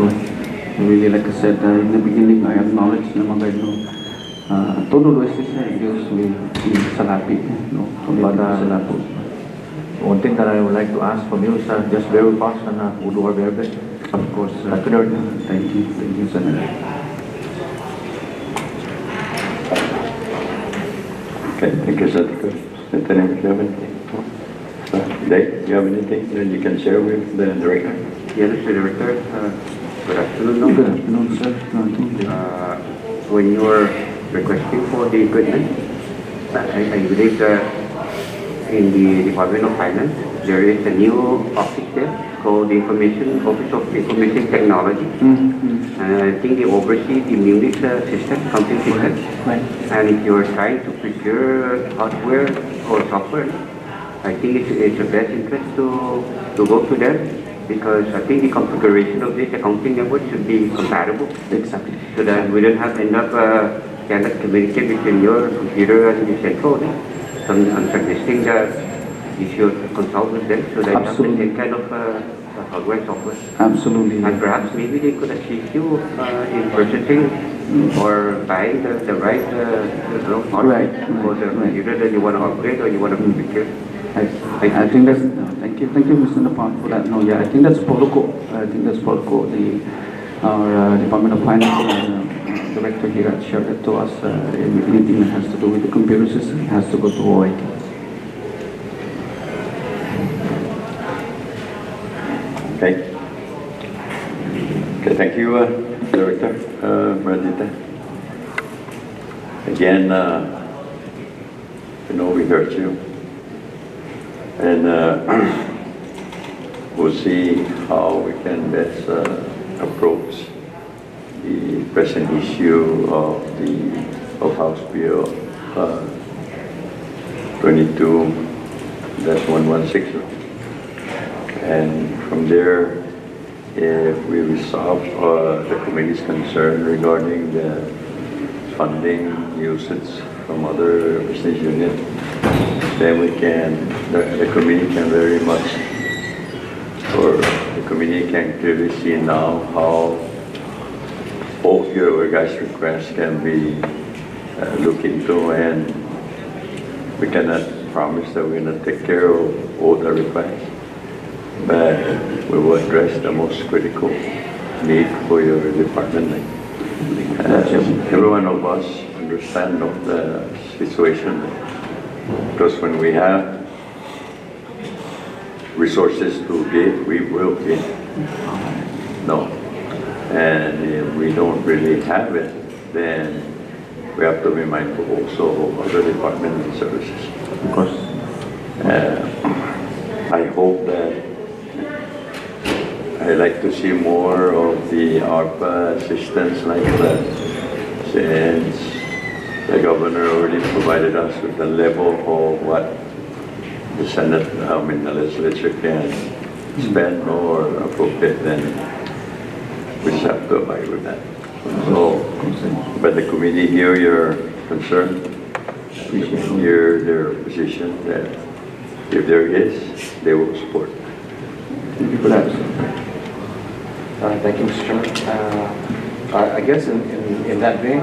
Really, like I said in the beginning, I acknowledge naman kayo, todo lo ese Diyos may salapi, no? But one thing that I would like to ask from you is just very fast, and we'll do our very best. Of course, Thank you, Senator. Okay, thank you, Senator. Senator, do you have anything? Dave, do you have anything that you can share with the director? Yes, Mr. Director. Good afternoon. Good afternoon, sir. When you were requesting for the equipment, I believe that in the Department of Finance, there is a new office there called the Office of Information Technology. And I think they oversee the Munich system, computer system. Right. And if you're trying to procure hardware or software, I think it's the best interest to go to them, because I think the configuration of this accounting network should be compatible. Exactly. So that we don't have end up cannot communicate between your computer and the central. So I'm suggesting that you should consult with them so that you have the same kind of hardware software. Absolutely. And perhaps maybe they could assist you in purchasing or buying the right hardware for the computer that you want to upgrade or you want to procure. I think that's, thank you, Mr. Napan, for that. No, yeah, I think that's protocol. Our Department of Finance director here shared it to us. Anything that has to do with the computer system has to go to OIT. Okay. Okay, thank you, Director Maradita. Again, we heard you. And we'll see how we can best approach the present issue of House Bill 22-116. And from there, if we resolve the committee's concern regarding the funding usage from other business units, then the committee can very much, or the committee can clearly see now how both your guys' requests can be looked into, and we cannot promise that we're going to take care of all the requests, but we will address the most critical need for your department. Every one of us understand the situation, because when we have resources to give, we will give. No. And if we don't really have it, then we have to be mindful also of other departments and services. Of course. I hope that I like to see more of the ARPA assistance like that, since the governor already provided us with the level of what the Senate, the legislature can spend or appropriate, then we just have to abide with that. So, but the committee hear your concern, hear their position that if there is, they will support. Thank you for that. Thank you, Mr. Chairman. I guess in that vein,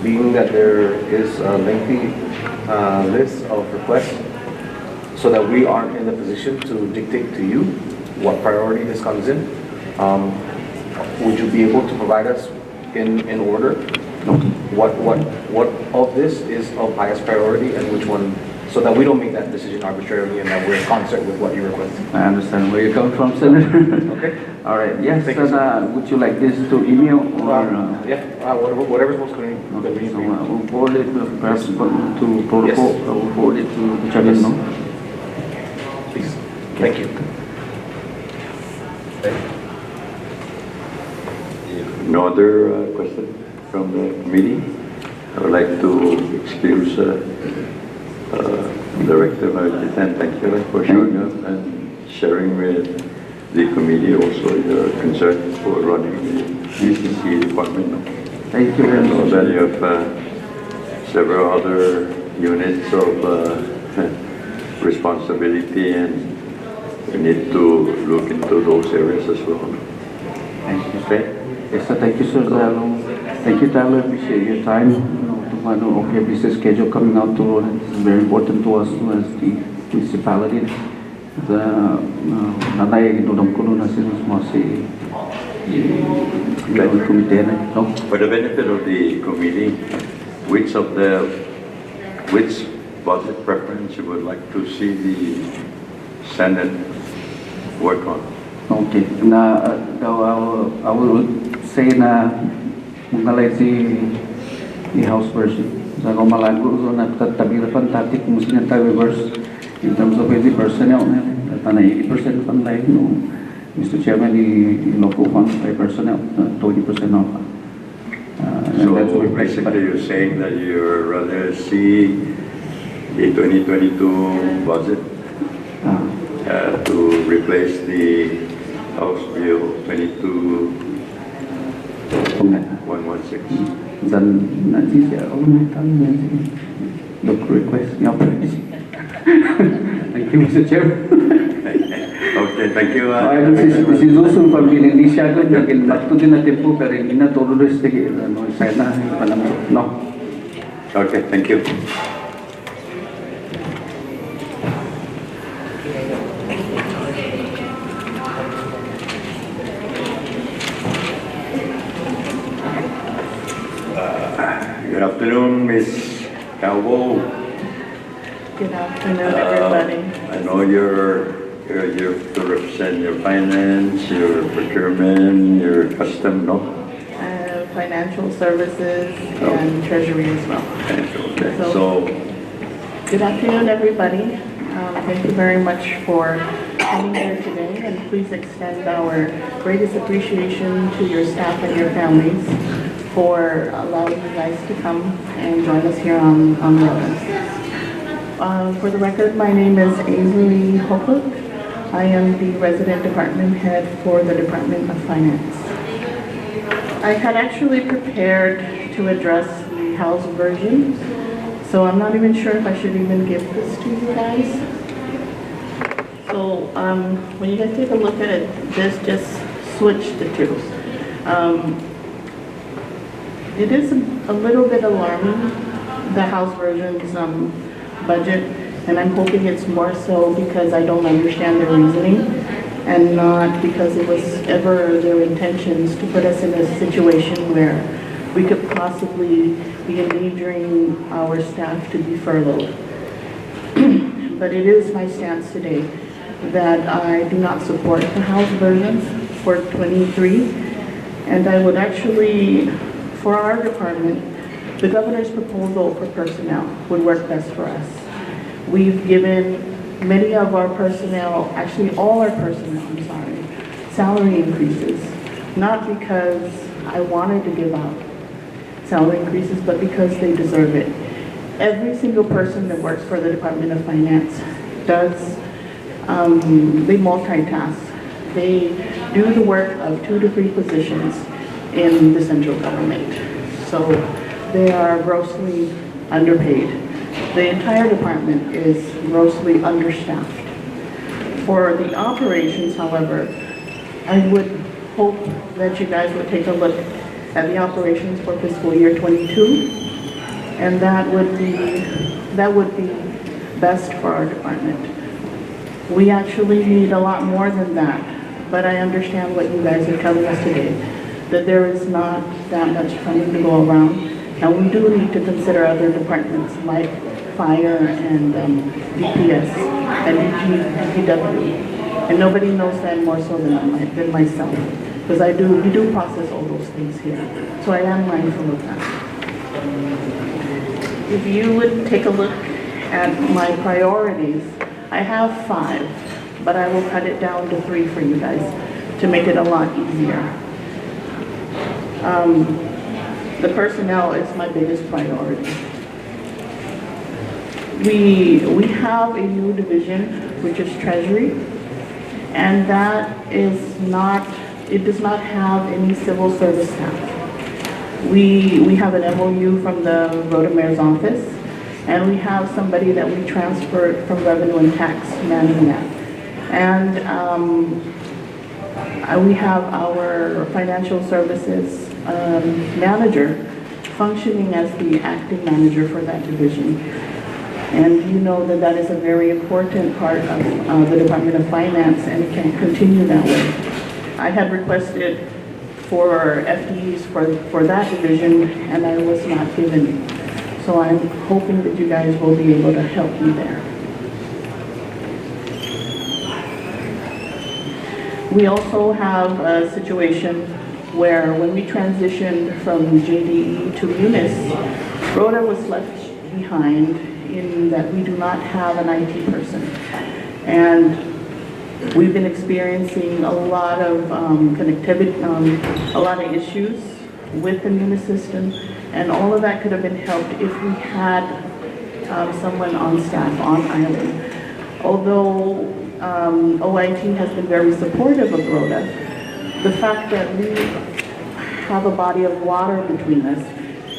being that there is a lengthy list of requests, so that we aren't in the position to dictate to you what priority this comes in, would you be able to provide us in order what of this is of highest priority and which one, so that we don't make that decision arbitrarily and that we're in concert with what you request? I understand where you come from, Senator. Okay. All right, yes, Thank you, and would you like this to email or? Yeah, whatever's most convenient Okay, so for you. we'll forward it perhaps to protocol, Yes. we'll forward it to the chairman, Yes. no? Please. Thank you. No other question from the committee? I would like to excuse Director Marititan. Thank you for showing up and sharing with the committee also your concern for running the GCC department. Thank you very I know much. that you have several other units of responsibility, and we need to look into those areas as well. Thank you. Okay? Yes, sir, thank you, sir. Thank you, Tyler, appreciate your time, of your busy schedule coming out to road. It's very important to us as the municipality. Nanay, inunong ko na si committee, no? For the benefit of the committee, which budget preference you would like to see the Senate work on? Okay, I will say na mungalay the House version. Sa kung malago so nagtatabirapan tati kung sino tayo reverse in terms of the personnel na tanay 80% fund like no Mr. Chairman the local funds by personnel 20% off. So basically you're saying that you rather see the 2022 budget to replace the House Bill 22-116. Dan nanti siya look request niya. Thank you, Mr. Chair. Okay, thank you. This is also from Indonesia ko, naging bakto din na tempo, pero hindi na tolerance lagi, sana, no? Okay, thank you. Good afternoon, Ms. Calvo. Good afternoon, everybody. I know you're to represent your finance, your procurement, your custom, no? Financial services and treasury as well. Okay, so Good afternoon, everybody. Thank you very much for coming here today, and please extend our greatest appreciation to your staff and your families for allowing you guys to come and join us here on Rollins. For the record, my name is Avery Hopuk. I am the resident department head for the Department of Finance. I had actually prepared to address the House version, so I'm not even sure if I should even give this to you guys. So when you guys take a look at it, just switch the two. It is a little bit alarming, the House version's budget, and I'm hoping it's more so because I don't understand their reasoning and not because it was ever their intentions to put us in a situation where we could possibly be endangering our staff to be furloughed. But it is my stance today that I do not support the House version for 23, and I would actually, for our department, the governor's proposal for personnel would work best for us. We've given many of our personnel, actually all our personnel, salary increases, not because I wanted to give out salary increases, but because they deserve it. Every single person that works for the Department of Finance does, they multitask. They do the work of 2 to 3 positions in the central government. So they are grossly underpaid. The entire department is grossly understaffed. For the operations, however, I would hope that you guys would take a look at the operations for fiscal year '22, and that would be best for our department. We actually need a lot more than that, but I understand what you guys are telling us today, that there is not that much funding to go around, and we do need to consider other departments like fire and DPS and DPW. And nobody knows that more so than myself, because we do process all those things here. So I am mindful of that. If you would take a look at my priorities, I have 5, but I will cut it down to 3 for you guys to make it a lot easier. The personnel is my biggest priority. We have a new division, which is Treasury, and that is not, it does not have any civil service staff. We have an MOU from the Rhoda Mayor's office, and we have somebody that we transferred from Revenue and Tax managing that. And we have our financial services manager functioning as the acting manager for that division. And you know that that is a very important part of the Department of Finance, and it can continue that way. I had requested for FTEs for that division, and I was not given. So I'm hoping that you guys will be able to help me there. We also have a situation where when we transitioned from JDE to Munis, Rhoda was left behind in that we do not have an IT person. And we've been experiencing a lot of connectivity, a lot of issues with the Munis system, and all of that could have been helped if we had someone on staff on island. Although OIT has been very supportive of Rhoda, the fact that we have a body of water between us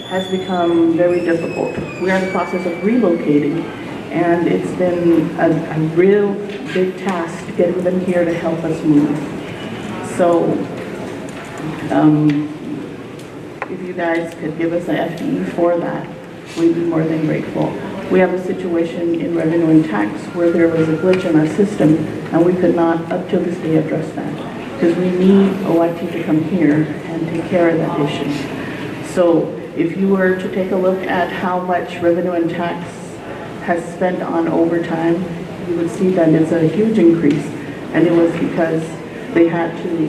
has become very difficult. We are in the process of relocating, and it's been a real big task getting them here to help us move. So if you guys could give us an FTE for that, we'd be more than grateful. We have a situation in Revenue and Tax where there was a glitch in our system, and we could not, up till this day, address that. Because we need OIT to come here and take care of that issue. So if you were to take a look at how much Revenue and Tax has spent on overtime, you would see that it's a huge increase. And it was because they had to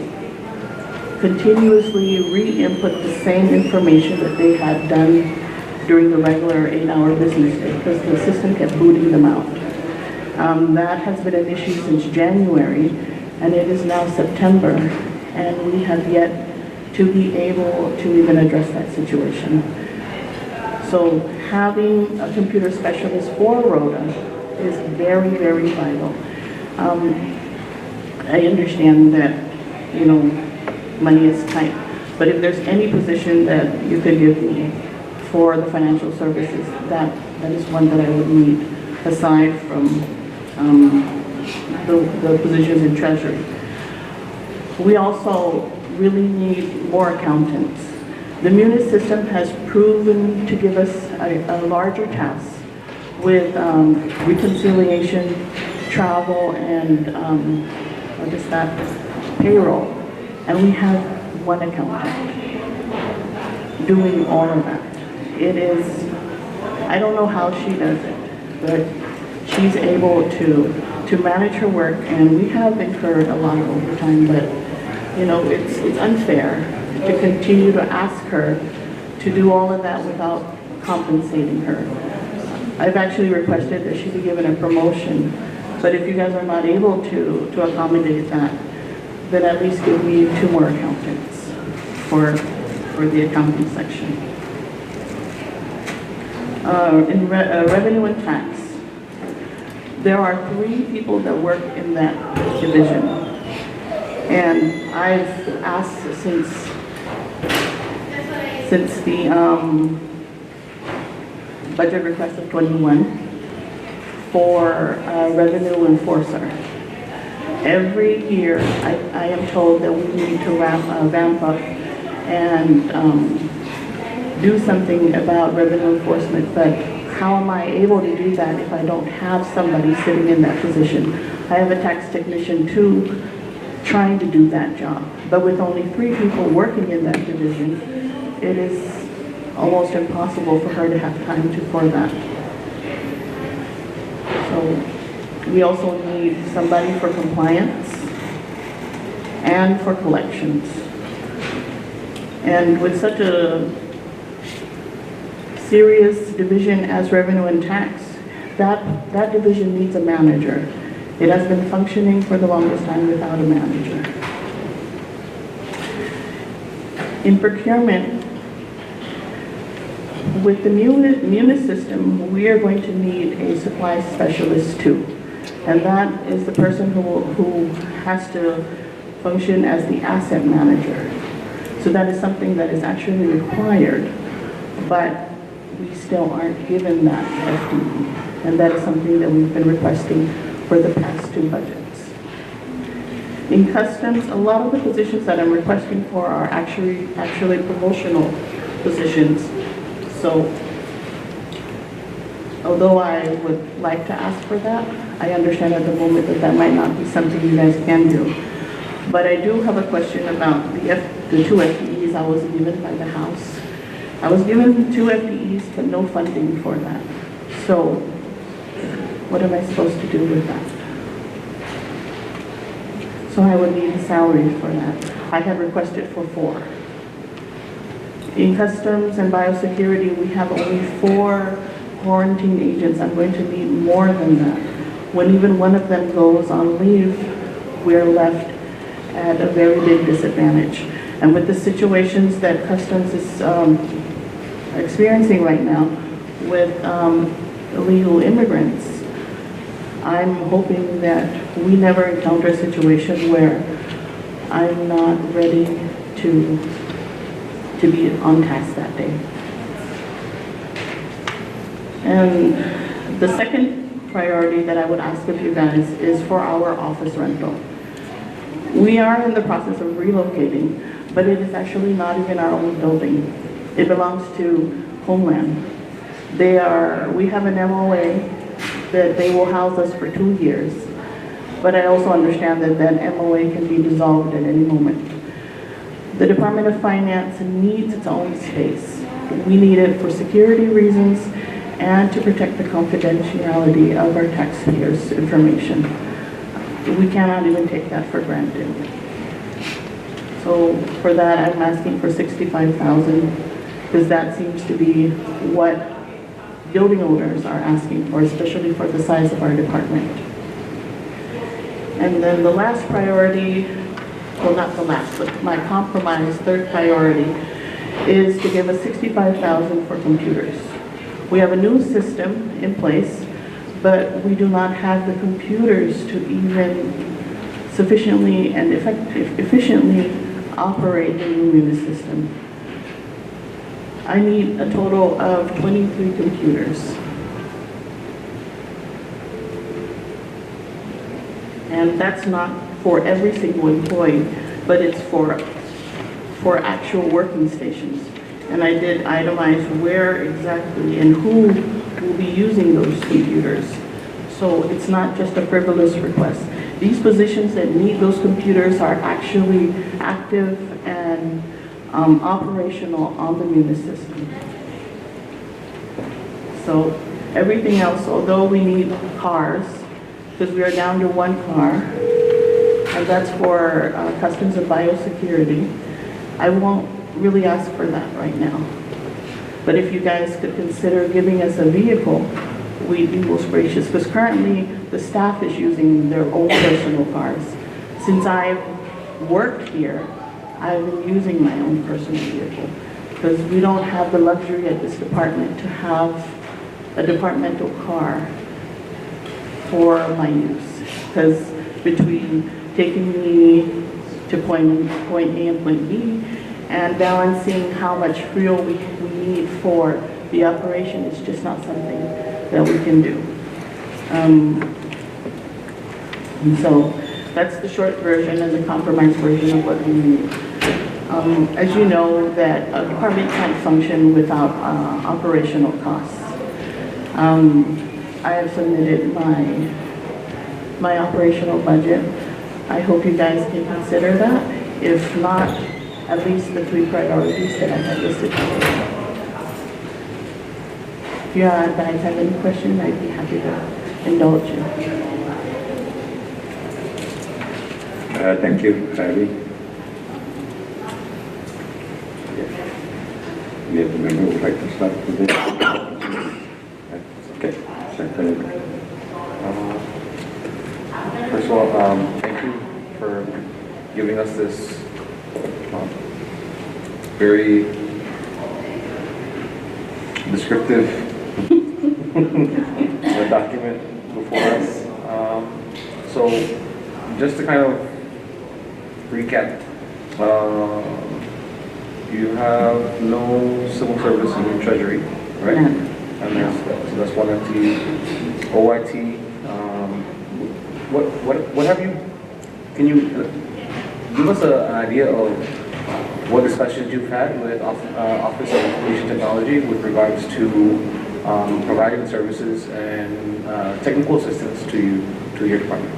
continuously re-input the same information that they had done during the regular 8-hour business day, because the system kept booting them out. That has been an issue since January, and it is now September, and we have yet to be able to even address that situation. So having a computer specialist for Rhoda is very, very vital. I understand that, you know, money is tight, but if there's any position that you could give me for the financial services, that is one that I would need, aside from the positions in Treasury. We also really need more accountants. The Munis system has proven to give us a larger task with reconciliation, travel, and what is that? Payroll. And we have one accountant doing all of that. It is, I don't know how she does it, but she's able to manage her work, and we have incurred a lot of overtime, but you know, it's unfair to continue to ask her to do all of that without compensating her. I've actually requested that she be given a promotion, but if you guys are not able to accommodate that, then at least give me 2 more accountants for the accounting section. In Revenue and Tax, there are 3 people that work in that division. And I've asked since budget request of 21 for revenue enforcer. Every year, I am told that we need to ramp up and do something about revenue enforcement, but how am I able to do that if I don't have somebody sitting in that position? I have a tax technician too, trying to do that job, but with only 3 people working in that division, it is almost impossible for her to have time for that. So we also need somebody for compliance and for collections. And with such a serious division as revenue and tax, that division needs a manager. It has been functioning for the longest time without a manager. In procurement, with the munis system, we are going to need a supply specialist too. And that is the person who has to function as the asset manager. So that is something that is actually required, but we still aren't given that FTE. And that is something that we've been requesting for the past 2 budgets. In customs, a lot of the positions that I'm requesting for are actually promotional positions. So although I would like to ask for that, I understand at the moment that that might not be something you guys can do. But I do have a question about the 2 FTEs I was given by the House. I was given 2 FTEs, but no funding for that. So what am I supposed to do with that? So I would need a salary for that. I had requested for 4. In customs and biosecurity, we have only 4 quarantine agents. I'm going to need more than that. When even one of them goes on leave, we're left at a very big disadvantage. And with the situations that customs is experiencing right now with illegal immigrants, I'm hoping that we never encounter a situation where I'm not ready to be on task that day. And the second priority that I would ask of you guys is for our office rental. We are in the process of relocating, but it is actually not even our own building. It belongs to Homeland. We have an MOA that they will house us for 2 years, but I also understand that that MOA can be dissolved at any moment. The Department of Finance needs its own space. We need it for security reasons and to protect the confidentiality of our taxpayers' information. We cannot even take that for granted. So for that, I'm asking for $65,000 because that seems to be what building owners are asking for, especially for the size of our department. And then the last priority, well, not the last, but my compromise, 3rd priority, is to give us $65,000 for computers. We have a new system in place, but we do not have the computers to even sufficiently and efficiently operate the new munis system. I need a total of 23 computers. And that's not for every single employee, but it's for actual working stations. And I did itemize where exactly and who will be using those computers. So it's not just a frivolous request. These positions that need those computers are actually active and operational on the munis system. So everything else, although we need cars, because we are down to 1 car, and that's for customs and biosecurity, I won't really ask for that right now. But if you guys could consider giving us a vehicle, we'd be most gracious, because currently the staff is using their own personal cars. Since I've worked here, I've been using my own personal vehicle, because we don't have the luxury at this department to have a departmental car for my use. Because between taking me to point A and point B, and balancing how much fuel we need for the operation is just not something that we can do. And so that's the short version and the compromise version of what we need. As you know, that a department can't function without operational costs. I have submitted my operational budget. I hope you guys can consider that. If not, at least the 3 priorities that I have listed. If you guys have any questions, I'd be happy to indulge you. Thank you, Ivy. Any other member would like to start with this? Okay, Secretary. First of all, thank you for giving us this very descriptive document before us. So just to kind of recap, you have no civil service in your treasury, right? No. And so that's one FTE. OIT, what have you, can you give us an idea of what discussions you've had with Office of Information Technology with regards to providing services and technical assistance to your department?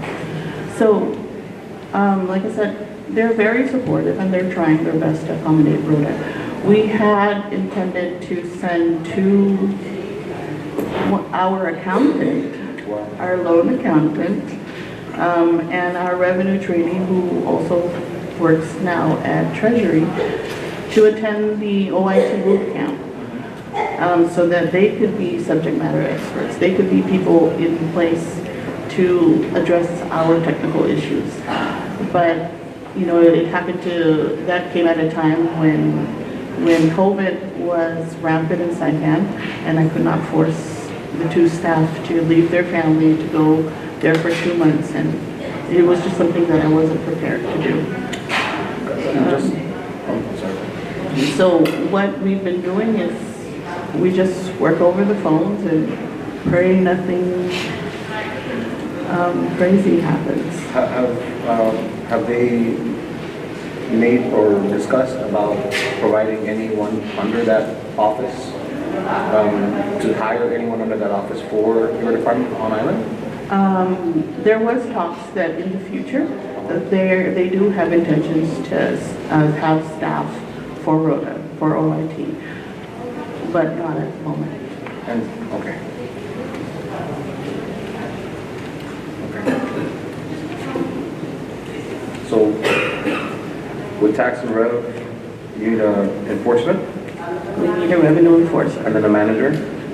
So, like I said, they're very supportive and they're trying their best to accommodate Rhoda. We had intended to send to our accountant, our loan accountant, and our revenue trainee who also works now at Treasury to attend the OIT boot camp so that they could be subject matter experts. They could be people in place to address our technical issues. But, you know, that came at a time when COVID was rampant in Saipan, and I could not force the 2 staff to leave their family to go there for 2 months, and it was just something that I wasn't prepared to do. So what we've been doing is we just work over the phones and pray nothing crazy happens. Have they made or discussed about providing anyone under that office, to hire anyone under that office for your department on island? There was talks that in the future, they do have intentions to have staff for Rhoda, for OIT, but not at the moment. And, okay. So, with tax and rev, you need an enforcement, We need a revenue enforcer. and then a manager,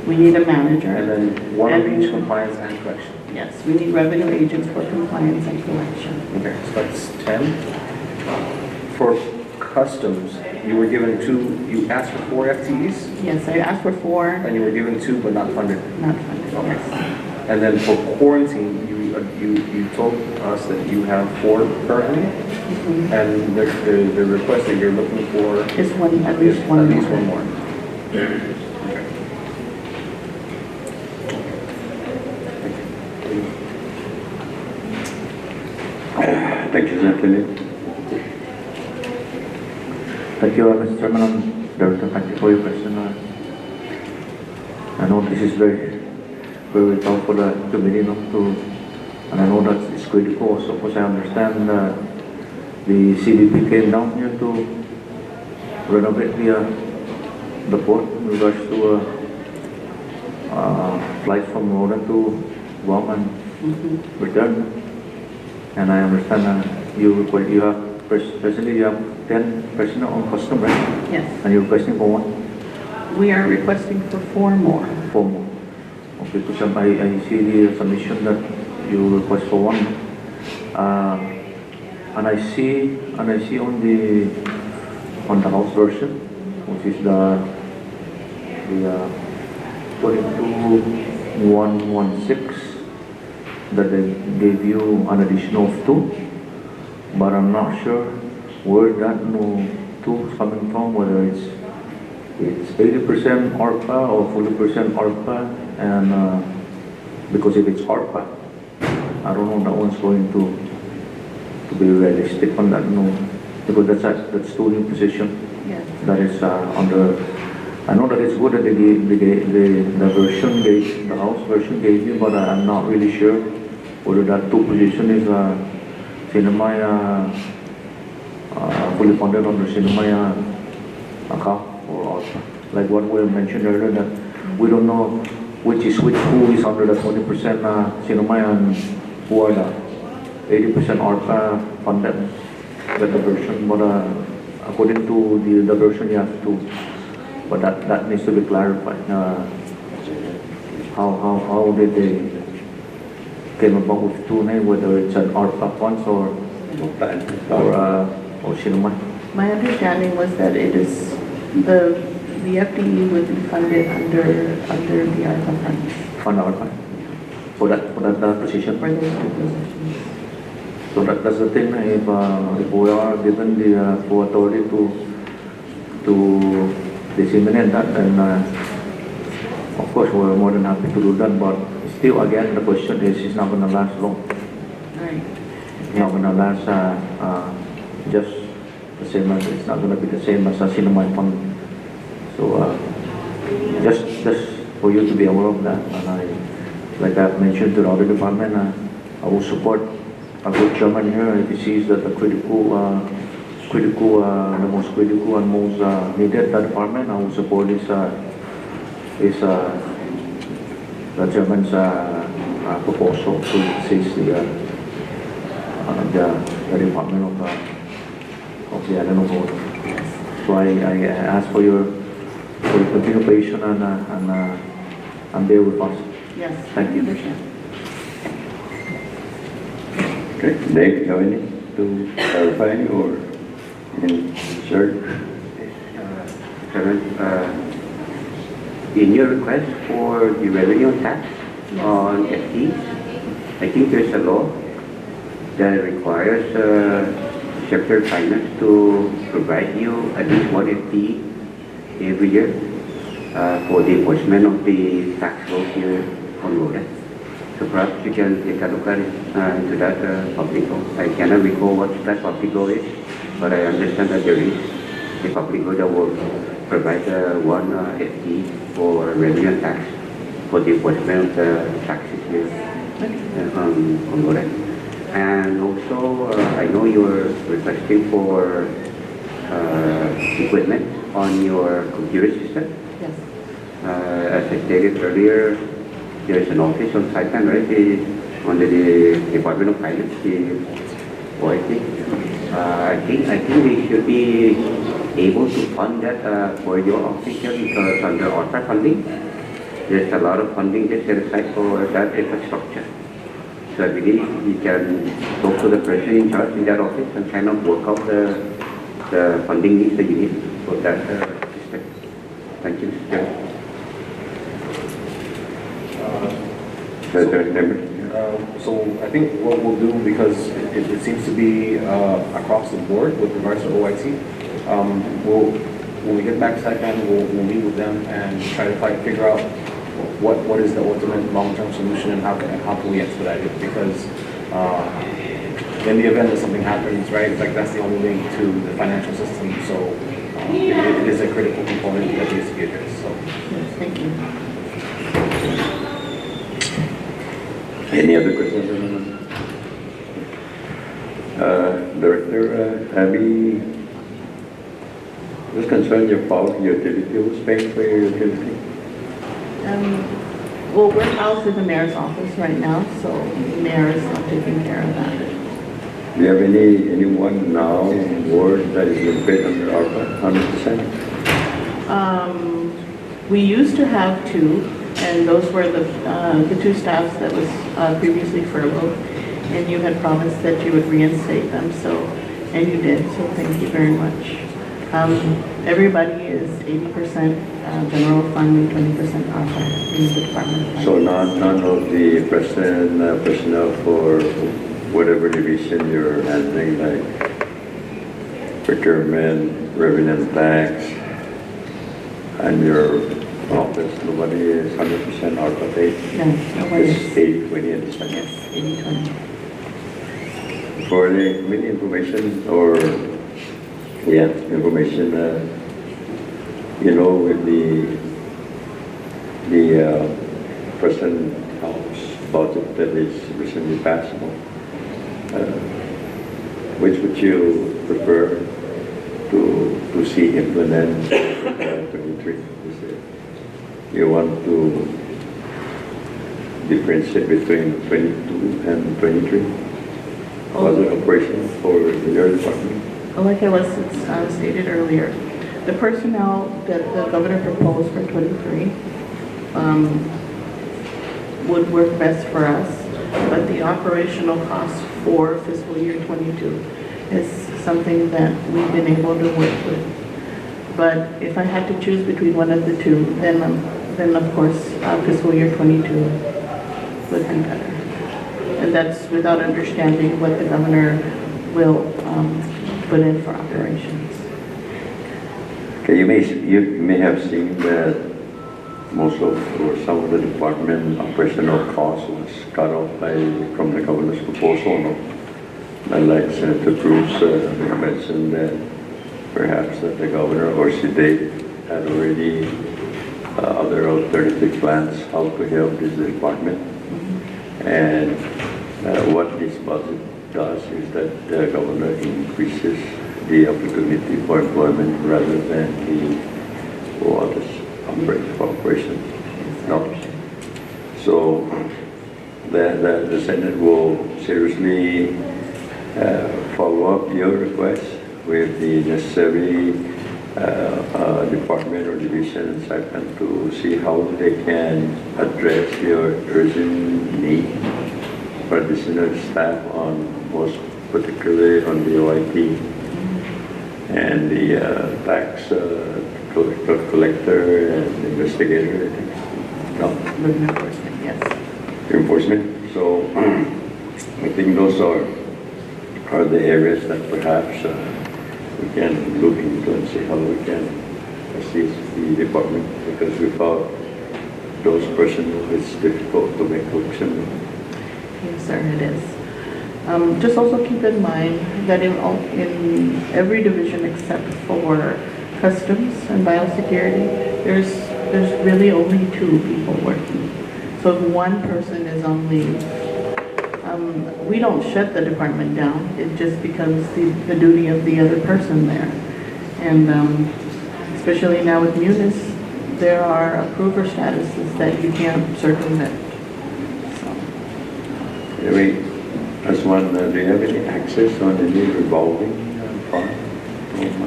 We need a manager. and then one of each compliance and collection. Yes, we need revenue agents for compliance and collection. Okay, so that's 10. For customs, you were given 2, you asked for 4 FTEs, Yes, I asked for 4, and you were given 2 but not funded. not funded, yes. And then for quarantine, you told us that you have 4 currently, and the request that you're looking for Is one, at is least one at least more. one more. Thank you, Secretary. Thank you, Mr. Chairman. Director, thank you for your question. I know this is very, very tough for the committee, and I know that it's critical also, because I understand the CDP came down here to renovate the port in regards to flights from Rhoda to Guam and return. And I understand you have presently you have 10 personnel on custom, right? Yes, And you're requesting for one? we are requesting for 4 more. 4 more. Okay, because I see the submission that you request for 1. And I see on the House version, which is the 42116, that they gave you an additional 2, but I'm not sure where that new 2 is coming from, whether it's it's 80% ARPA or 40% ARPA, and because if it's ARPA, I don't know that one's going to be realistic on that, no, because that's too new position. Yes. That is under. I know that it's good that the version gave, the House version gave you, but I'm not really sure whether that two position is Sinamaya fully funded under Sinamaya account or ARPA. Like what we mentioned earlier, that we don't know who is under the 20% Sinamaya and who are the 80% ARPA funded. That's the version, but according to the version you have to. But that needs to be clarified. How did they came about with two names, whether it's an ARPA funds or Sinamay? My understanding was that it is the FDE would be funded under the ARPA funds Fund ARPA for that position. for those two positions. So that's the thing. If we are given the full authority to disseminate that, then of course we're more than happy to do that. But still, again, the question is, it's not going to last long. Right. It's not going to last just the same as, it's not going to be the same as a Sinamay fund. So just for you to be aware of that. And like I mentioned to the other department, I will support a good chairman here if he sees that the most critical and most needed that department. I will support the chairman's proposal to seize the department of the island of Oahu. So I ask for your continued patience and bear with us. Yes. Thank you. Understand. Okay, Dave, you have any to clarify or insert? Chairman, in your request for the revenue tax on FT, I think there's a law that requires Secretary of Finance to provide you at least one FT every year for the enforcement of the tax law here on Rhode. So perhaps you can take a look at it into that public law. I cannot recall what that public law is, but I understand that there is a public law that will provide one FT for revenue tax for the enforcement of the taxes here on Rhode. And also, I know you're requesting for equipment on your computer system. Yes. As I stated earlier, there is an office on Saipan, right? Under the Department of Finance, the OIT. I think we should be able to fund that for your office here, because under ARPA funding, there's a lot of funding just set aside for that infrastructure. So I believe you can talk to the person in charge in that office and kind of work out the funding needs that you need for that system. Thank you, Mr. Chairman. So I think what we'll do, because it seems to be across the board with regards to OIT, when we get back to that, we'll meet with them and try to figure out what is the ultimate long-term solution and how can we expedite it, because in the event that something happens, right, like that's the only link to the financial system, so it is a critical component that needs to be addressed. So. Yes, thank you. Any other questions? Director Abby, this concern your power utility. Who's paying for your utility? Well, we're housed in the mayor's office right now, so the mayor is not taking care of that. Do you have anyone now on board that is being paid under ARPA 100%? We used to have two, and those were the two staffs that was previously furloughed, and you had promised that you would reinstate them, so, and you did, so thank you very much. Everybody is 80% general fund and 20% ARPA in the department. So none of the personnel for whatever division you're handling, like procurement, revenue and tax, And your office, nobody is 100% ARPA paid? No, nobody It's is. 80/20 at this time. Yes, 80/20. For the committee information or, yeah, information, with the present house budget that is recently passed, which would you prefer to see implemented 23? You want to differentiate between 22 and 23? Budget operation for your department? Like I was stated earlier, the personnel that the governor proposed for 23 would work best for us, but the operational costs for fiscal year 22 is something that we've been able to work with. But if I had to choose between one of the two, then of course fiscal year 22 would be better. And that's without understanding what the governor will put in for operations. Okay, you may have seen that most of or some of the department operational costs was cut off from the governor's proposal. No? And like Senator Cruz mentioned that perhaps that the governor or CDA had already other alternative plans how to help this department. And what this budget does is that the governor increases the opportunity for employment rather than the operation. No. So the Senate will seriously follow up your request with the necessary department or division and segment to see how they can address your urgent need for additional staff on most particularly on the OIT and the tax collector and investigator. No? Enforcement, yes. Enforcement. So I think those are the areas that perhaps we can look into and see how we can assist the department, because without those personnel it's difficult to make collection. Yes, sir, it is. Just also keep in mind that in every division except for customs and biosecurity, there's really only 2 people working. So if one person is on leave, we don't shut the department down. It just becomes the duty of the other person there. And especially now with Munis, there are approver statuses that you can't circumvent. So. Anyway, as one, do you have any access on any revolving fund from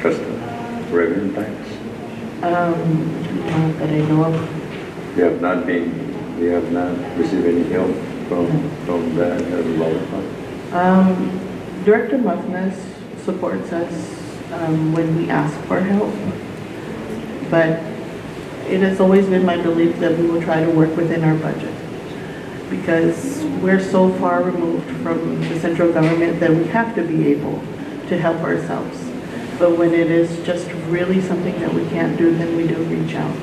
custom revenue tax? Not that I know of. You have not received any help from that revolving fund? Director Muffness supports us when we ask for help, but it has always been my belief that we will try to work within our budget, because we're so far removed from the central government that we have to be able to help ourselves. But when it is just really something that we can't do, then we do reach out.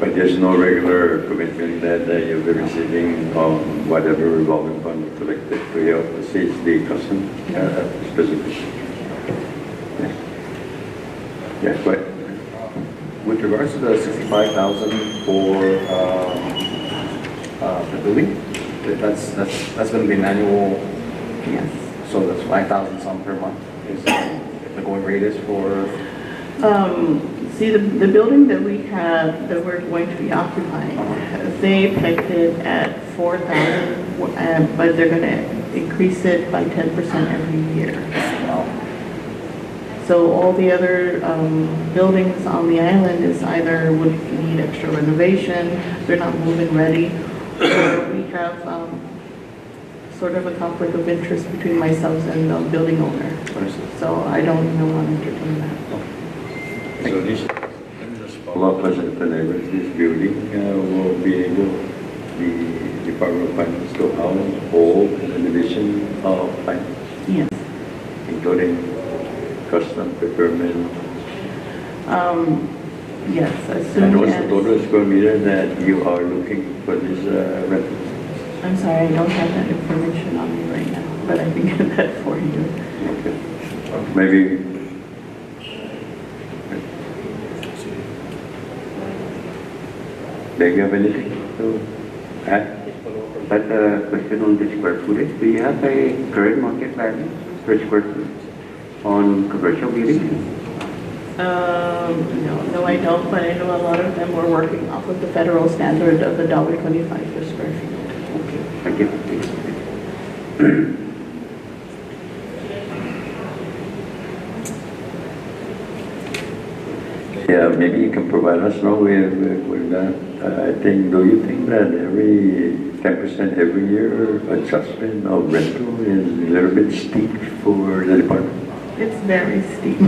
But there's no regular commitment that you'll be receiving on whatever revolving fund collected to help assist the custom specifically. Yes. Yeah, but With regards to the 65,000 for the building, that's going to be an annual. Yes. So that's 5,000 some per month. Is the going rate is for? See, the building that we have, that we're going to be occupying, they pegged it at 4,000, but they're going to increase it by 10% every year. So all the other buildings on the island is either would need extra renovation, they're not moving ready, or we have sort of a conflict of interest between myself and the building owner. So I don't even want to entertain that. so this, follow-up question to neighbors, this building will be able, the Department of Finance to house all the division of finance, Yes. including custom procurement. Yes, as And soon what's the as, total square meter that you are looking for this rental? I'm sorry, I don't have that information on me right now, but I can get that for you. Okay. Maybe. Do you have anything to add? But question on the square footage, do you have a current market value per square foot on commercial buildings? No, I don't, but I know a lot of them were working off of the federal standard of $1.25 per square feet. Okay, thank you. Yeah, maybe you can provide us now with that. I think, do you think that every 10% every year adjustment of rental is a little bit steep for the department? It's very steep,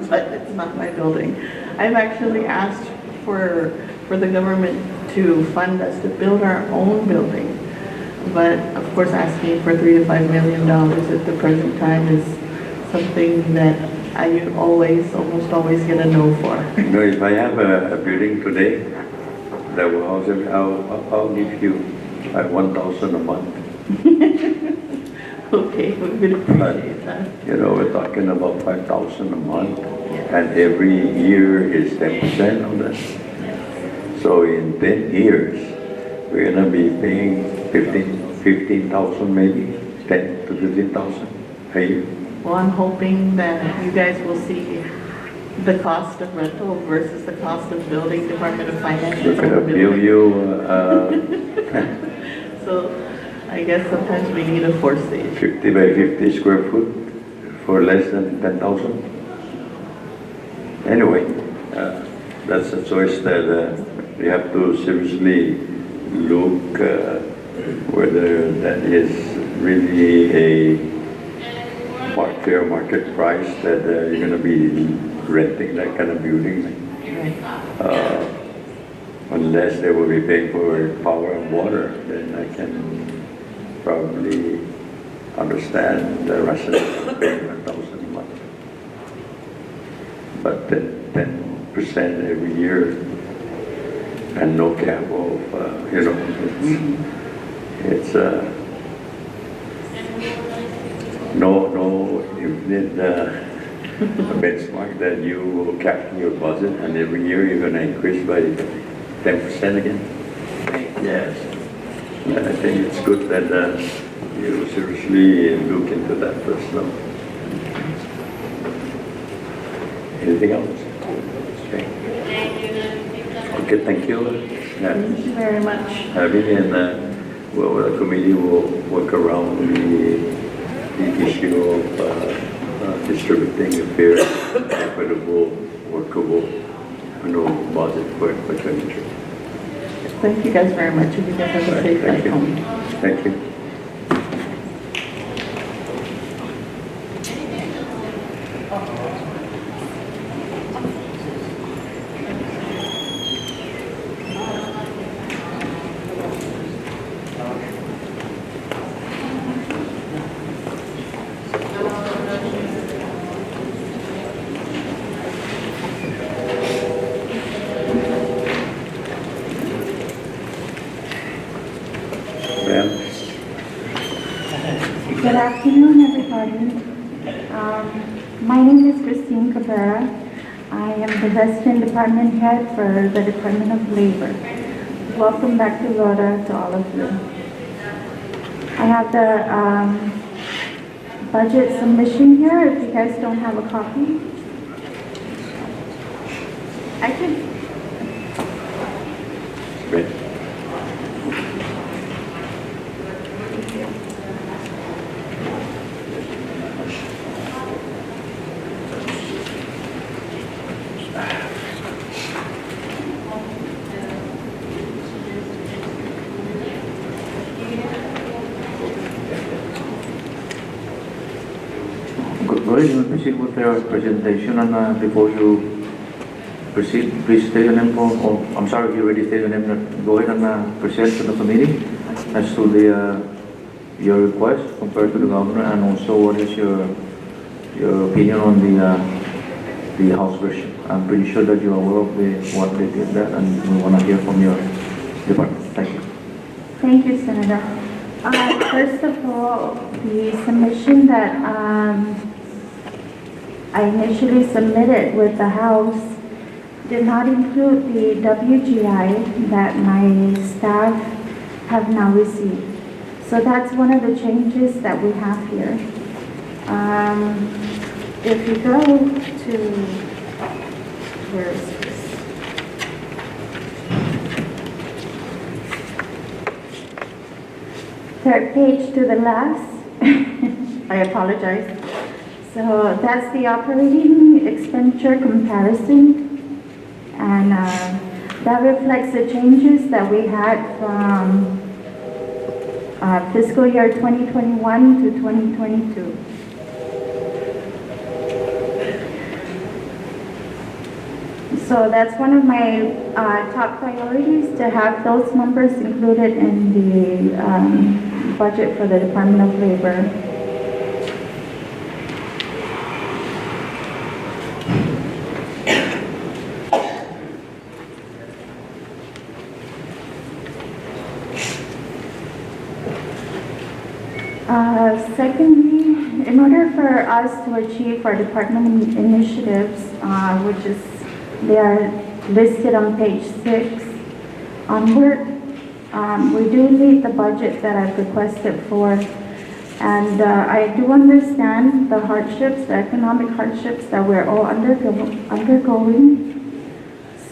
but it's not my building. I've actually asked for the government to fund us to build our own building. But of course, asking for $3 to $5 million at the present time is something that I almost always get a no for. You know, if I have a building today that will house it, I'll give you like 1,000 a month. Okay, we would appreciate that. You know, we're talking about 5,000 a month, Yeah. and every year is 10% of that. So in 10 years, we're gonna be paying 15,000 maybe, 10 to 15,000 a year. Well, I'm hoping that you guys will see the cost of rental versus the cost of building. Department of Finance is We're gonna overbuilding. bill you, So I guess sometimes we need a force stage. 50 by 50 square foot for less than 10,000. Anyway, that's a choice that we have to seriously look whether that is really a fair market price that you're going to be renting that kind of building. Right. Unless they will be paying for power and water, then I can probably understand the rationale of paying 1,000 a month. But 10% every year and no cap of, you know, it's no infinite benchmark that you will cap your budget and every year you're going to increase by 10% again. Yes. And I think it's good that you seriously look into that first now. Anything else? Okay. Okay, thank you. Yeah. Thank you very much. Having and well, the committee will work around the issue of distributing a fair, equitable, workable, budget for expenditure. Thank you guys very much. You guys have a safe night home. Thank you. Good afternoon, everybody. My name is Christine Cabrera. I am the Resident Department Head for the Department of Labor. Welcome back to LORA to all of you. I have the budget submission here, if you guys don't have a copy. I can. Great. Go ahead and proceed with your presentation, and before you proceed, please state your name I'm sorry if you already stated your name. Go ahead and present to the committee as to your request compared to the governor, and also what is your opinion on the House version. I'm pretty sure that you're aware of what they did there, and we want to hear from your department. Thank you. Thank you, Senator. First of all, the submission that I initially submitted with the House did not include the WGI that my staff have now received. So that's one of the changes that we have here. If you go to, where is this? Third page to the last. I apologize. So that's the operating expenditure comparison. And that reflects the changes that we had from fiscal year 2021 to 2022. So that's one of my top priorities, to have those numbers included in the budget for the Department of Labor. Secondly, in order for us to achieve our department initiatives, which is, they are listed on page 6 onward, we do need the budget that I've requested for. And I do understand the hardships, the economic hardships that we're all undergoing.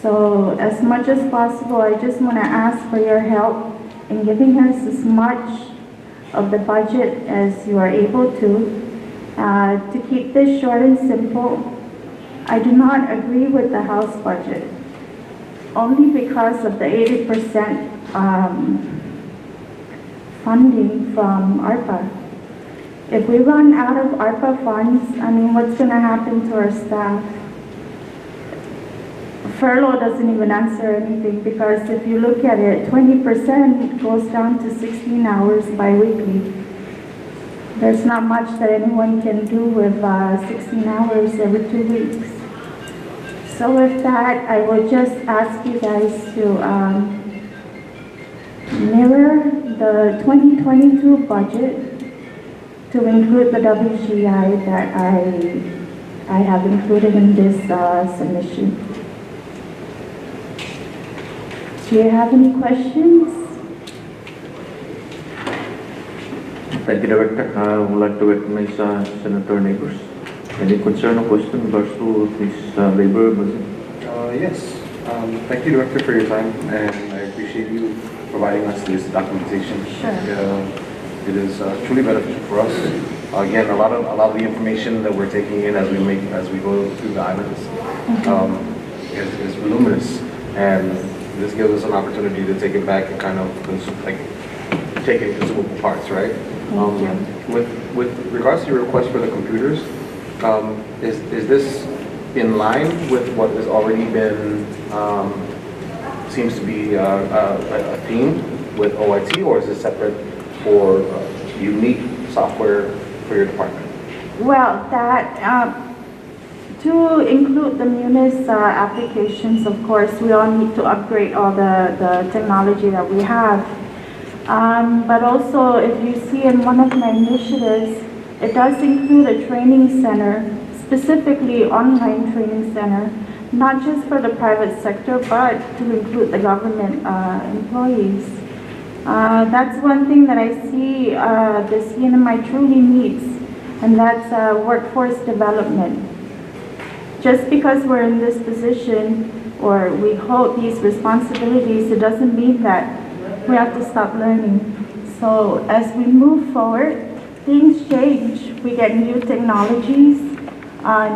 So as much as possible, I just want to ask for your help in giving us as much of the budget as you are able to keep this short and simple. I do not agree with the House budget, only because of the 80% funding from ARPA. If we run out of ARPA funds, I mean, what's going to happen to our staff? Furlough doesn't even answer anything, because if you look at it, 20% goes down to 16 hours bi-weekly. There's not much that anyone can do with 16 hours every 2 weeks. So with that, I will just ask you guys to mirror the 2022 budget to include the WGI that I have included in this submission. Do you have any questions? Thank you, Director. I would like to recognize Senator Neighbors. Any concern or question in regards to this labor budget? Yes. Thank you, Director, for your time, and I appreciate you providing us this documentation. Sure. It is truly beneficial for us. Again, a lot of the information that we're taking in as we go through the items is voluminous, and this gives us an opportunity to take it back and kind of take it in consumable parts, right? With regards to your request for the computers, is this in line with what has already been seems to be a theme with OIT, or is it separate for unique software for your department? Well, that to include the Munis applications, of course, we all need to upgrade all the technology that we have. But also, if you see in one of my initiatives, it does include a training center, specifically online training center, not just for the private sector, but to include the government employees. That's one thing that I see the CNMI truly needs, and that's workforce development. Just because we're in this position, or we hold these responsibilities, it doesn't mean that we have to stop learning. So as we move forward, things change. We get new technologies,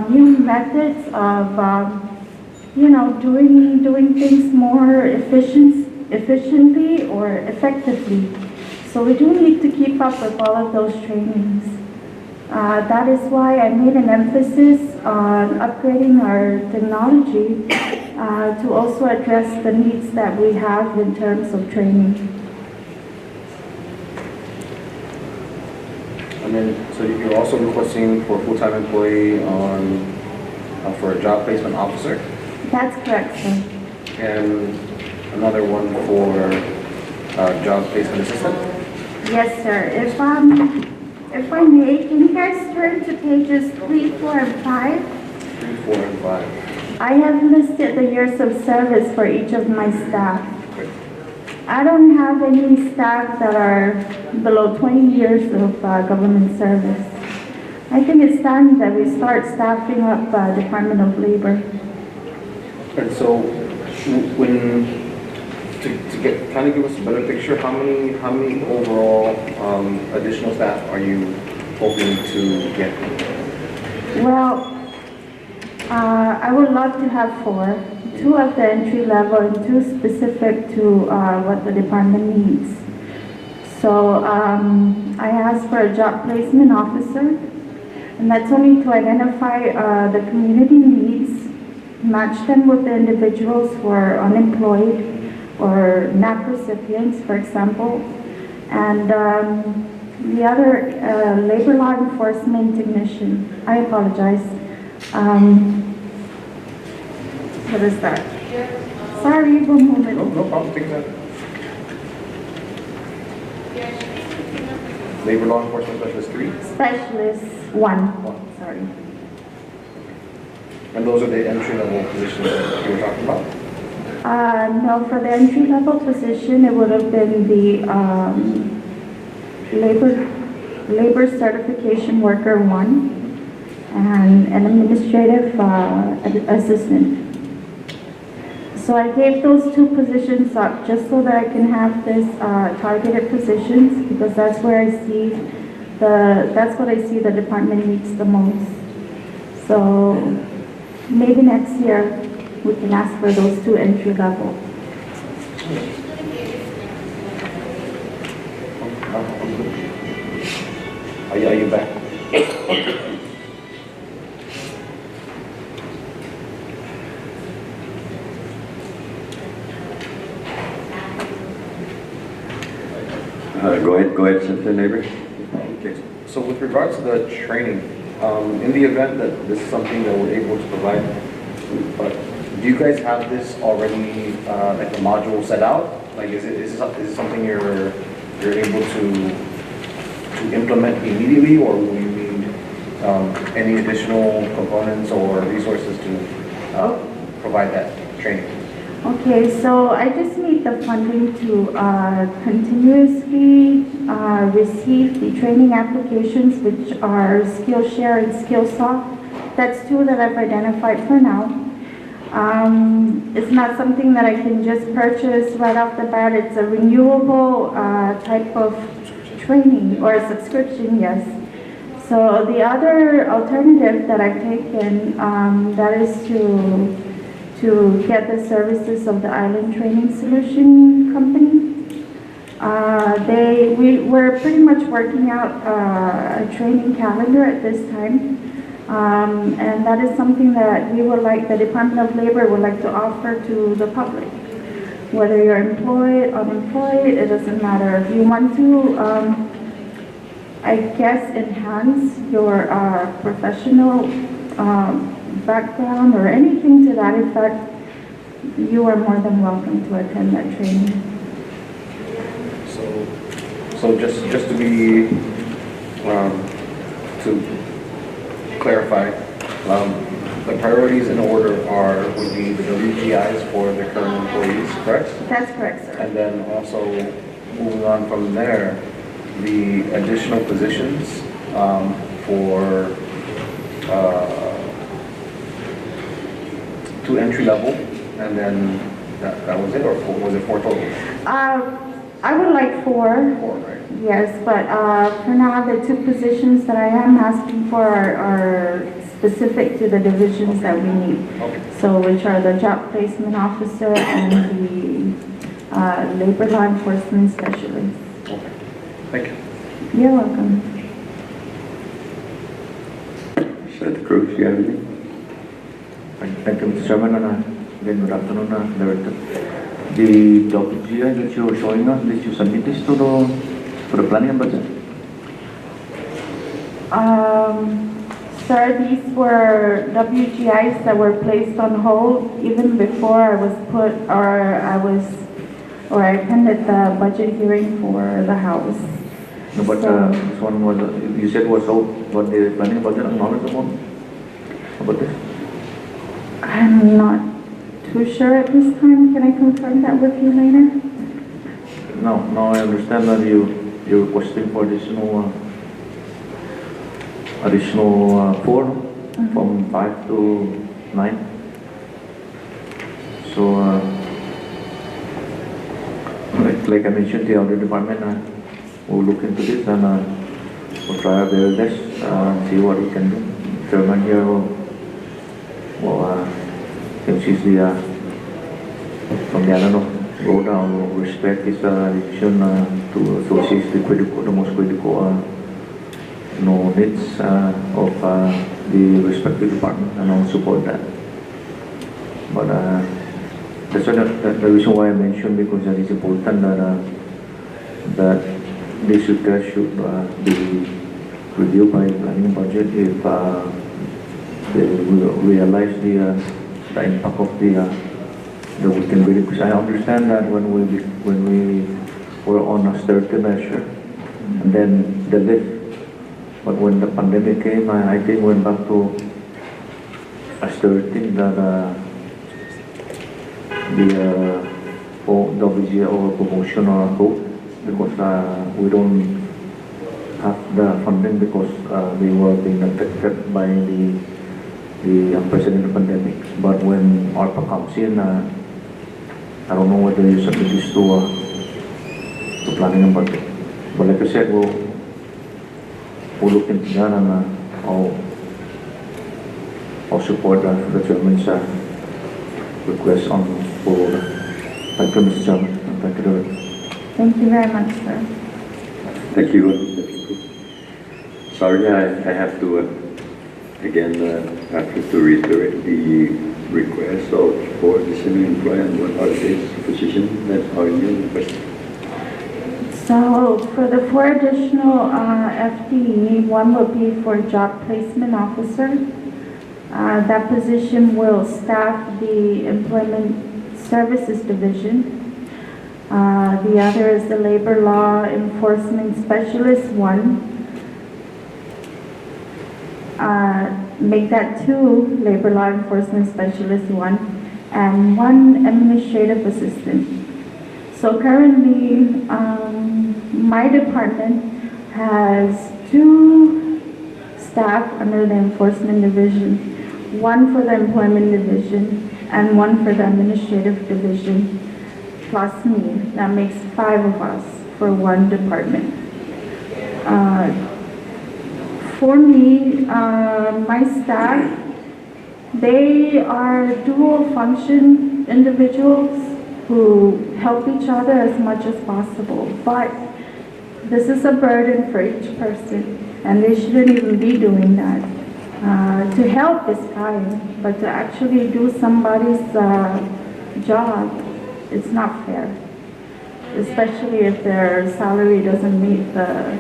new methods of, doing things more efficiently or effectively. So we do need to keep up with all of those trainings. That is why I made an emphasis on upgrading our technology to also address the needs that we have in terms of training. And then, so you're also requesting for a full-time employee for a job placement officer, That's correct, sir. and another one for job placement assistant. Yes, sir. If I may, can you guys turn to pages 3, 4, and 5? 3, 4, and 5. I have listed the years of service for each of my staff. Great. I don't have any staff that are below 20 years of government service. I think it's time that we start staffing up Department of Labor. And so, when to get kind of give us a better picture, how many overall additional staff are you hoping to get? Well, I would love to have 4, 2 at the entry level and 2 specific to what the department needs. So I asked for a job placement officer, and that's only to identify the community needs, match them with the individuals who are unemployed or NAP recipients, for example, and the other labor law enforcement technician. I apologize. What is that? Sorry, one moment. No problem, take that. Labor law enforcement specialist 3? Specialist 1. Sorry. And those are the entry level positions that you were talking about? No, for the entry level position, it would have been the labor certification worker 1 and an administrative assistant. So I gave those 2 positions up just so that I can have this targeted positions, because that's where I see that's what I see the department needs the most. So maybe next year we can ask for those 2 entry level. Are you back? Go ahead, Cynthia, neighbor. Okay, so with regards to the training, in the event that this is something that we're able to provide, but do you guys have this already, like a module set out? Like, is it something you're able to implement immediately, or will you need any additional components or resources to provide that training? Okay, so I just need the funding to continuously receive the training applications, which are Skillshare and Skillsoft. That's 2 that I've identified for now. It's not something that I can just purchase right off the bat. It's a renewable type of training, or a subscription, yes. So the other alternative that I've taken, that is to get the services of the Island Training Solution Company. We're pretty much working out a training calendar at this time. And that is something that we would like, the Department of Labor would like to offer to the public. Whether you're employed, unemployed, it doesn't matter. If you want to, I guess, enhance your professional background or anything to that effect, you are more than welcome to attend that training. So just to be, to clarify, the priorities in order would be the WGIs for the current employees, correct? That's correct, sir. And then also moving on from there, the additional positions for 2 entry level, and then that was it, or was it 4 total? I would like 4. 4, right? Yes, but for now, the 2 positions that I am asking for are specific to the divisions that we need. Okay. So, which are the job placement officer and the labor law enforcement specialist. Okay. Thank you. You're welcome. Senator Cruz, you have anything? Thank you, Mr. Chairman, and again, good afternoon, Director. The WGI that you're showing us, did you submit this to the planning and budget? Sir, these were WGIs that were placed on hold even before I was put, or I attended the budget hearing for the House. No, but So- this one was, you said was out, what the planning budget acknowledged about this? I'm not too sure at this time. Can I confirm that with you later? Now I understand that you're requesting for additional 4 from 5 to 9. So, like I mentioned, the audit department will look into this and we'll try our very best and see what we can do. Chairman here will since he's the from the Alano go down, will respect his decision to associate the most critical needs of the respective department, and I'll support that. But that's the reason why I mentioned, because it is important that this request should be reviewed by planning budget if they will realize the impact of the weekend really. Because I understand that when we were on austerity measure and then the lift. But when the pandemic came, I think went back to austerity that the WGA or promotion or hope, because we don't have the funding because we were being affected by the unprecedented pandemic. But when ARPA comes in, I don't know whether you submit this to planning and budget. But like I said, we'll look into that and I'll support the chairman's request for thank you, Mr. Chairman. Thank you very much. Thank you very much, sir. Thank you. Sorry, I have to again have to reiterate the request for the senior employee and what are these positions that are you requesting? So for the 4 additional FTE, one will be for job placement officer. That position will staff the employment services division. The other is the labor law enforcement specialist 1. Make that 2 labor law enforcement specialist 1 and 1 administrative assistant. So currently, my department has 2 staff under the enforcement division, 1 for the employment division and 1 for the administrative division, plus me. That makes 5 of us for 1 department. For me, my staff, they are dual function individuals who help each other as much as possible. But this is a burden for each person, and they shouldn't even be doing that. To help is fine, but to actually do somebody's job, it's not fair. Especially if their salary doesn't meet the,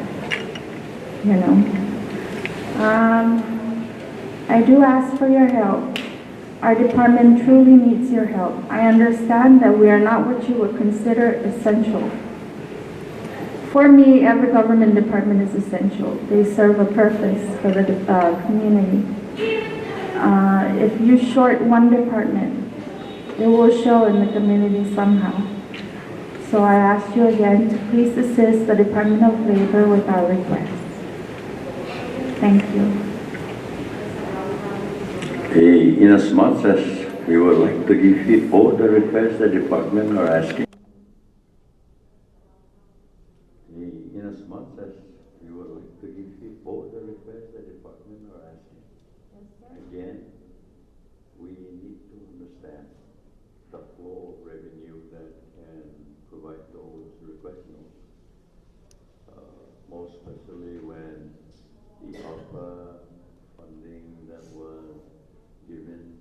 I do ask for your help. Our department truly needs your help. I understand that we are not what you would consider essential. For me, every government department is essential. They serve a purpose for the community. If you short 1 department, it will show in the community somehow. So I ask you again to please assist the Department of Labor with our request. Thank you. Inasmuch as we would like to give you all the requests the department are asking. Inasmuch as we would like to give you all the requests the department are asking. Again, we need to understand the flow of revenue that can provide those requests. Most especially when the ARPA funding that was given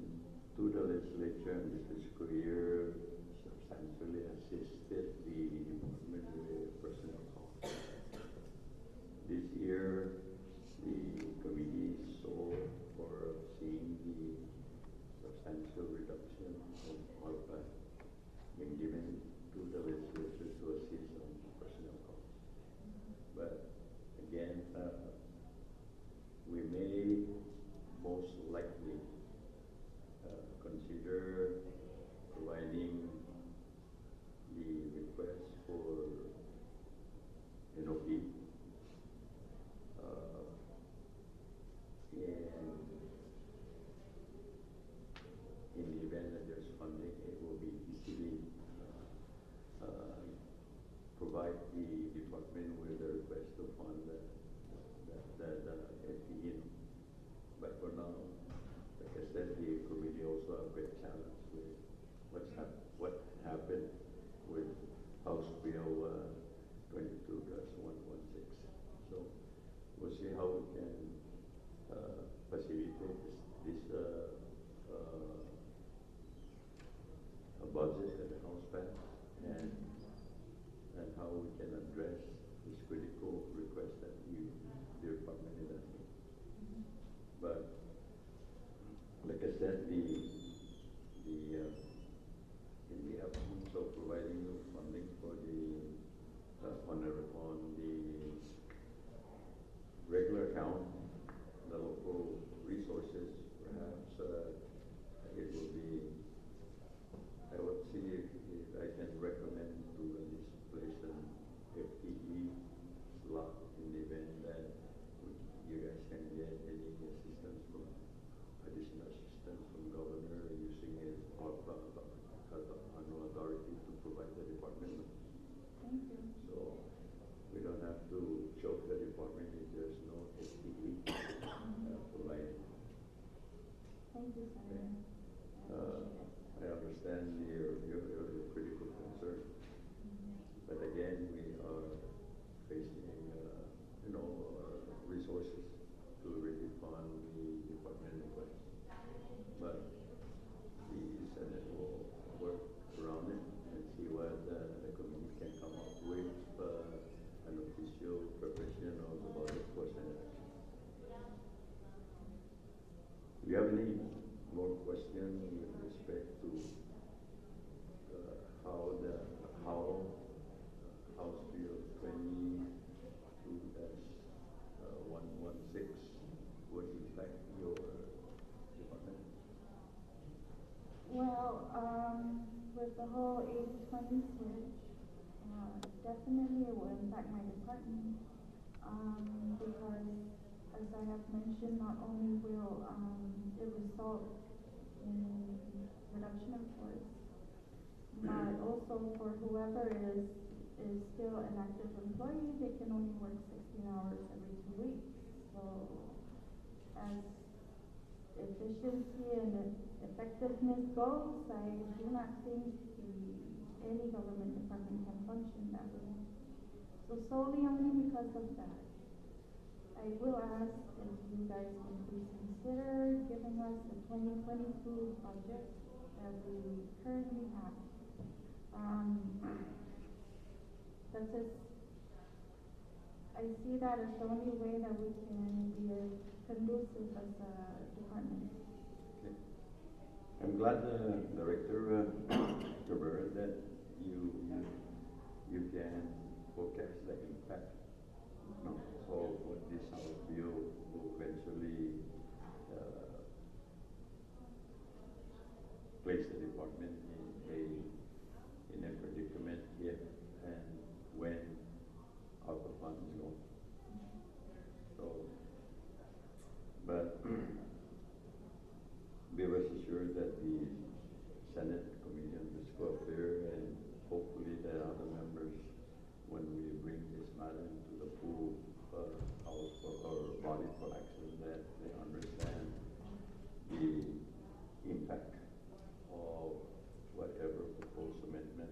to the legislature in this fiscal year substantially assisted the department with personnel costs. This year, the committee saw for now, like I said, the committee also have been challenged with what happened with House Bill 22-116. So we'll see how we can facilitate this a budget that the House passed, and how we can address this critical request that the department is asking. But like I said, in the absence of providing new funding for the on the regular account, the local resources, perhaps it will be. I would see if I can recommend to at least place an FTE slot in the event that you guys can get any assistance from additional assistance from governor using his annual authority to provide the department. Thank you. So we don't have to choke the department if there's no FTE provided. Thank you, Senator. I understand your critical concern, but again, we are facing, resources to really fund the department request. But the Senate will work around it and see what the committee can come up with an official preparation of the budget for Senate action. Do you have any more questions with respect to how House Bill 22-116 would affect your department? Well, with the whole 80-20 switch, definitely it will impact my department, because as I have mentioned, not only will it result in reduction of force, but also for whoever is still an active employee, they can only work 16 hours every 2 weeks. So as efficiency and effectiveness goes, I do not think any government department can function that way. So solely only because of that, I will ask if you guys would please consider giving us the 2022 budget that we currently have. That's just, I see that as the only way that we can be conducive as a department. Okay. I'm glad, Director Cabrera, that you can forecast the impact of what this House bill will eventually place the department in a predicament if and when ARPA funds go. So, but be rest assured that the Senate Committee on Fiscal Affairs and hopefully the other members, when we bring this matter into the full House or body for action, that they understand the impact of whatever proposed amendment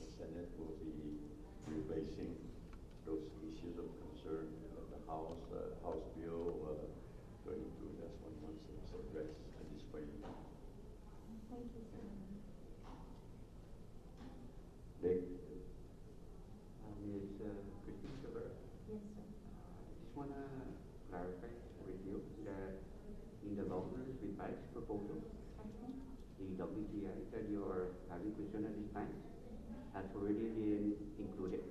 the Senate will be replacing those issues of concern that the House Bill 22-116 address at this point in time. Thank you, sir. Dick? Ms. Christine Cabrera, Yes, sir. I just want to clarify with you that in the governor's revised proposal, Okay. the WGI that you are having concern at this time has already been included.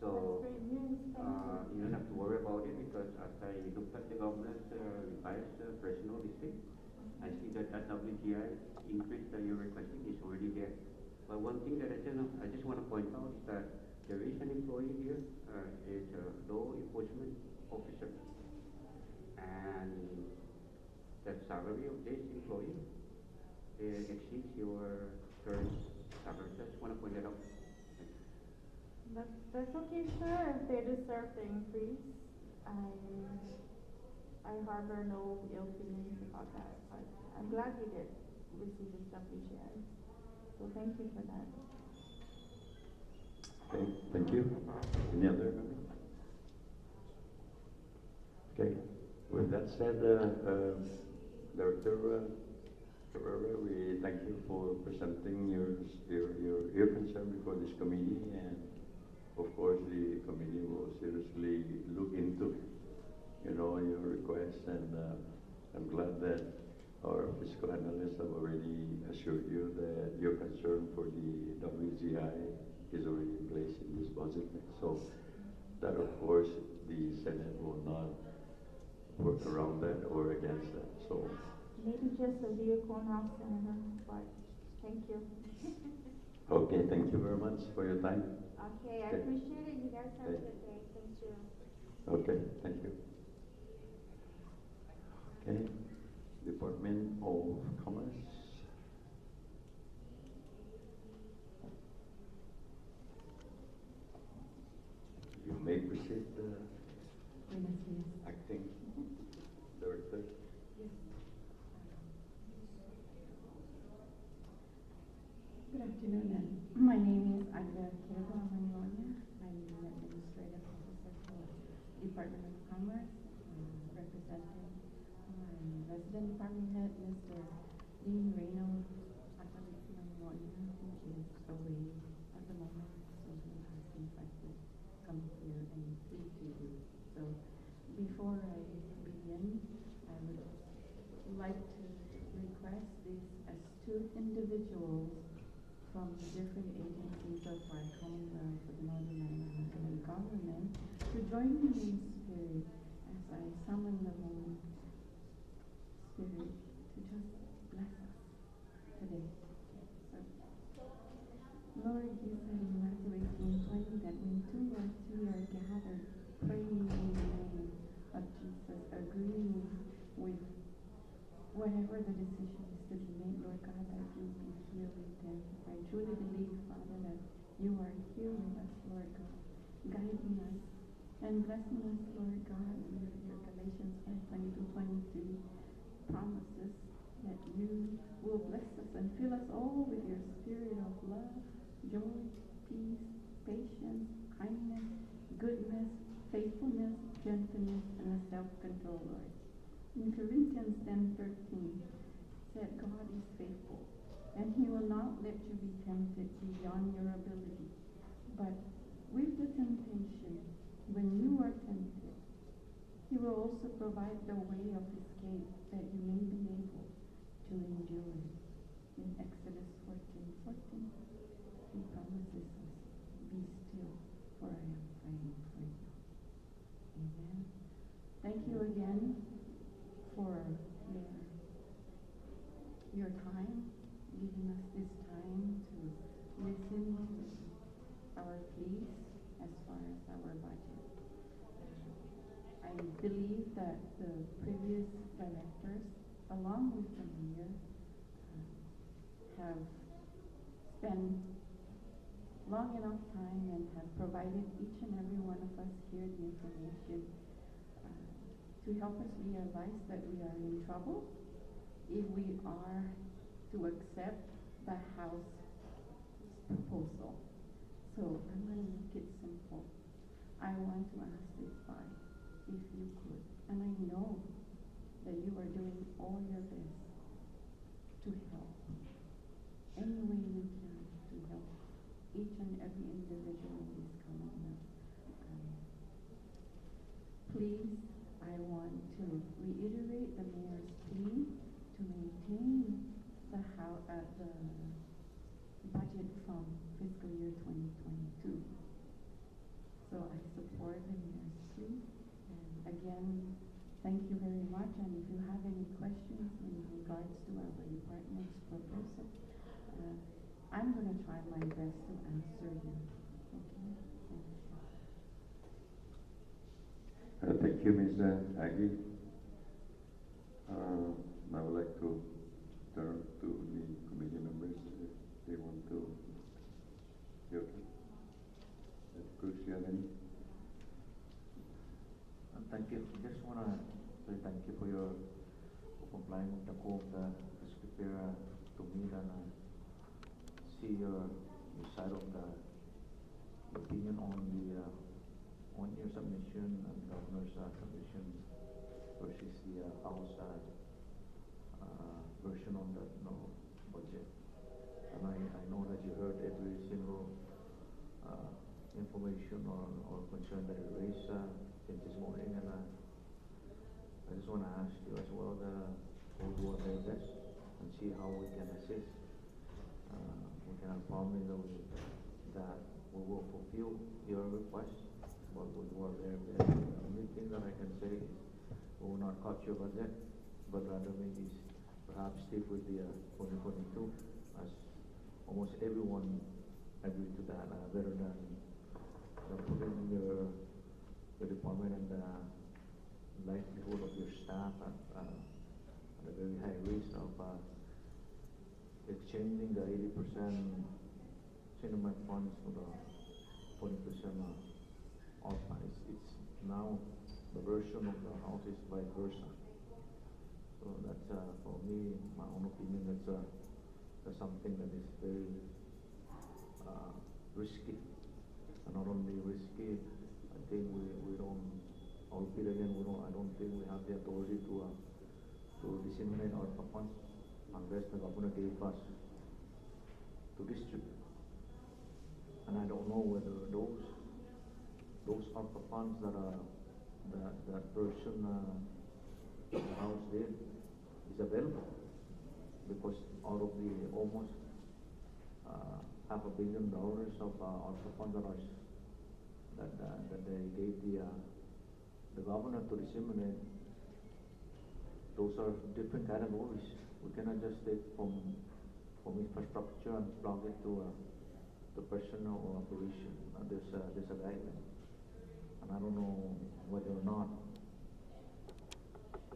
So That's great news. Thank you. you don't have to worry about it, because as I looked at the governor's revised personal listing, I see that WGI increase that you're requesting is already there. But one thing that I just want to point out is that there is an employee here, is a law enforcement officer, and the salary of this employee exceeds your current salary. Just want to point that out. That's okay, sir. If they deserve the increase, I I harbor no ill feelings about that, but I'm glad we did receive the stuff we shared. So thank you for that. Okay, thank you. Any other? Okay, with that said, Director Cabrera, we thank you for presenting your concern before this committee, and of course the committee will seriously look into, your request, and I'm glad that our fiscal analysts have already assured you that your concern for the WGI is already in place in this budget. So that, of course, the Senate will not work around that or against that. So Maybe just a vehicle now, Senator, but thank you. okay, thank you very much for your time. Okay, I Okay. appreciate it. You guys have a Okay. good day. Thank you. Okay, thank you. Okay, Department of Commerce. You may proceed, Acting Director. Good afternoon. My name is Andrea Quiroga Amanonia. I'm the Administrative Officer for Department of Commerce, representing my resident department head, Mr. Dean Reno Amanonia, who is away at the moment, so he has invited come here and speak to you. So before I begin, I would like to request these astute individuals from the different agencies of our Commonwealth of Northern Ireland government to join me in spirit as I summon the Holy Spirit to just bless us today. So, Lord, you said in Matthew 18:20 that when 2 or 3 are gathered, praying in the name of Jesus, agreeing with whatever the decision is to be made, Lord God, that you be here with them. I truly believe, Father, that you are here with us, Lord God, guiding us and blessing us, Lord God, with your Galatians 5:22-23 promises that you will bless us and fill us all with your spirit of love, joy, peace, patience, kindness, goodness, faithfulness, gentleness, and self-control, Lord. In Corinthians 10:13 said God is faithful, and he will not let you be tempted beyond your ability. But with the temptation, when you are tempted, he will also provide the way of escape that you may be able to endure it. In Exodus 14:14, he promises us, be still, for I am fighting for you. Amen. Thank you again for your time, giving us this time to listen to our pleas as far as our budget. I believe that the previous directors, along with the mayor, have spent long enough time and have provided each and every one of us here the information to help us realize that we are in trouble if we are to accept the House proposal. So I'm going to make it simple. I want to ask this by, if you could, and I know that you are doing all your best to help, any way you can to help each and every individual in this Commonwealth. Please, I want to reiterate the mayor's plea to maintain the budget from fiscal year 2022. So I support the mayor's plea. And again, thank you very much. And if you have any questions in regards to our department's proposal, I'm going to try my best to answer you. Okay? Thank you, Ms. Aggie. I would like to turn to the committee members if they want to. You okay? Cruz, you have any? Thank you. Just want to say thank you for your for complying with the code that is prepared to meet and see your side of the opinion on your submission and governor's submission versus the House version on the budget. And I know that you heard every single information or concern that you raised in this morning, and I just want to ask you as well we'll do our very best and see how we can assist. We cannot promise that we will fulfill your request, but we'll do our very best. The only thing that I can say is we will not cut your budget, but rather maybe perhaps stick with the 2022, as almost everyone agreed to that, better than putting your department and the livelihood of your staff at a very high risk of exchanging the 80% cinema funds for the 20% ARPA. It's now the version of the House is vice versa. So that's for me, my own opinion, that's something that is very risky. And not only risky, I think we don't, I'll repeat again, I don't think we have the authority to disseminate our funds unless the governor gave us to distribute. And I don't know whether those ARPA funds that version the House did is available, because out of the almost $500 million of ARPA funds that they gave the governor to disseminate, those are different categories. We cannot just take from infrastructure and plug it to the personnel or operation. There's a guideline, and I don't know whether or not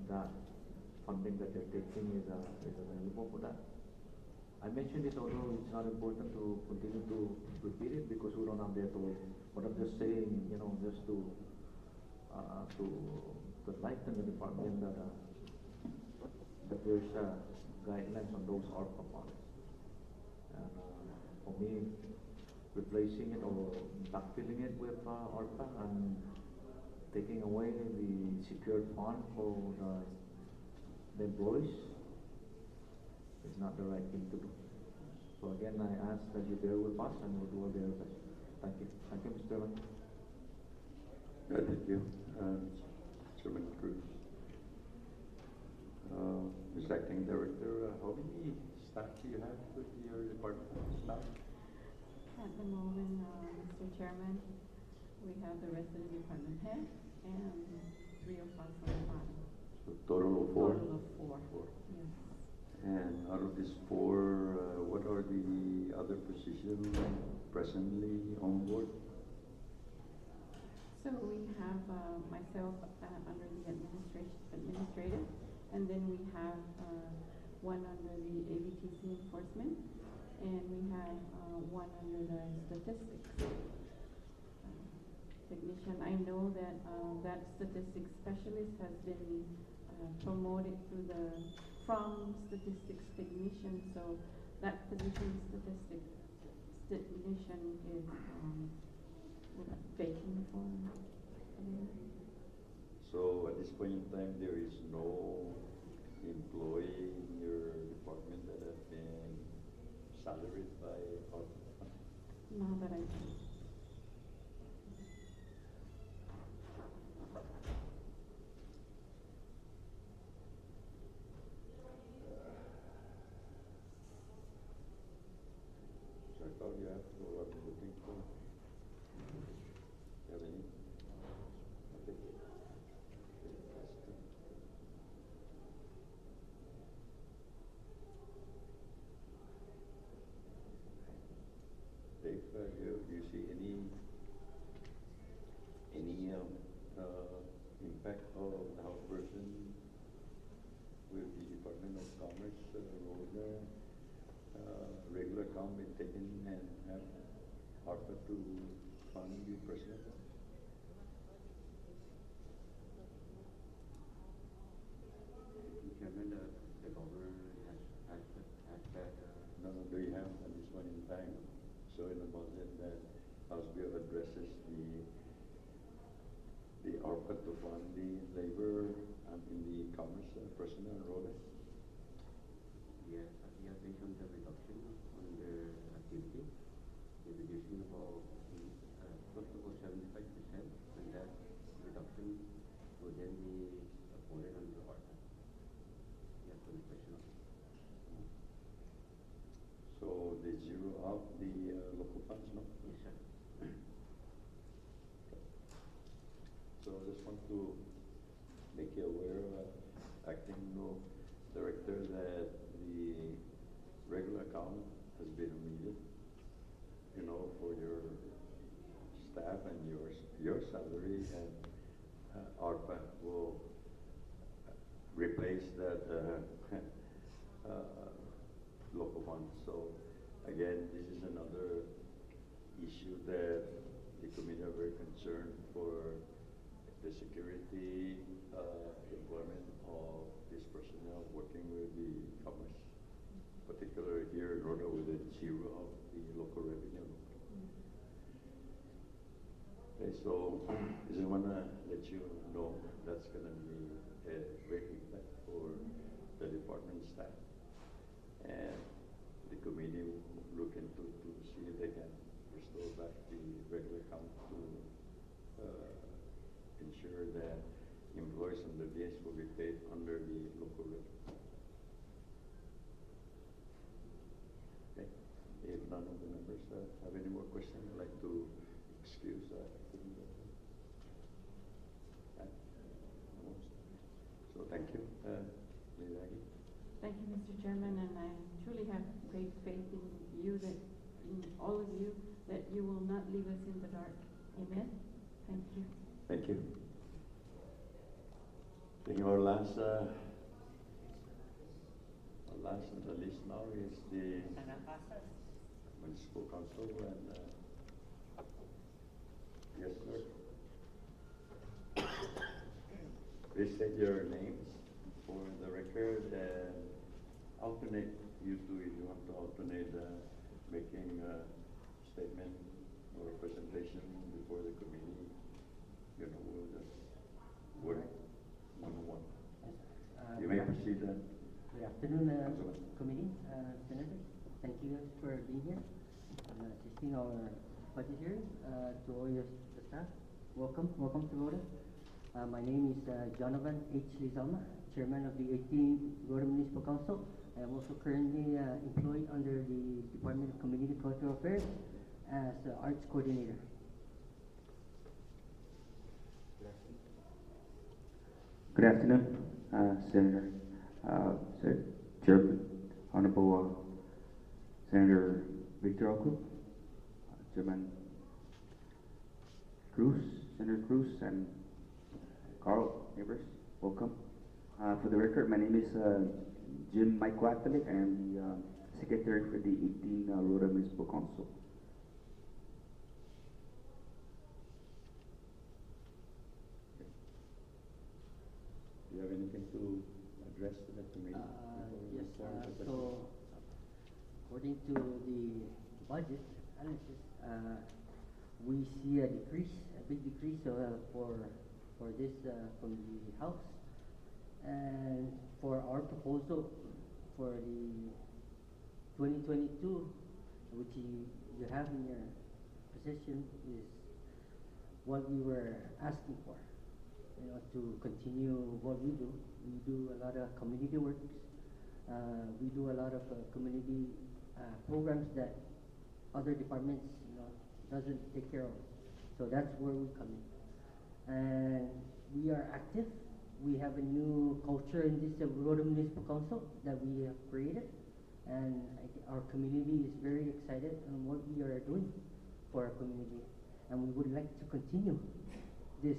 that funding that they're taking is available for that. I mentioned it, although it's not important to continue to repeat it because we don't have the authority. But I'm just saying, just to enlighten the department that there's guidelines on those ARPA funds. And for me, replacing it or backfilling it with ARPA and taking away the secured fund for the employees is not the right thing to do. So again, I ask that you bear with us and we'll do our very best. Thank you. Thank you, Mr. Chairman. Thank you, Chairman Cruz. Ms. Acting Director, how many staff do you have with your department staff? At the moment, Mr. Chairman, we have the resident department head and 3 of us on the bottom. So total of 4? Total of 4. Yes. And out of these 4, what are the other positions presently on board? So we have myself under the administrative, and then we have one under the ABTC enforcement, and we have one under the statistics technician. I know that that statistics specialist has been promoted from statistics technician, so that position, statistics technician, is vacant for So at this point in time, there is no employee in your department that has been salaried by ARPA? now that I see. So I thought you have to what I'm looking for. You have any? Okay. Dave, do you see any impact of the House version with the Department of Commerce role there? Regular account being taken and have ARPA to fund the president? the labor and in the commerce personnel role? Yes, based on the reduction on the activity, the reducing about close to about 75%, and that reduction will then be afforded under the ARPA. Yes, for the personnel. So they zero out the local funds, no? Yes, sir. So I just want to make you aware, acting director, that the regular account has been omitted, for your staff and your salary, and ARPA will replace that local fund. So again, this is another issue that the committee are very concerned for the security employment of this personnel working with the commerce, particularly here in Rota with the zero of the local revenue. Okay, so I just want to let you know that's going to be a great impact for the department staff. And the committee will look into to see if they can restore back the regular account to ensure that employees on the base will be paid under the local rate. Okay. If none of the members have any more questions, I'd like to excuse so thank you, Legality. Thank you, Mr. Chairman, and I truly have great faith in you, that in all of you, that you will not leave us in the dark. Amen. Thank you. Thank you. I think our last on the list now is the Municipal Council, and yes, sir. Please state your names for the record and alternate, you two, if you want to alternate making a statement or a presentation before the committee. We'll just work one-on-one. You may proceed then. Good afternoon, committee, senators. Thank you guys for being here and assisting our budget hearing. To all the staff, welcome to Rota. My name is Jonathan H. Lizalma, Chairman of the 18th Rota Municipal Council. I am also currently employed under the Department of Community Cultural Affairs as Arts Coordinator. Good afternoon, Senator, Chairman, Honorable Senator Victor Oku, Chairman Cruz, Senator Cruz, and Carl, neighbors, welcome. For the record, my name is Jim Mike Atalik. I am the Secretary for the 18 Rota Municipal Council. Do you have anything to address to the committee? Yes, so according to the budget analysis, we see a big decrease for this from the House. And for our proposal for the 2022, which you have in your position, is what we were asking for. To continue what we do. We do a lot of community works. We do a lot of community programs that other departments, doesn't take care of. So that's where we come in. And we are active. We have a new culture in this Rota Municipal Council that we have created. And our community is very excited on what we are doing for our community. And we would like to continue this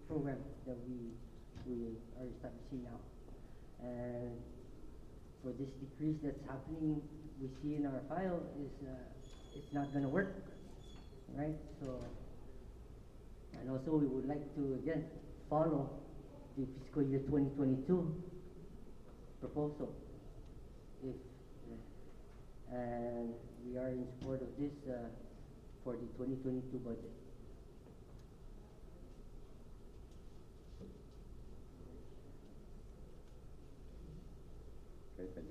program that we are establishing now. And for this decrease that's happening, we see in our file is it's not going to work, right? So, and also we would like to again follow the fiscal year 2022 proposal, and we are in support of this for the 2022 budget.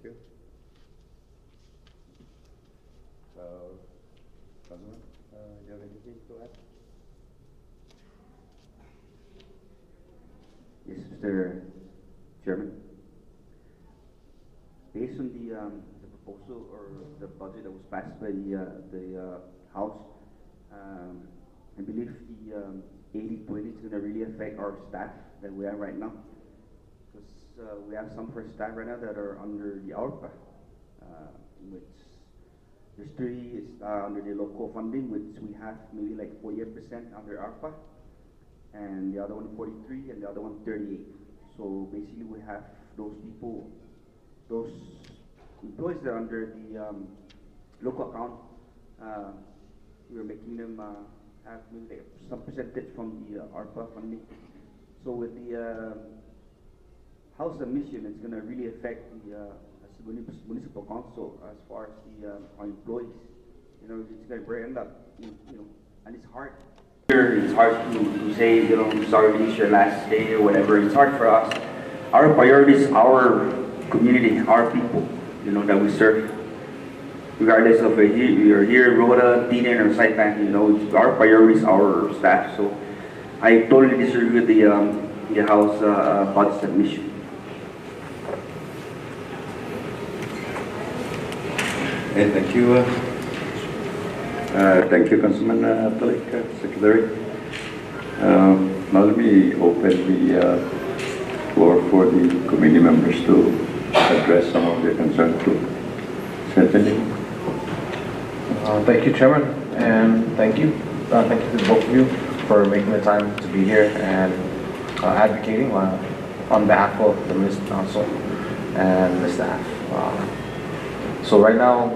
you. Councilman, do you have anything to add? Yes, Mr. Chairman. Based on the proposal or the budget that was passed by the House, I believe the 80-20 is going to really affect our staff that we have right now. Because we have some of our staff right now that are under the ARPA, which there's 3 under the local funding, which we have maybe like 48% under ARPA, and the other one 43, and the other one 38. So basically we have those people, those employees that are under the local account, we're making them have maybe like some percentage from the ARPA funding. So with the House submission, it's going to really affect the municipal council as far as the our employees. You know, it's going to end up, and it's hard. It's hard to say, sorry, this is your last day or whatever. It's hard for us. Our priorities, our community, our people, that we serve. Regardless of if you're here, Rhoda, Dina, or Saipan, our priorities, our staff. So I totally disagree with the House budget submission. Okay, thank you. Thank you, Councilman Secretary. Now let me open the floor for the committee members to address some of their concerns too. Certainly. Thank you, Chairman, and thank you to both of you for making the time to be here and advocating on behalf of the Municipal Council and the staff. So right now,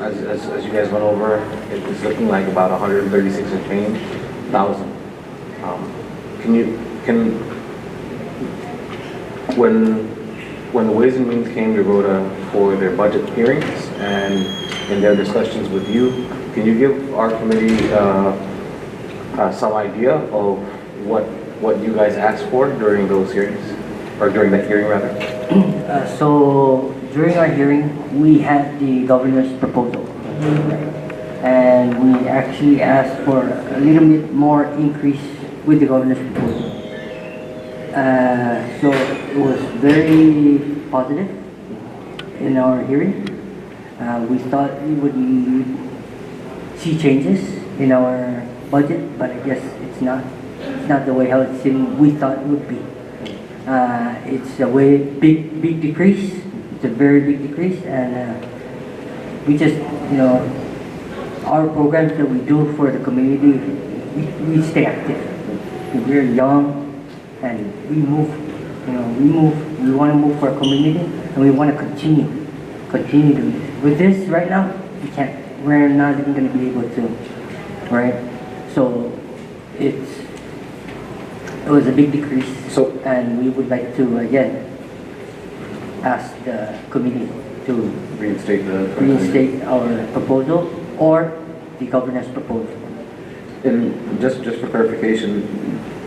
as you guys went over, it's looking like about 136 and change thousand. When the Ways and Means came to Rhoda for their budget hearings and in their discussions with you, can you give our committee some idea of what you guys asked for during those hearings, or during that hearing rather? So during our hearing, we had the governor's proposal, and we actually asked for a little bit more increase with the governor's proposal. So it was very positive in our hearing. We thought we would see changes in our budget, but I guess it's not the way how we thought it would be. It's a big decrease. It's a very big decrease, and we just, our programs that we do for the community, we stay active. We're young, and we move. We want to move for our community, and we want to continue doing this. With this right now, we can't. We're not even going to be able to, right? So it was a big decrease. So, and we would like to again ask the committee to reinstate our proposal or the governor's proposal. And just for clarification,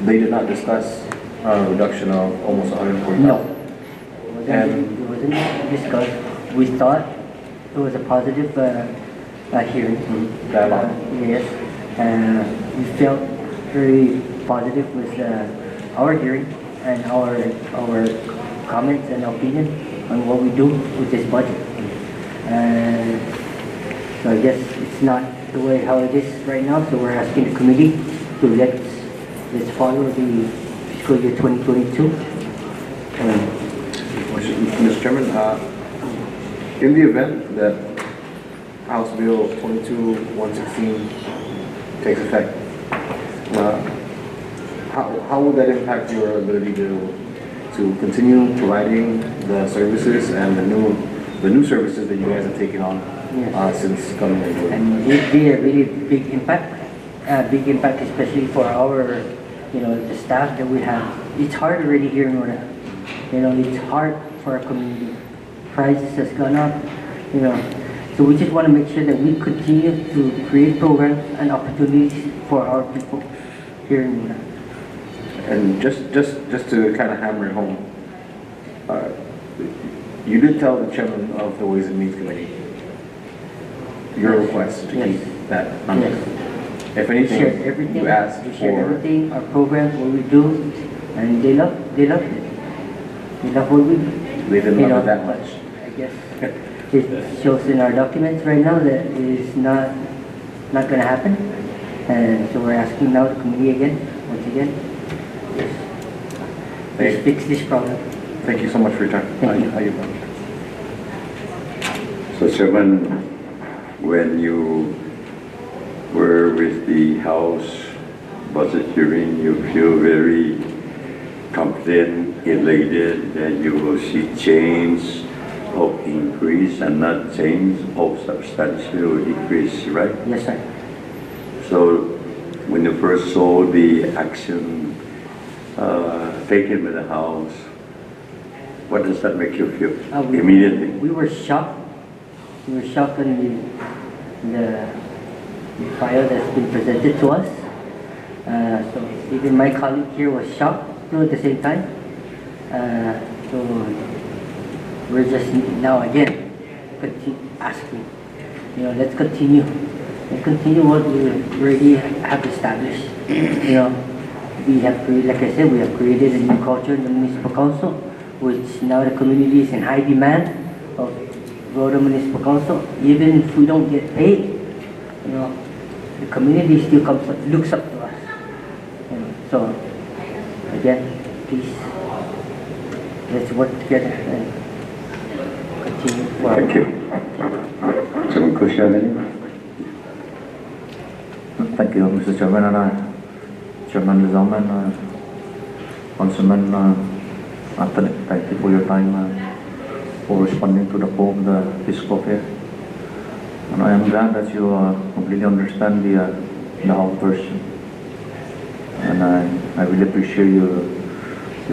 they did not discuss a reduction of almost 140,000. No, it wasn't discussed. We thought it was a positive hearing. Dialogue. Yes, and we felt very positive with our hearing and our comments and opinion on what we do with this budget. And so I guess it's not the way how it is right now. So we're asking the committee to let's follow the fiscal year 2022. Mr. Chairman, in the event that House Bill 22-116 takes effect, how would that impact your ability to continue providing the services and the new services that you guys have taken on since coming into it? And it'd be a really big impact, especially for our, the staff that we have. It's hard already here in Rhoda. It's hard for our community. Prices has gone up, So we just want to make sure that we continue to create programs and opportunities for our people here in Rhoda. And just to kind of hammer it home, you did tell the chairman of the Ways and Means Committee your request to Yes. keep that number. Yes. If We anything, shared everything. you asked We shared for, everything, our programs, what we do, and they loved it. They love what we do. they didn't You love know, it that much. I guess it shows in our documents right now that it is not going to happen. And so we're asking now the committee again, once again, let's fix this problem. Thank you so much for your time. Thank you. How you doing? So Chairman, when you were with the House budget hearing, you feel very confident, elated that you will see change of increase and not change of substantial decrease, right? Yes, sir. So when you first saw the action taken by the House, what does that make you feel immediately? We were shocked. We were shocked on the file that's been presented to us. So even my colleague here was shocked too at the same time. So we're just now again asking, let's continue. Let's continue what we already have established. We have, like I said, we have created a new culture in the municipal council, which now the community is in high demand of Rota Municipal Council. Even if we don't get paid, the community still looks up to us. So again, please, let's work together and continue. Thank you. Chairman Kushal, Thank you, Mr. Chairman, and Chairman Lizaman, Councilman Anthony, thank you for your time for responding to the call of the fiscal fair. And I am glad that you completely understand the House version. And I really appreciate your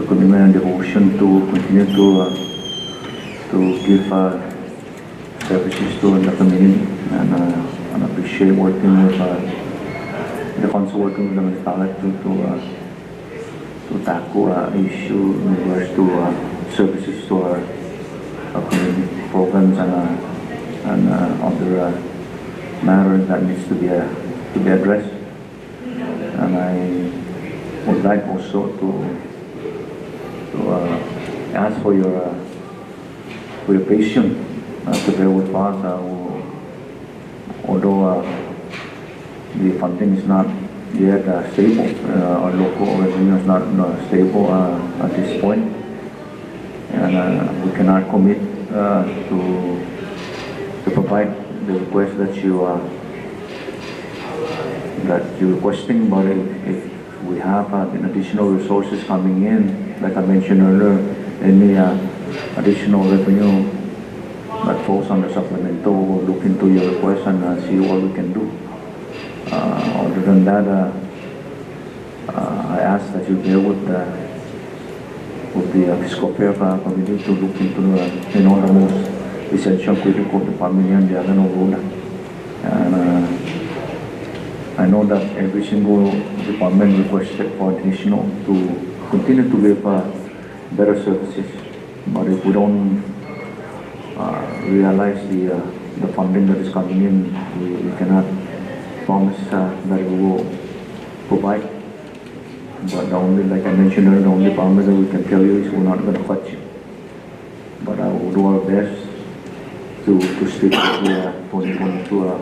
commitment and devotion to continue to give services to the community. And appreciate working with the council, working with the municipality to tackle issue in regards to services to our community programs and other matters that needs to be addressed. And I would like also to ask for your patience to bear with us, although the funding is not yet stable, our local revenue is not stable at this point, and we cannot commit to provide the request that you're requesting. But if we have additional resources coming in, like I mentioned earlier, any additional revenue that falls under supplemental, we'll look into your request and see what we can do. Other than that, I ask that you bear with the fiscal fair committee to look into the most essential critical department here in the Agano Rula. And I know that every single department requested for additional to continue to give better services. But if we don't realize the funding that is coming in, we cannot promise that we will provide. But the only, like I mentioned earlier, the only promise that we can tell you is we're not going to cut you. But I will do our best to stick with the 2022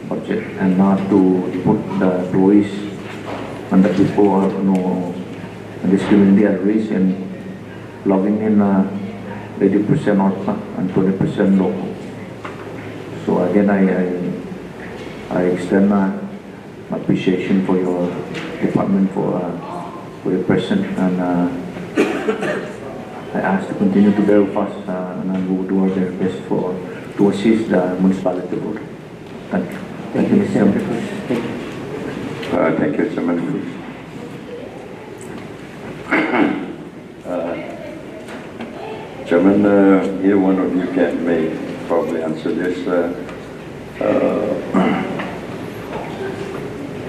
budget and not to put the employees and the people in this community at risk and logging in 80% ORPA and 20% local. So again, I extend my appreciation for your department for your presence, and I ask to continue to bear with us, and we will do our very best to assist the municipality board. Thank you. Thank you, Mr. Chairman. Thank you. Thank you, Chairman. Chairman, either one of you may probably answer this.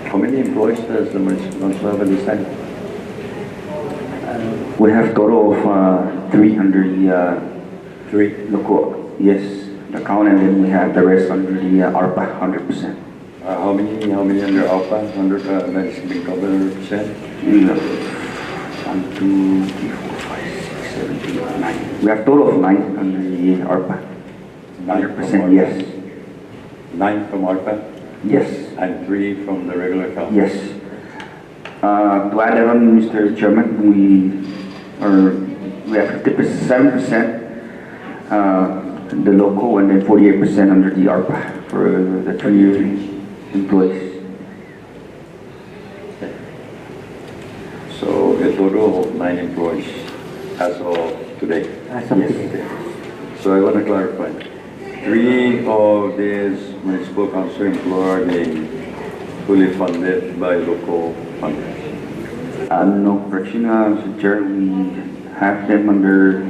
How many employees does the municipal have at this time? We have total of 300 3. Local, yes, the count, and then we have the rest under the ARPA, 100%. How many under ARPA, that's been covered 100%? 1, 2, 3, 4, 5, 6, 7, 8, 9. We have total of 9 under the ARPA. 100%, yes. 9 from ARPA? Yes. And 3 from the regular count? Yes. To add on, Mr. Chairman, we have 57% the local, and then 48% under the ARPA for the 3 employees. So a total of 9 employees as of today? As of today. So I want to clarify. 3 of these municipal council employees are being fully funded by local funders? No, correction, Mr. Chair, we have them under,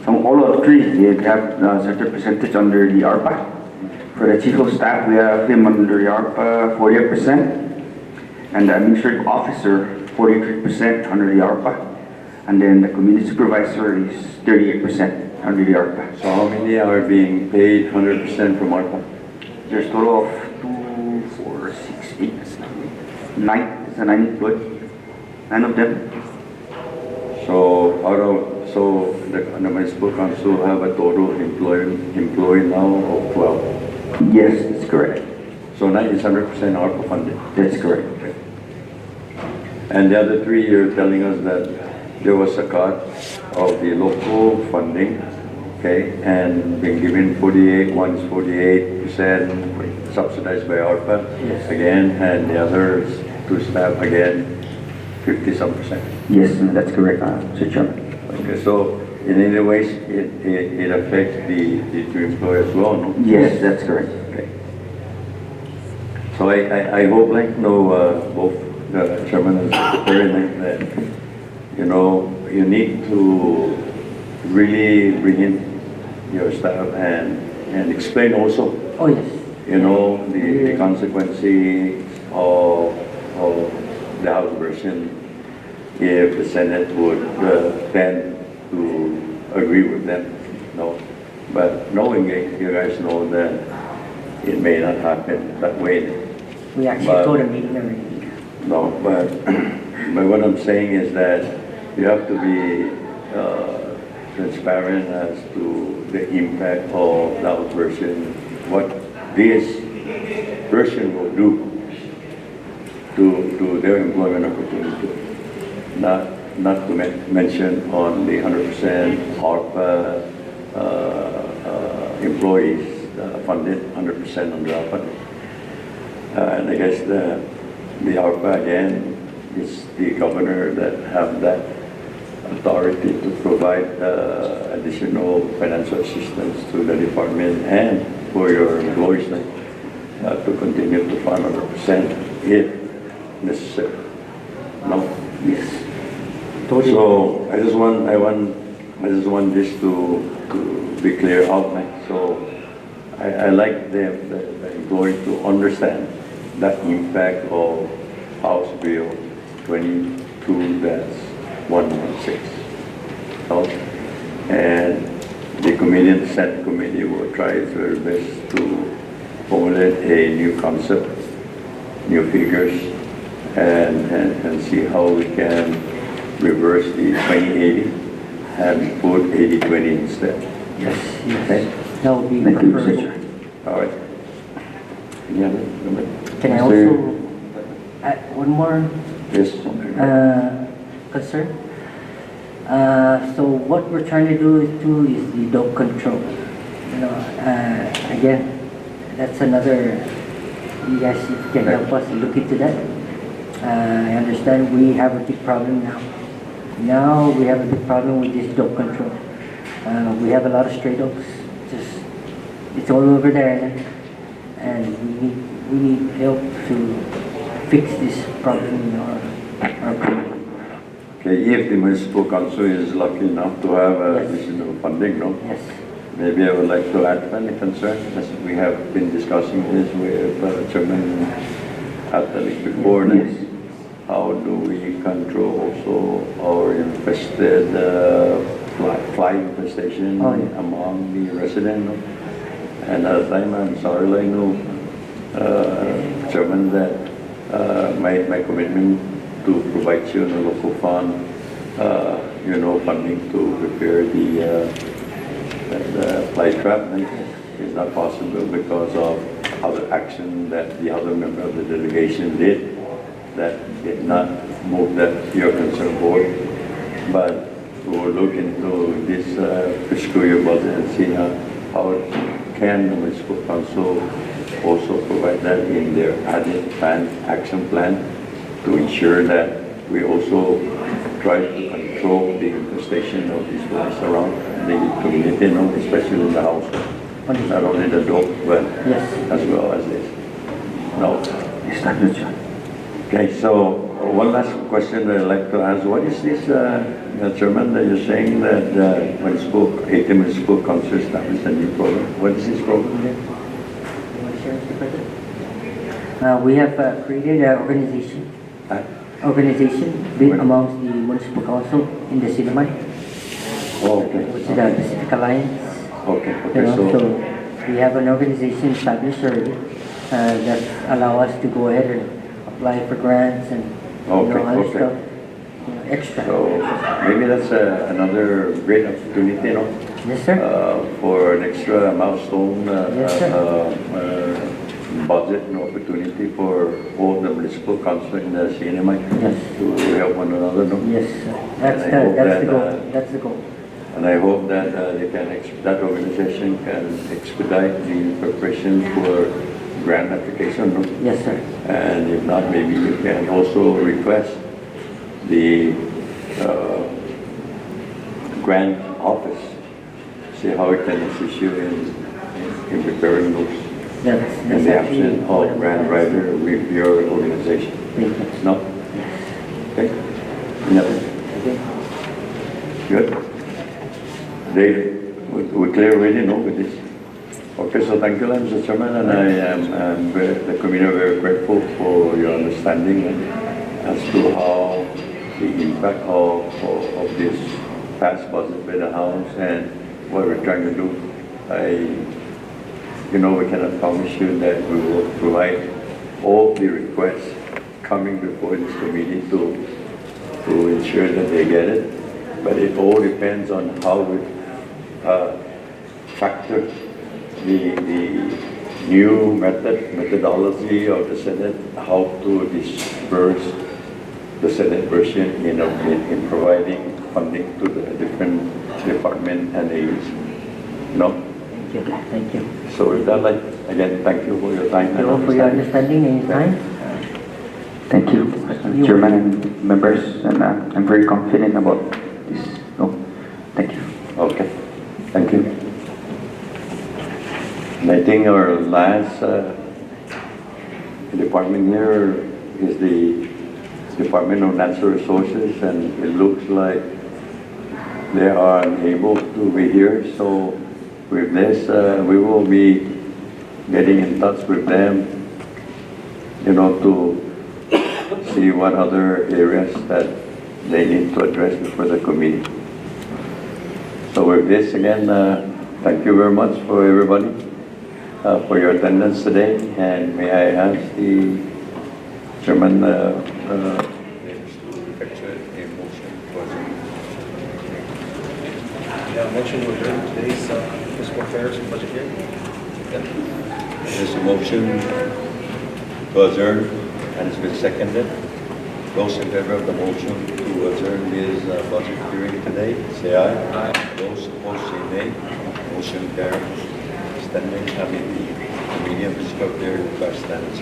all of 3, they have a certain percentage under the ARPA. For the chief of staff, we have him under the ARPA 48%, and the administrative officer 43% under the ARPA, and then the community supervisor is 38% under the ARPA. So how many are being paid 100% from ARPA? There's a total of 2, 4, 6, 8, 9. It's a 9 employee. 9 of them. So the municipal council have a total employee now of 12? Yes, that's correct. So 9 is 100% ARPA funded? That's correct. Okay. And the other 3, you're telling us that there was a cut of the local funding, okay, and being given 48, one is 48% subsidized by ARPA, yes, again, and the others to staff again, 50-some%. Yes, that's correct, Mr. Chairman. Okay, so in any ways, it affects the 2 employees as well, no? Yes, that's correct. Okay. So I hope, both the chairman and secretary, that, you need to really bring in your staff and explain also, Oh, yes. the consequences of the House version if the Senate would tend to agree with them. But knowingly, you guys know that it may not happen that way. We actually told a meeting already. No, but what I'm saying is that you have to be transparent as to the impact of the House version, what this version will do to their employment opportunity. Not to mention on the 100% ARPA employees funded 100% under ARPA. And I guess the ARPA again is the governor that have that authority to provide additional financial assistance to the department and for your employees to continue to fund 100% if necessary. No? Yes. Totally. So I just want this to be clear out. So I like the employee to understand the impact of House Bill 22-116. And the committee and the Senate committee will try their best to formulate a new concept, new figures, and see how we can reverse the 2080 and put 80-20 instead. Yes, yes. Okay? That would be Thank you, Mr. preferable. Chair. All right. Any other? Can I Mr. also add one more Yes. concern? So what we're trying to do is the dog control. Again, that's another, you guys can help us look into that. I understand we have a big problem now. Now we have a big problem with this dog control. We have a lot of stray dogs. It's all over there, and we need help to fix this problem in our community. Okay, if the municipal council is lucky enough to have additional funding, no? Yes. Maybe I would like to add any concern, as we have been discussing this with Chairman Atalik before. Yes. How do we control also our infested fly infestation Oh, yeah. among the residents. No? And at the time, I'm sorry, like, no, Chairman, that my commitment to provide you in the local fund, funding to prepare the fly trap is not possible because of other action that the other member of the delegation did that did not move that your concern board. But we will look into this fiscal year budget and see how can the municipal council also provide that in their added plan, action plan to ensure that we also try to control the infestation of these flies around the community, especially in the household. Not only the dog, but Yes. as well as this. No. Okay, so one last question that I'd like to ask. What is this, Chairman, that you're saying that municipal, 18 municipal council established a new program? What is this program again? You want to share, Mr. President? We have created an organization amongst the municipal council in the Sinamay. Oh, okay. Which is the Pacific Alliance. Okay, So we have an organization established already that allow us to go ahead and apply for grants and other stuff, extra. So maybe that's another great opportunity, Yes, sir. For an extra milestone Yes, sir. budget and opportunity for all the municipal council in the CNMI Yes. to help one another, no? Yes, sir. That's And I hope the goal. that, That's the goal. And I hope that that organization can expedite the preparation for grant application, no? Yes, sir. And if not, maybe you can also request the grant office, see how it can assist you in preparing those. In the absence of grant writer with your organization. No? Okay? Yeah. Good. Dave, we clear already, no, with this? Okay, so thank you, Mr. Chairman, and I am the committee very grateful for your understanding as to how the impact of this past budget by the House and what we're trying to do. We cannot promise you that we will provide all the requests coming before this committee to ensure that they get it. But it all depends on how we factor the new methodology of the Senate, how to disperse the Senate version in providing funding to the different department and agencies. Thank you. So with that, again, thank you for your time. Thank you for your understanding and your time. Thank you, Chairman and members, and I'm very confident about this. Thank you. Okay, thank you. And I think our last department here is the Department of Natural Resources, and it looks like they are unable to be here. So with this, we will be getting in touch with them, to see what other areas that they need to address before the committee. So with this, again, thank you very much for everybody for your attendance today. And may I ask the Chairman to effectuate a motion for Motion to adjourn today's fiscal affairs and budget hearing. There's a motion to adjourn, and it's been seconded. Those in favor of the motion to adjourn this budget hearing today, say aye. Aye. Those opposed, say nay. Motion carries. The medium fiscal year request stands.